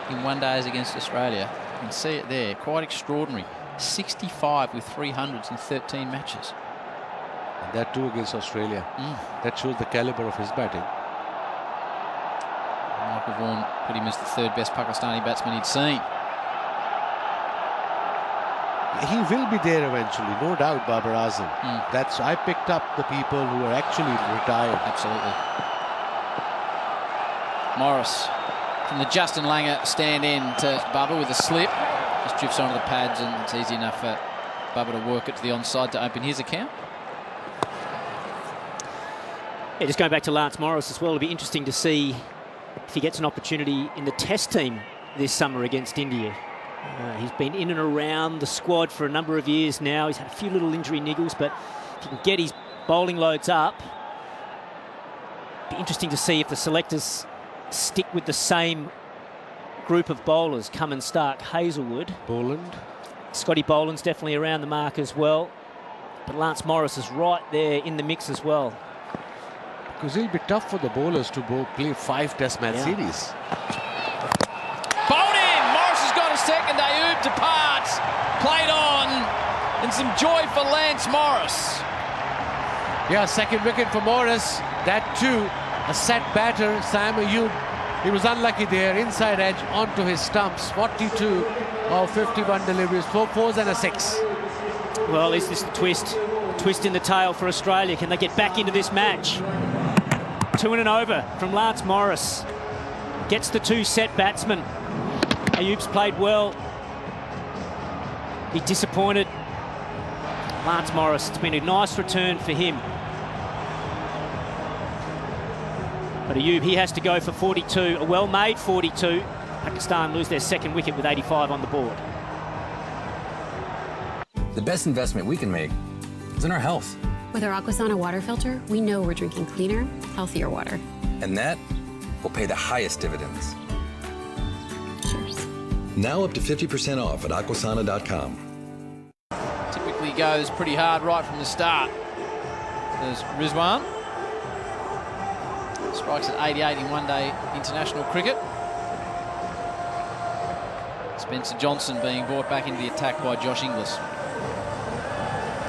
in one days against Australia. You can see it there, quite extraordinary. 65 with 300s in 13 matches. And that too against Australia. That shows the caliber of his batting. Michael Vaughan put him as the 3rd best Pakistani batsman he'd seen. He will be there eventually, no doubt, Babar Azam. That's I picked up the people who are actually retired. Absolutely. Morris from the Justin Langer stand in to Babar with a slip. Just drifts onto the pads, and it's easy enough for Babar to work it to the onside to open his account. Yeah, just going back to Lance Morris as well, it'll be interesting to see if he gets an opportunity in the Test team this summer against India. He's been in and around the squad for a number of years now. He's had a few little injury niggles, but if he can get his bowling loads up, it'll be interesting to see if the selectors stick with the same group of bowlers. Cummins, Stark, Hazelwood. Boland. Scotty Boland's definitely around the mark as well. But Lance Morris is right there in the mix as well. Because it'll be tough for the bowlers to play 5 Test match series. Bowled in! Morris has got a second. Ayub departs. Played on. And some joy for Lance Morris. Yeah, second wicket for Morris. That too, a set batter, Sam Ayub. He was unlucky there. Inside edge onto his stumps. 42 of 51 deliveries. 4 fours and a 6. Well, is this the twist? Twist in the tail for Australia. Can they get back into this match? 2 and an over from Lance Morris. Gets the 2 set batsmen. Ayub's played well. Be disappointed. Lance Morris, it's been a nice return for him. But Ayub, he has to go for 42, a well-made 42. Pakistan lose their second wicket with 85 on the board. The best investment we can make is in our health. With our Aquasana water filter, we know we're drinking cleaner, healthier water. And that will pay the highest dividends. Cheers. Now up to 50% off at aquasana.com. Typically goes pretty hard right from the start. There's Rizwan. Strikes at 88 in one-day international cricket. Spencer Johnson being brought back into the attack by Josh Inglis.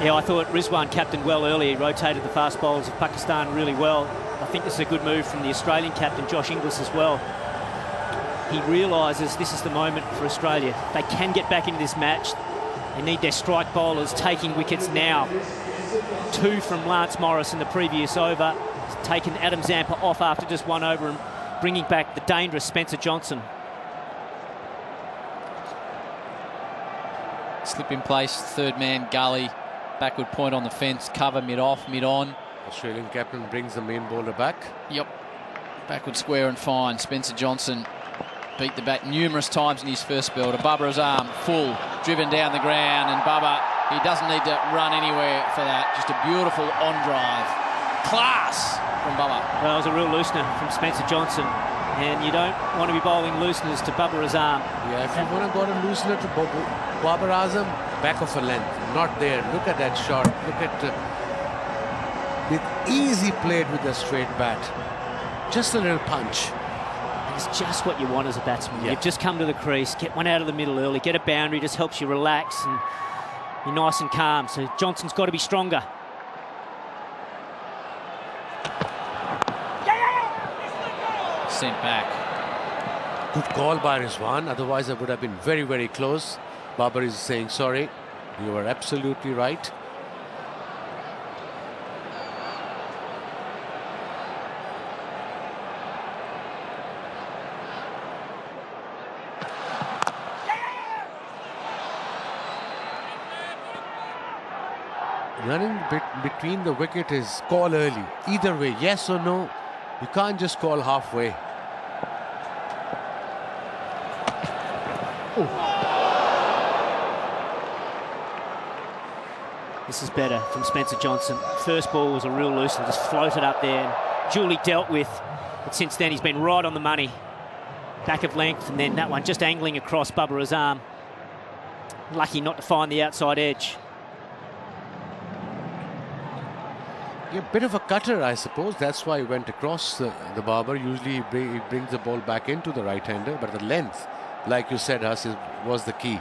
Yeah, I thought Rizwan captained well earlier. He rotated the fast bowlers of Pakistan really well. I think this is a good move from the Australian captain, Josh Inglis, as well. He realises this is the moment for Australia. They can get back into this match. They need their strike bowlers taking wickets now. 2 from Lance Morris in the previous over. He's taken Adam Zampa off after just 1 over and bringing back the dangerous Spencer Johnson. Slip in place, 3rd man, Gully. Backward point on the fence, cover mid-off, mid-on. Australian captain brings the main bowler back. Yep. Backward square and fine. Spencer Johnson beat the bat numerous times in his first spell. To Bubba's arm, full, driven down the ground, and Bubba, he doesn't need to run anywhere for that. Just a beautiful on-drive. Class from Bubba. Well, it was a real loosener from Spencer Johnson, and you don't want to be bowling looseners to Bubba Azam. Yeah, if you want to go to loosener to Babar Azam, back of a length, not there. Look at that shot. Look at it's easy played with a straight bat. Just a little punch. It's just what you want as a batsman. Yeah. You've just come to the crease, get one out of the middle early, get a boundary, just helps you relax and you're nice and calm. So Johnson's got to be stronger. Sent back. Good call by Rizwan, otherwise it would have been very, very close. Babar is saying sorry. You were absolutely right. Running between the wicket is call early. Either way, yes or no, you can't just call halfway. Ooh. This is better from Spencer Johnson. First ball was a real loose and just floated up there and duly dealt with. But since then he's been right on the money. Back of length, and then that one just angling across Bubba Azam. Lucky not to find the outside edge. A bit of a cutter, I suppose. That's why he went across the Babar. Usually he brings the ball back into the right-hander, but the length, like you said, Huss, was the key.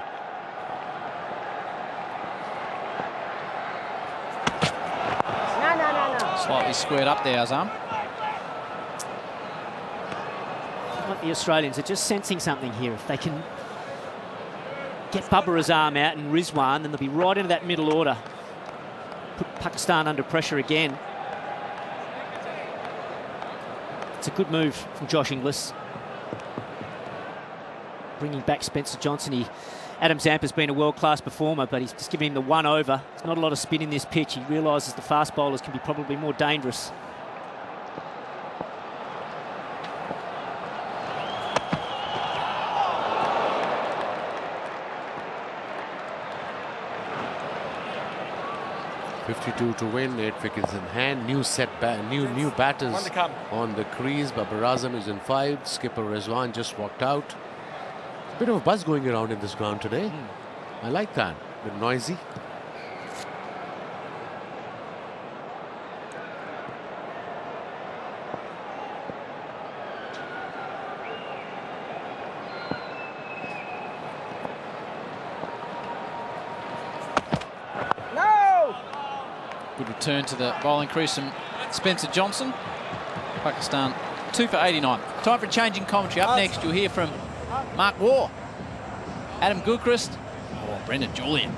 No. Slightly squared up there, Azam. Like the Australians are just sensing something here. If they can get Bubba Azam out and Rizwan, then they'll be right into that middle order. Put Pakistan under pressure again. It's a good move from Josh Inglis. Bringing back Spencer Johnson. Adam Zampa's been a world-class performer, but he's just giving him the one over. There's not a lot of spin in this pitch. He realises the fast bowlers can be probably more dangerous. .52 to win, 8 wickets in hand. New batters on the crease. Babar Azam is in 5. Skipper Rizwan just walked out. A bit of a buzz going around in this ground today. I like that. A bit noisy. Good return to the bowling crease from Spencer Johnson. Pakistan 2 for 89. Time for a change in commentary. Up next, you'll hear from Mark Waugh, Adam Gilchrist, or Brendan Julian.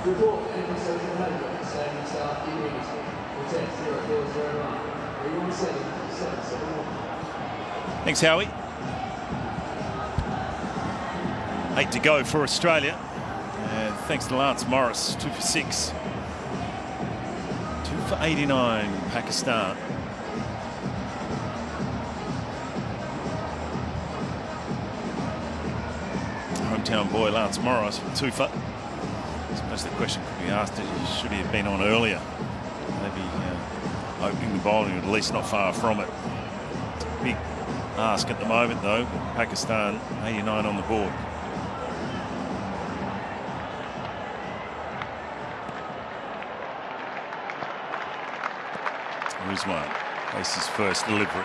Report any social media saying staff immediately. Text 0409 317 771. Thanks, Howie. 8 to go for Australia. Thanks to Lance Morris, 2 for 6. 2 for 89, Pakistan. Hometown boy Lance Morris with 2 for. I suppose the question could be asked, should he have been on earlier? Maybe opening the bowling, at least not far from it. It's a big ask at the moment, though. Pakistan 89 on the board. Rizwan places his first delivery.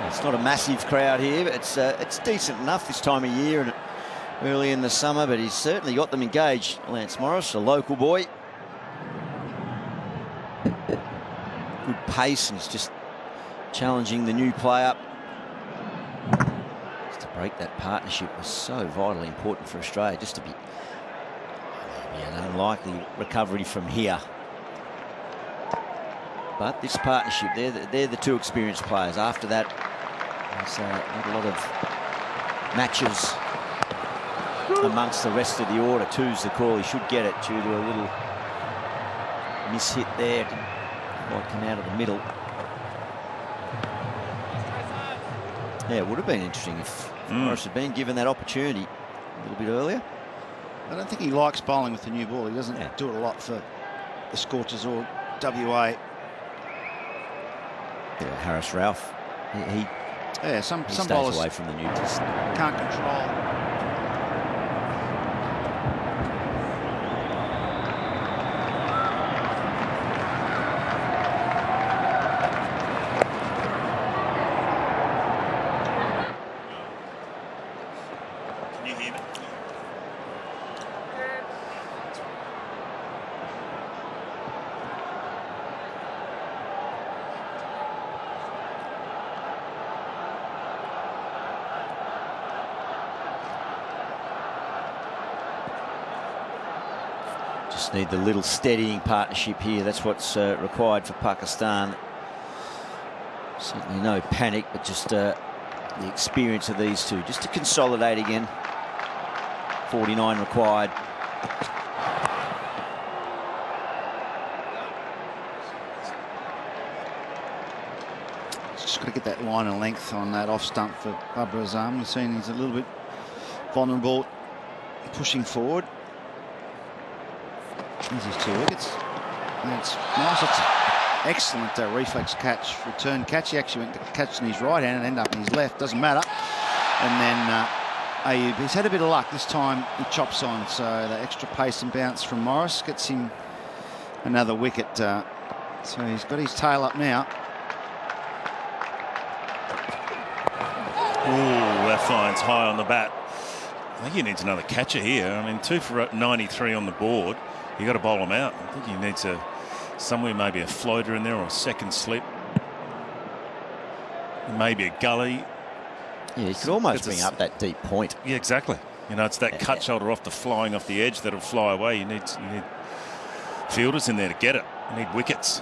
It's not a massive crowd here, but it's decent enough this time of year and early in the summer, but he's certainly got them engaged. Lance Morris, a local boy. Good pace, and he's just challenging the new player. Break that partnership was so vitally important for Australia, just to be an unlikely recovery from here. But this partnership, they're the two experienced players. After that, there's not a lot of matches amongst the rest of the order. 2's the call. He should get it due to a little miss-hit there. Didn't quite come out of the middle. Yeah, it would have been interesting if Morris had been given that opportunity a little bit earlier. I don't think he likes bowling with the new ball. He doesn't do it a lot for the Scorchers or WA. Yeah, Harris Ralph. He some stays bowlers away from the new test. can't control. Can you hear me? Just need the little steadying partnership here. That's what's required for Pakistan. Certainly no panic, but just the experience of these two. Just to consolidate again. 49 required. Just got to get that line of length on that off stump for Babar Azam. We've seen he's a little bit vulnerable pushing forward. There's his 2 wickets. That's nice. It's excellent reflex catch, return catch. He actually went to catch in his right hand and ended up in his left. Doesn't matter. And then Ayub, he's had a bit of luck this time. He chops on, so the extra pace and bounce from Morris gets him another wicket. So he's got his tail up now. Ooh, that finds high on the bat. I think he needs another catcher here. I mean, 2 for 93 on the board. You got to bowl him out. I think he needs somewhere, maybe a floater in there or a second slip. Maybe a gully. Yeah, he could almost bring up that deep point. Yeah, exactly. You know, it's that cut shoulder off the flying off the edge that'll fly away. You need fielders in there to get it. You need wickets.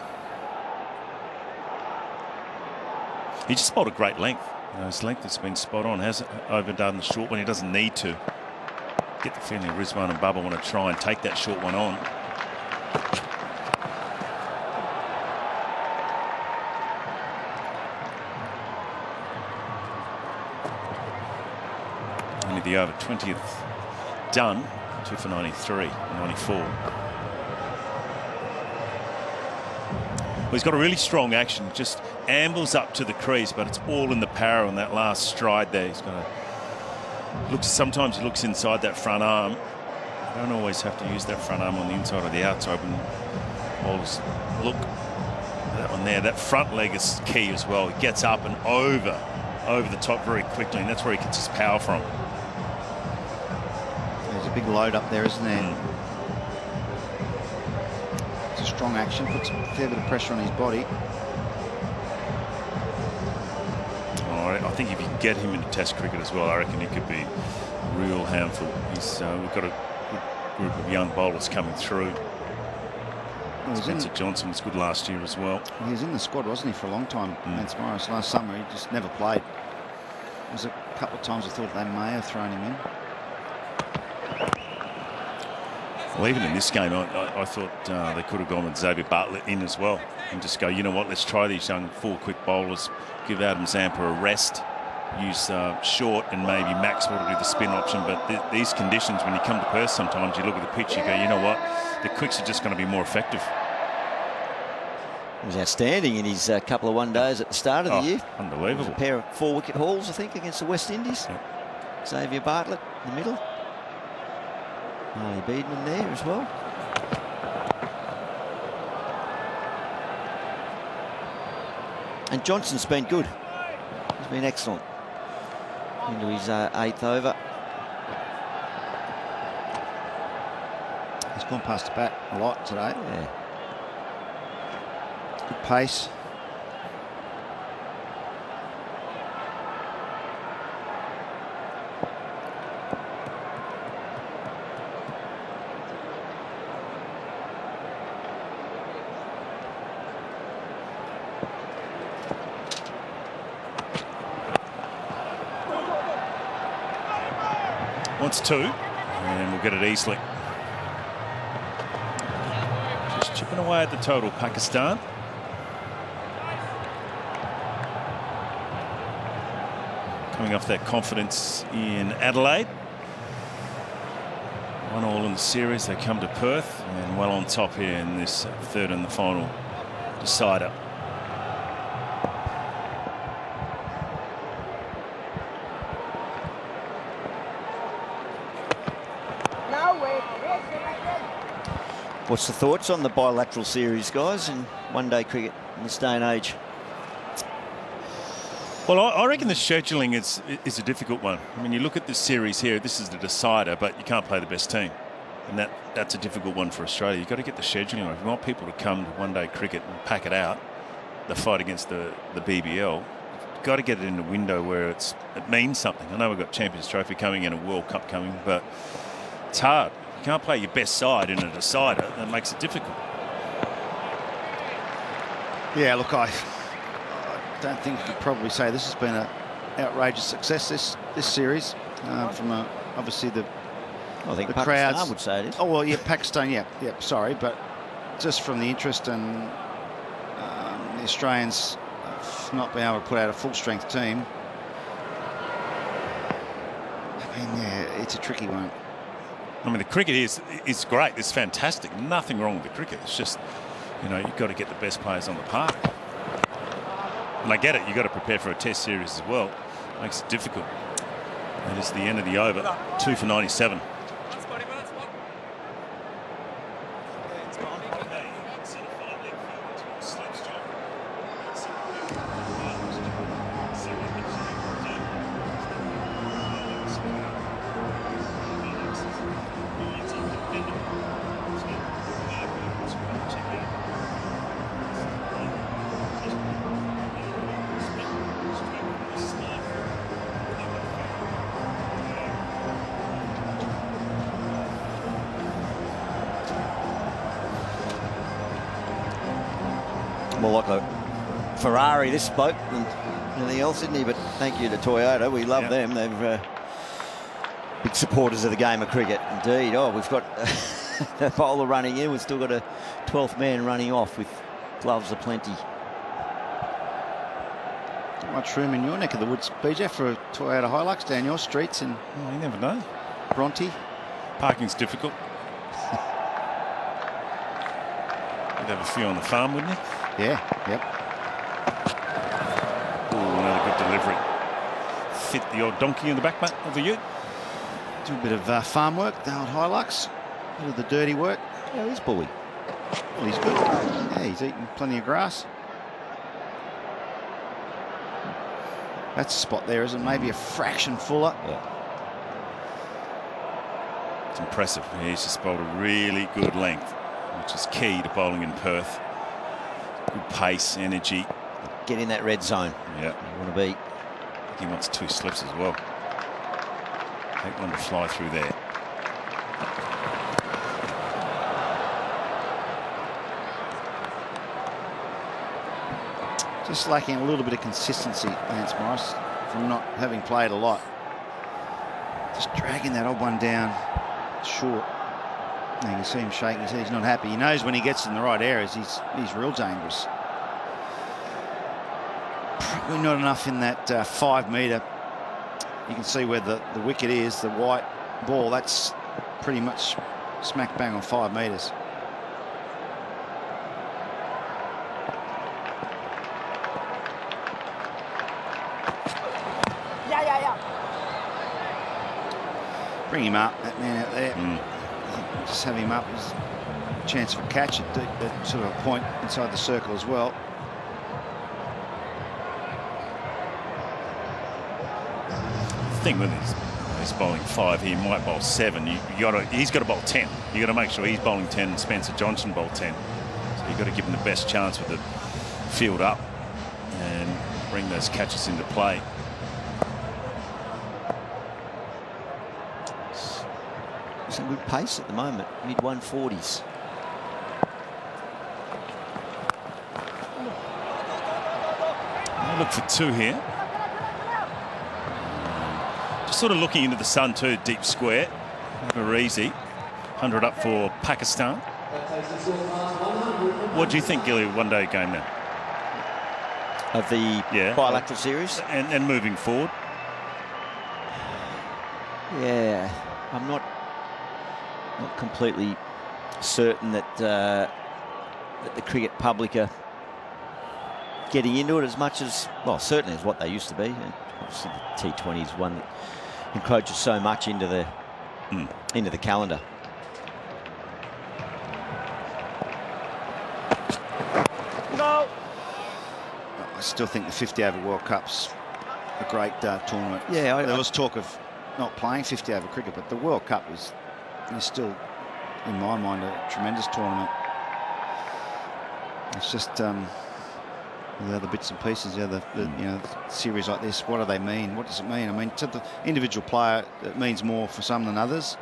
He just bowled a great length. You know, his length has been spot on. Hasn't overdone the short one. He doesn't need to. Get the feeling Rizwan and Bubba want to try and take that short one on. Only the over 20th done. 2 for 93, 94. Well, he's got a really strong action. Just ambles up to the crease, but it's all in the power on that last stride there. He's got to sometimes he looks inside that front arm. You don't always have to use that front arm on the inside or the outside when bowlers look. That one there, that front leg is key as well. He gets up and over the top very quickly, and that's where he gets his power from. There's a big load up there, isn't there? It's a strong action, puts a fair bit of pressure on his body. I think if you can get him into Test cricket as well, I reckon he could be a real handful. We've got a good group of young bowlers coming through. Spencer Johnson was good last year as well. He was in the squad, wasn't he, for a long time against Morris last summer. He just never played. There was a couple of times I thought they may have thrown him in. Well, even in this game, I thought they could have gone with Xavier Bartlett in as well and just go, you know what, let's try these young 4 quick bowlers, give Adam Zampa a rest, use short and maybe Maxwell to do the spin option. But these conditions, when you come to Perth, sometimes you look at the pitch, you go, you know what, the quicks are just going to be more effective. He was outstanding in his couple of one-days at the start of the year. Unbelievable. A pair of 4-wicket hauls, I think, against the West Indies. Yep. Xavier Bartlett in the middle. Marley Beedman there as well. And Johnson's been good. He's been excellent. Into his 8th over. He's gone past the bat a lot today. Yeah. Good pace. Wants 2, and we'll get it easily. Just chipping away at the total, Pakistan. Coming off that confidence in Adelaide. 1-1 in the series, they come to Perth, and well on top here in this third and the final decider. What's the thoughts on the bilateral series, guys, in one-day cricket in this day and age? Well, I reckon the scheduling is a difficult one. I mean, you look at this series here, this is the decider, but you can't play the best team. And that's a difficult one for Australia. You've got to get the scheduling right. If you want people to come to one-day cricket and pack it out, the fight against the BBL, you've got to get it in a window where it means something. I know we've got Champions Trophy coming and a World Cup coming, but it's hard. You can't play your best side in a decider. That makes it difficult. Yeah, look, I don't think you could probably say this has been an outrageous success, this series, from obviously the I think the Pakistan crowds would say it is. Oh well, yeah, Pakistan, yeah, sorry, but just from the interest and the Australians not being able to put out a full strength team. I mean, yeah, it's a tricky one. I mean, the cricket is great. It's fantastic. Nothing wrong with the cricket. It's just, you know, you've got to get the best players on the park. And I get it. You've got to prepare for a test series as well. Makes it difficult. And it's the end of the over. 2 for 97. More like a Ferrari, this bloke, than anything else, isn't he? But thank you to Toyota. We love them. They're big supporters of the game of cricket. Indeed. Oh, we've got the bowler running in. We've still got a 12th man running off with gloves aplenty. Not much room in your neck of the woods, BJ, for a Toyota Hilux down your streets in you never know. Bronte. Parking's difficult. You'd have a few on the farm, wouldn't you? Yeah, yep. Ooh, another good delivery. Fit the old donkey in the back, mate, of the ute. Do a bit of farm work, the old Hilux. A bit of the dirty work. Yeah, he's bully. Well, he's good. Yeah, he's eating plenty of grass. That's a spot there, isn't it? Maybe a fraction fuller. Yeah. It's impressive. He's just bowled a really good length, which is key to bowling in Perth. Good pace, energy. Get in that red zone. Yeah. You want to be. He wants 2 slips as well. Take one to fly through there. Just lacking a little bit of consistency, Lance Morris, from not having played a lot. Just dragging that odd one down short. You can see him shaking his head. He's not happy. He knows when he gets in the right areas, he's real dangerous. Probably not enough in that 5 metre. You can see where the wicket is, the white ball. That's pretty much smack bang on 5 metres. Bring him up, that man out there. Just have him up. There's a chance for a catch at sort of a point inside the circle as well. The thing with he's bowling 5, he might bowl 7. He's got to bowl 10. You got to make sure he's bowling 10 and Spencer Johnson bowl 10. So you got to give him the best chance with the field up and bring those catches into play. Some good pace at the moment, mid 140s. I'll look for 2 here. sort of looking into the sun too, deep square. Never easy. 100 up for Pakistan. What do you think, Gilly, one-day game now? Of the bilateral series? And moving forward? Yeah, I'm not completely certain that that the cricket public are getting into it as much as, well, certainly as what they used to be. And obviously the T20 is one that encroaches so much into the calendar. No. I still think the 50-over World Cup's a great tournament. Yeah, there was talk of not playing 50-over cricket, but the World Cup is still, in my mind, a tremendous tournament. It's just the other bits and pieces, series like this. What do they mean? What does it mean? I mean, to the individual player, it means more for some than others.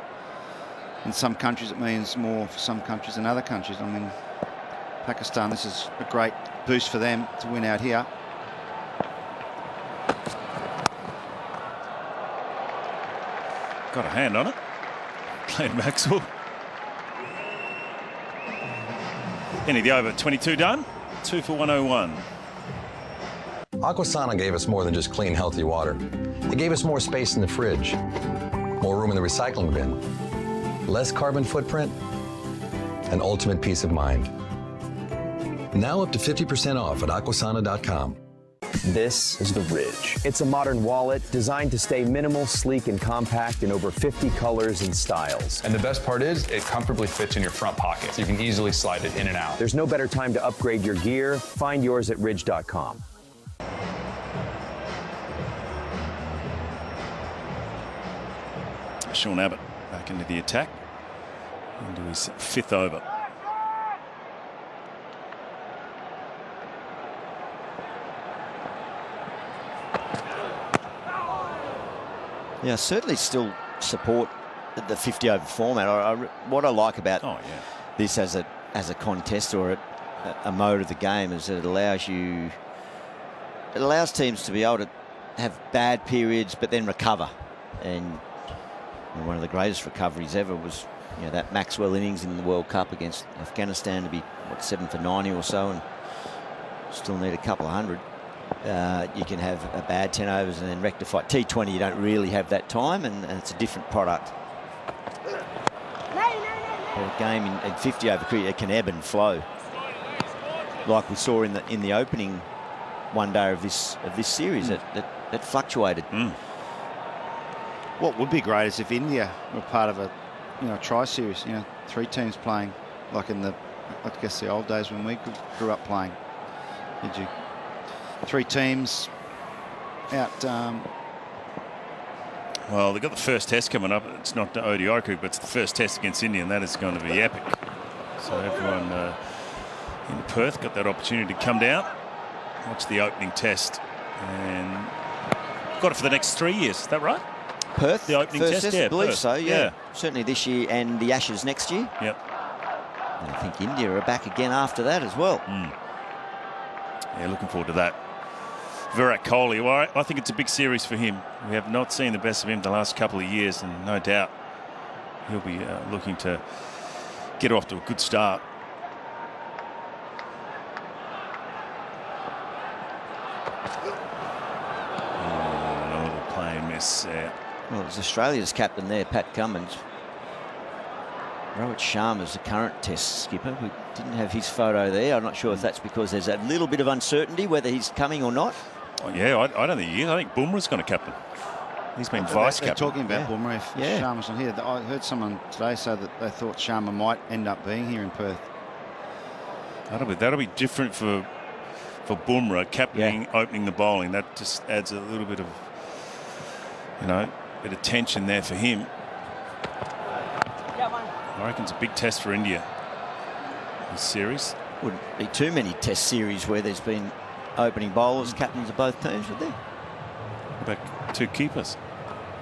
In some countries, it means more for some countries than other countries. I mean, Pakistan, this is a great boost for them to win out here. Got a hand on it. Glenn Maxwell. Any the over 22 done? 2 for 101. Aquasana gave us more than just clean, healthy water. It gave us more space in the fridge, more room in the recycling bin, less carbon footprint, and ultimate peace of mind. Now up to 50% off at aquasana.com. This is the Ridge. It's a modern wallet designed to stay minimal, sleek, and compact in over 50 colors and styles. And the best part is, it comfortably fits in your front pocket, so you can easily slide it in and out. There's no better time to upgrade your gear. Find yours at ridge.com. Sean Abbott back into the attack, into his 5th over. Yeah, certainly still support the 50-over format. What I like about this as a contest or a mode of the game is that it allows teams to be able to have bad periods but then recover. And one of the greatest recoveries ever was that Maxwell innings in the World Cup against Afghanistan to be 7 for 90 or so, and still need a couple of hundred. You can have a bad 10 overs and then rectify. T20, you don't really have that time, and it's a different product. A game in 50 over cricket, it can ebb and flow, like we saw in the opening one day of this series. That fluctuated. What would be great is if India were part of a tri series. 3 teams playing, like in the old days when we grew up playing. Did you? 3 teams out. Well, they've got the first test coming up. It's not the ODI cricket, but it's the first test against India, and that is going to be epic. So everyone in Perth got that opportunity to come down, watch the opening test, and got it for the next 3 years. Is that right? Perth, the opening first test, yeah, I believe Perth. so. Yeah, certainly this year, and the Ashes next year. Yep. And I think India are back again after that as well. Yeah, looking forward to that. Virat Kohli, well, I think it's a big series for him. We have not seen the best of him the last couple of years, and no doubt he'll be looking to get off to a good start. Another playing miss there. Well, it was Australia's captain there, Pat Cummins. Rohit Sharma's the current Test skipper. We didn't have his photo there. I'm not sure if that's because there's a little bit of uncertainty whether he's coming or not. Oh, yeah, I don't think he is. I think Bumrah's going to captain. He's been vice captain. They're talking about Bumrah if Sharma's not here. I heard someone today say that they thought Sharma might end up being here in Perth. That'll be different for Bumrah captaining, opening the bowling. That just adds a little bit of bit of tension there for him. I reckon it's a big test for India. This series wouldn't be too many Test series where there's been opening bowlers, captains of both teams, would there? Back 2 keepers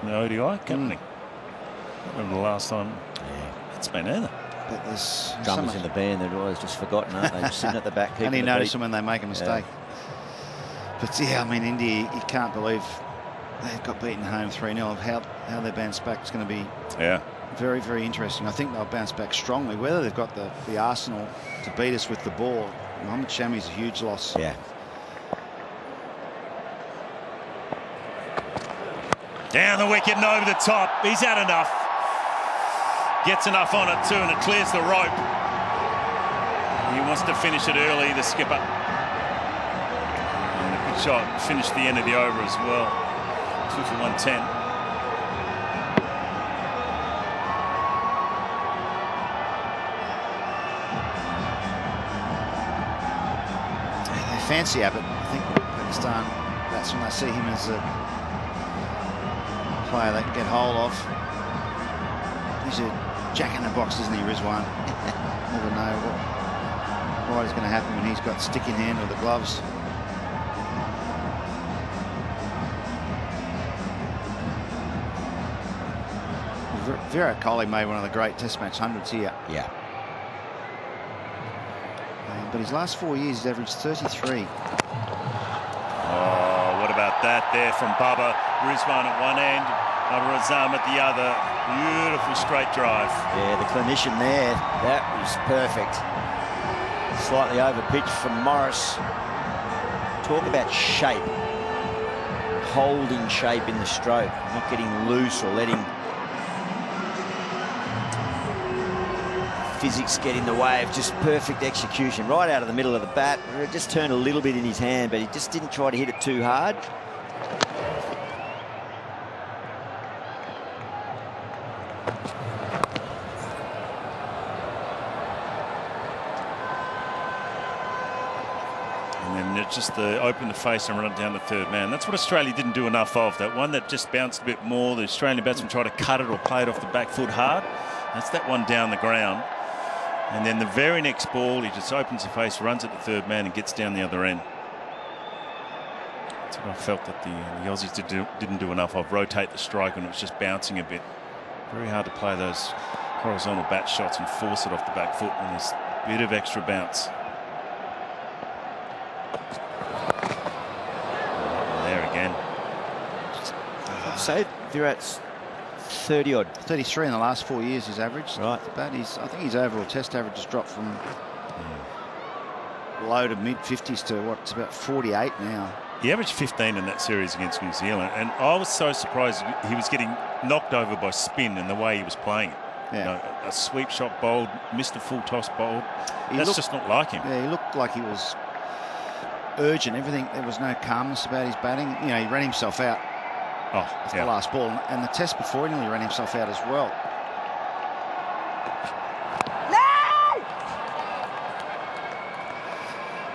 in the ODI captaining. I remember the last time it's been either. But there's drummers in the band, they're always just forgotten, aren't they? Just sitting at the back. And you notice them when they make a mistake. But yeah, I mean, India, you can't believe they've got beaten home 3-0. How they bounce back is going to be very, very interesting. I think they'll bounce back strongly. Whether they've got the arsenal to beat us with the ball. Mohamed Shami's a huge loss. Yeah. Down the wicket and over the top. He's had enough. Gets enough on it too, and it clears the rope. He wants to finish it early, the skipper. And a good shot. Finished the end of the over as well. 2 for 110. They fancy Abbott. I think Pakistan, that's when they see him as a player they can get hold of. He's a jack in the box, isn't he, Rizwan? Never know what is going to happen when he's got stick in hand or the gloves. Virat Kohli made one of the great Test match hundreds here. Yeah. But his last 4 years, he's averaged 33. Oh, what about that there from Bubba? Rizwan at one end, Bubba Azam at the other. Beautiful straight drive. Yeah, the clinician there, that was perfect. Slightly over pitch from Morris. Talk about shape. Holding shape in the stroke, not getting loose or letting physics get in the way of just perfect execution. Right out of the middle of the bat. It just turned a little bit in his hand, but he just didn't try to hit it too hard. And then just open the face and run it down the third man. That's what Australia didn't do enough of. That one that just bounced a bit more. The Australian batsman tried to cut it or play it off the back foot hard. That's that one down the ground. And then the very next ball, he just opens the face, runs at the third man and gets down the other end. That's what I felt that the Aussies didn't do enough of. Rotate the strike and it was just bouncing a bit. Very hard to play those horizontal bat shots and force it off the back foot when there's a bit of extra bounce. There again. I'd say Virat's 30-odd. 33 in the last 4 years he's averaged. Right. But I think his overall test average has dropped from low to mid-50s to what's about 48 now. He averaged 15 in that series against New Zealand, and I was so surprised he was getting knocked over by spin and the way he was playing it. Yeah. You know, a sweep shot bowled, missed a full toss bowled. That's just not like him. Yeah, he looked like he was urgent. Everything, there was no calmness about his batting. You know, he ran himself out. Off the last ball, and the test before he nearly ran himself out as well.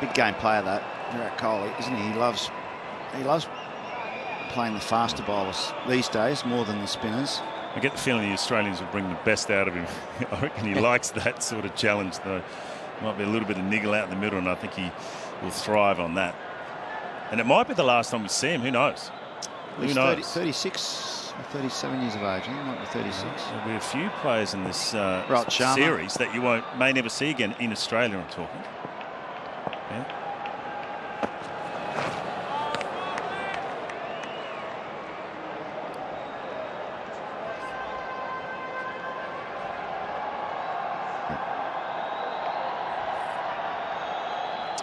Big game player, that Virat Kohli, isn't he? He loves playing the faster bowlers these days more than the spinners. I get the feeling the Australians will bring the best out of him. I reckon he likes that sort of challenge, though. Might be a little bit of niggle out in the middle, and I think he will thrive on that. And it might be the last time we see him. Who knows? Who knows? 36, 37 years of age. He might be 36. There'll be a few players in this Sharma. series that you may never see again in Australia, I'm talking. Yeah.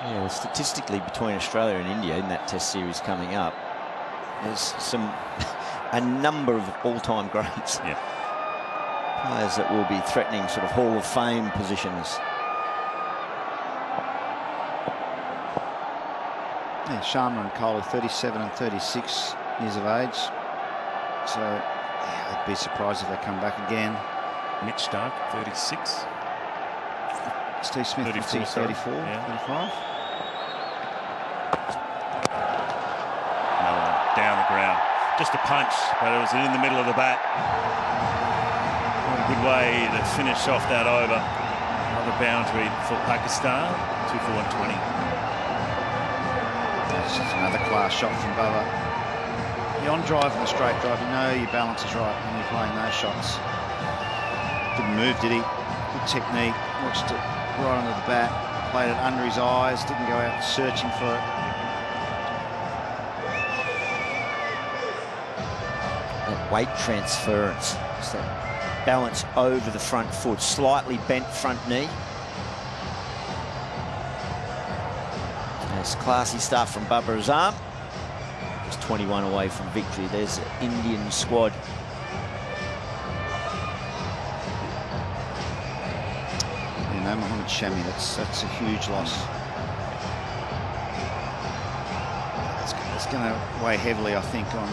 Yeah, well, statistically, between Australia and India in that Test series coming up, there's a number of all-time greats. Yeah. Players that will be threatening sort of Hall of Fame positions. Yeah, Sharma and Kohli, 37 and 36 years of age. So, yeah, I'd be surprised if they come back again. Mitch Stark, 36. Steve Smith, 34, 34, yeah. 35. Another one down the ground. Just a punch, but it was in the middle of the bat. What a good way to finish off that over. Another boundary for Pakistan, 2 for 120. That's just another class shot from Bubba. The on drive and the straight drive, you know your balance is right when you're playing those shots. Didn't move, did he? Good technique. Watched it right under the bat. Played it under his eyes. Didn't go out searching for it. that weight transference. Just that balance over the front foot, slightly bent front knee. There's classy stuff from Babar Azam. Just 21 away from victory. There's the Indian squad. You know, Mohammad Shami, that's a huge loss. It's going to weigh heavily, I think, on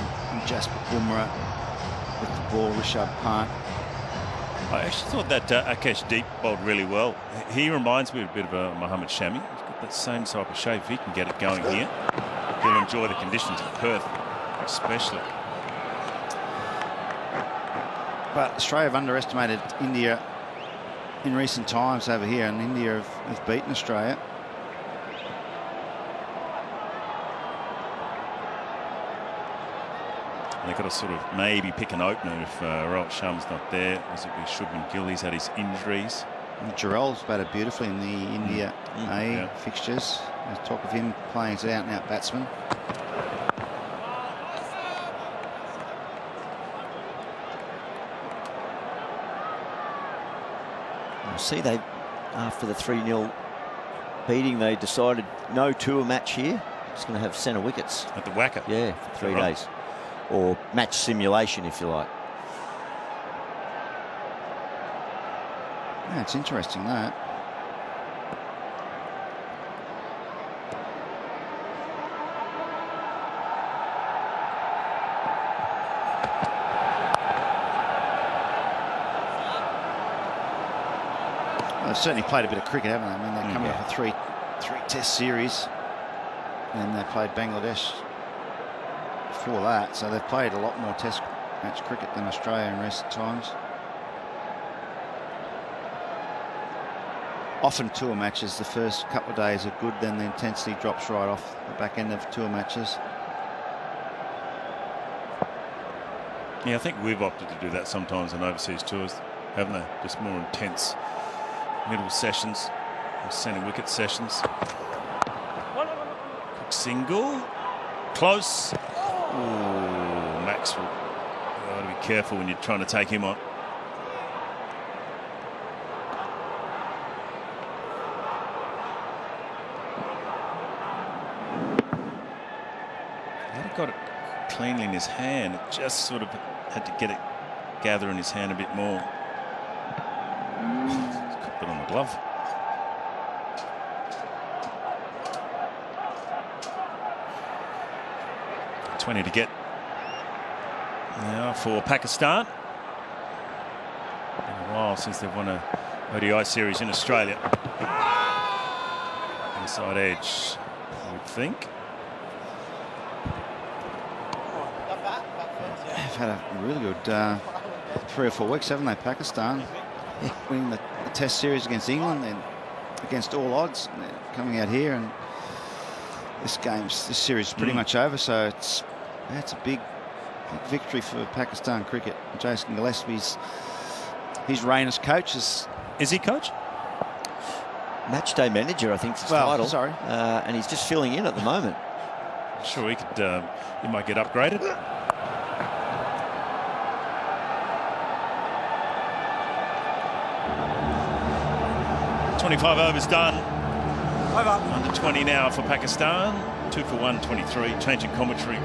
Jasper Bumrah with the ball, Rishabh Pant. I actually thought that Akash Deep bowled really well. He reminds me a bit of a Mohammad Shami. He's got that same type of shape. If he can get it going here, he'll enjoy the conditions in Perth, especially. But Australia have underestimated India in recent times over here, and India have beaten Australia. They've got to sort of maybe pick an opener if Rohit Sharma's not there, as it be Shubman Gill. He's had his injuries. And Jarrell's batted beautifully in the India A fixtures. There's talk of him playing as an out-and-out batsman. See, they, after the 3-0 beating, they decided no tour match here. It's going to have centre wickets. At the Wacker? Yeah, for 3 days. Or match simulation, if you like. Yeah, it's interesting, that. They've certainly played a bit of cricket, haven't they? I mean, they're coming off a three test series, and they played Bangladesh before that, so they've played a lot more test match cricket than Australia in recent times. Often tour matches, the first couple of days are good, then the intensity drops right off the back end of tour matches. Yeah, I think we've opted to do that sometimes on overseas tours, haven't they? Just more intense middle sessions, centre wicket sessions. Quick single, close. Ooh, Maxwell. You've got to be careful when you're trying to take him on. He got it cleanly in his hand. It just sort of had to get it, gather in his hand a bit more. Put it on the glove. $20 to get now for Pakistan. Been a while since they've won a ODI series in Australia. Inside edge, I would think. They've had a really good 3 or 4 weeks, haven't they, Pakistan? Winning the test series against England, then against all odds, and they're coming out here, and this series is pretty much over, so it's a big victory for Pakistan cricket. Jason Gillespie's his reign as coach is he coach? Match day manager, I think is his title. Sorry, and he's just filling in at the moment. Sure, he might get upgraded. 25 overs done. Over. Under 20 now for Pakistan. 2 for 123. Changing commentary.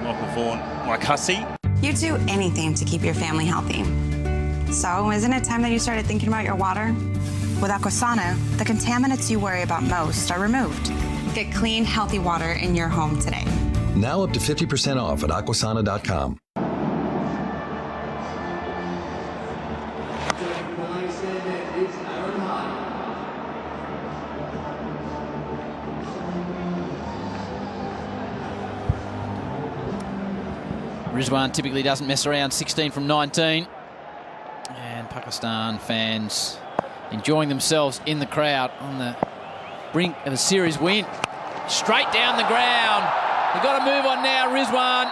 Michael Vaughan, Mike Hussey. You'd do anything to keep your family healthy. So, isn't it time that you started thinking about your water? With Aquasana, the contaminants you worry about most are removed. Get clean, healthy water in your home today. Now up to 50% off at aquasana.com. Rizwan typically doesn't mess around, 16 from 19. And Pakistan fans enjoying themselves in the crowd on the brink of a series win. Straight down the ground. They've got to move on now, Rizwan.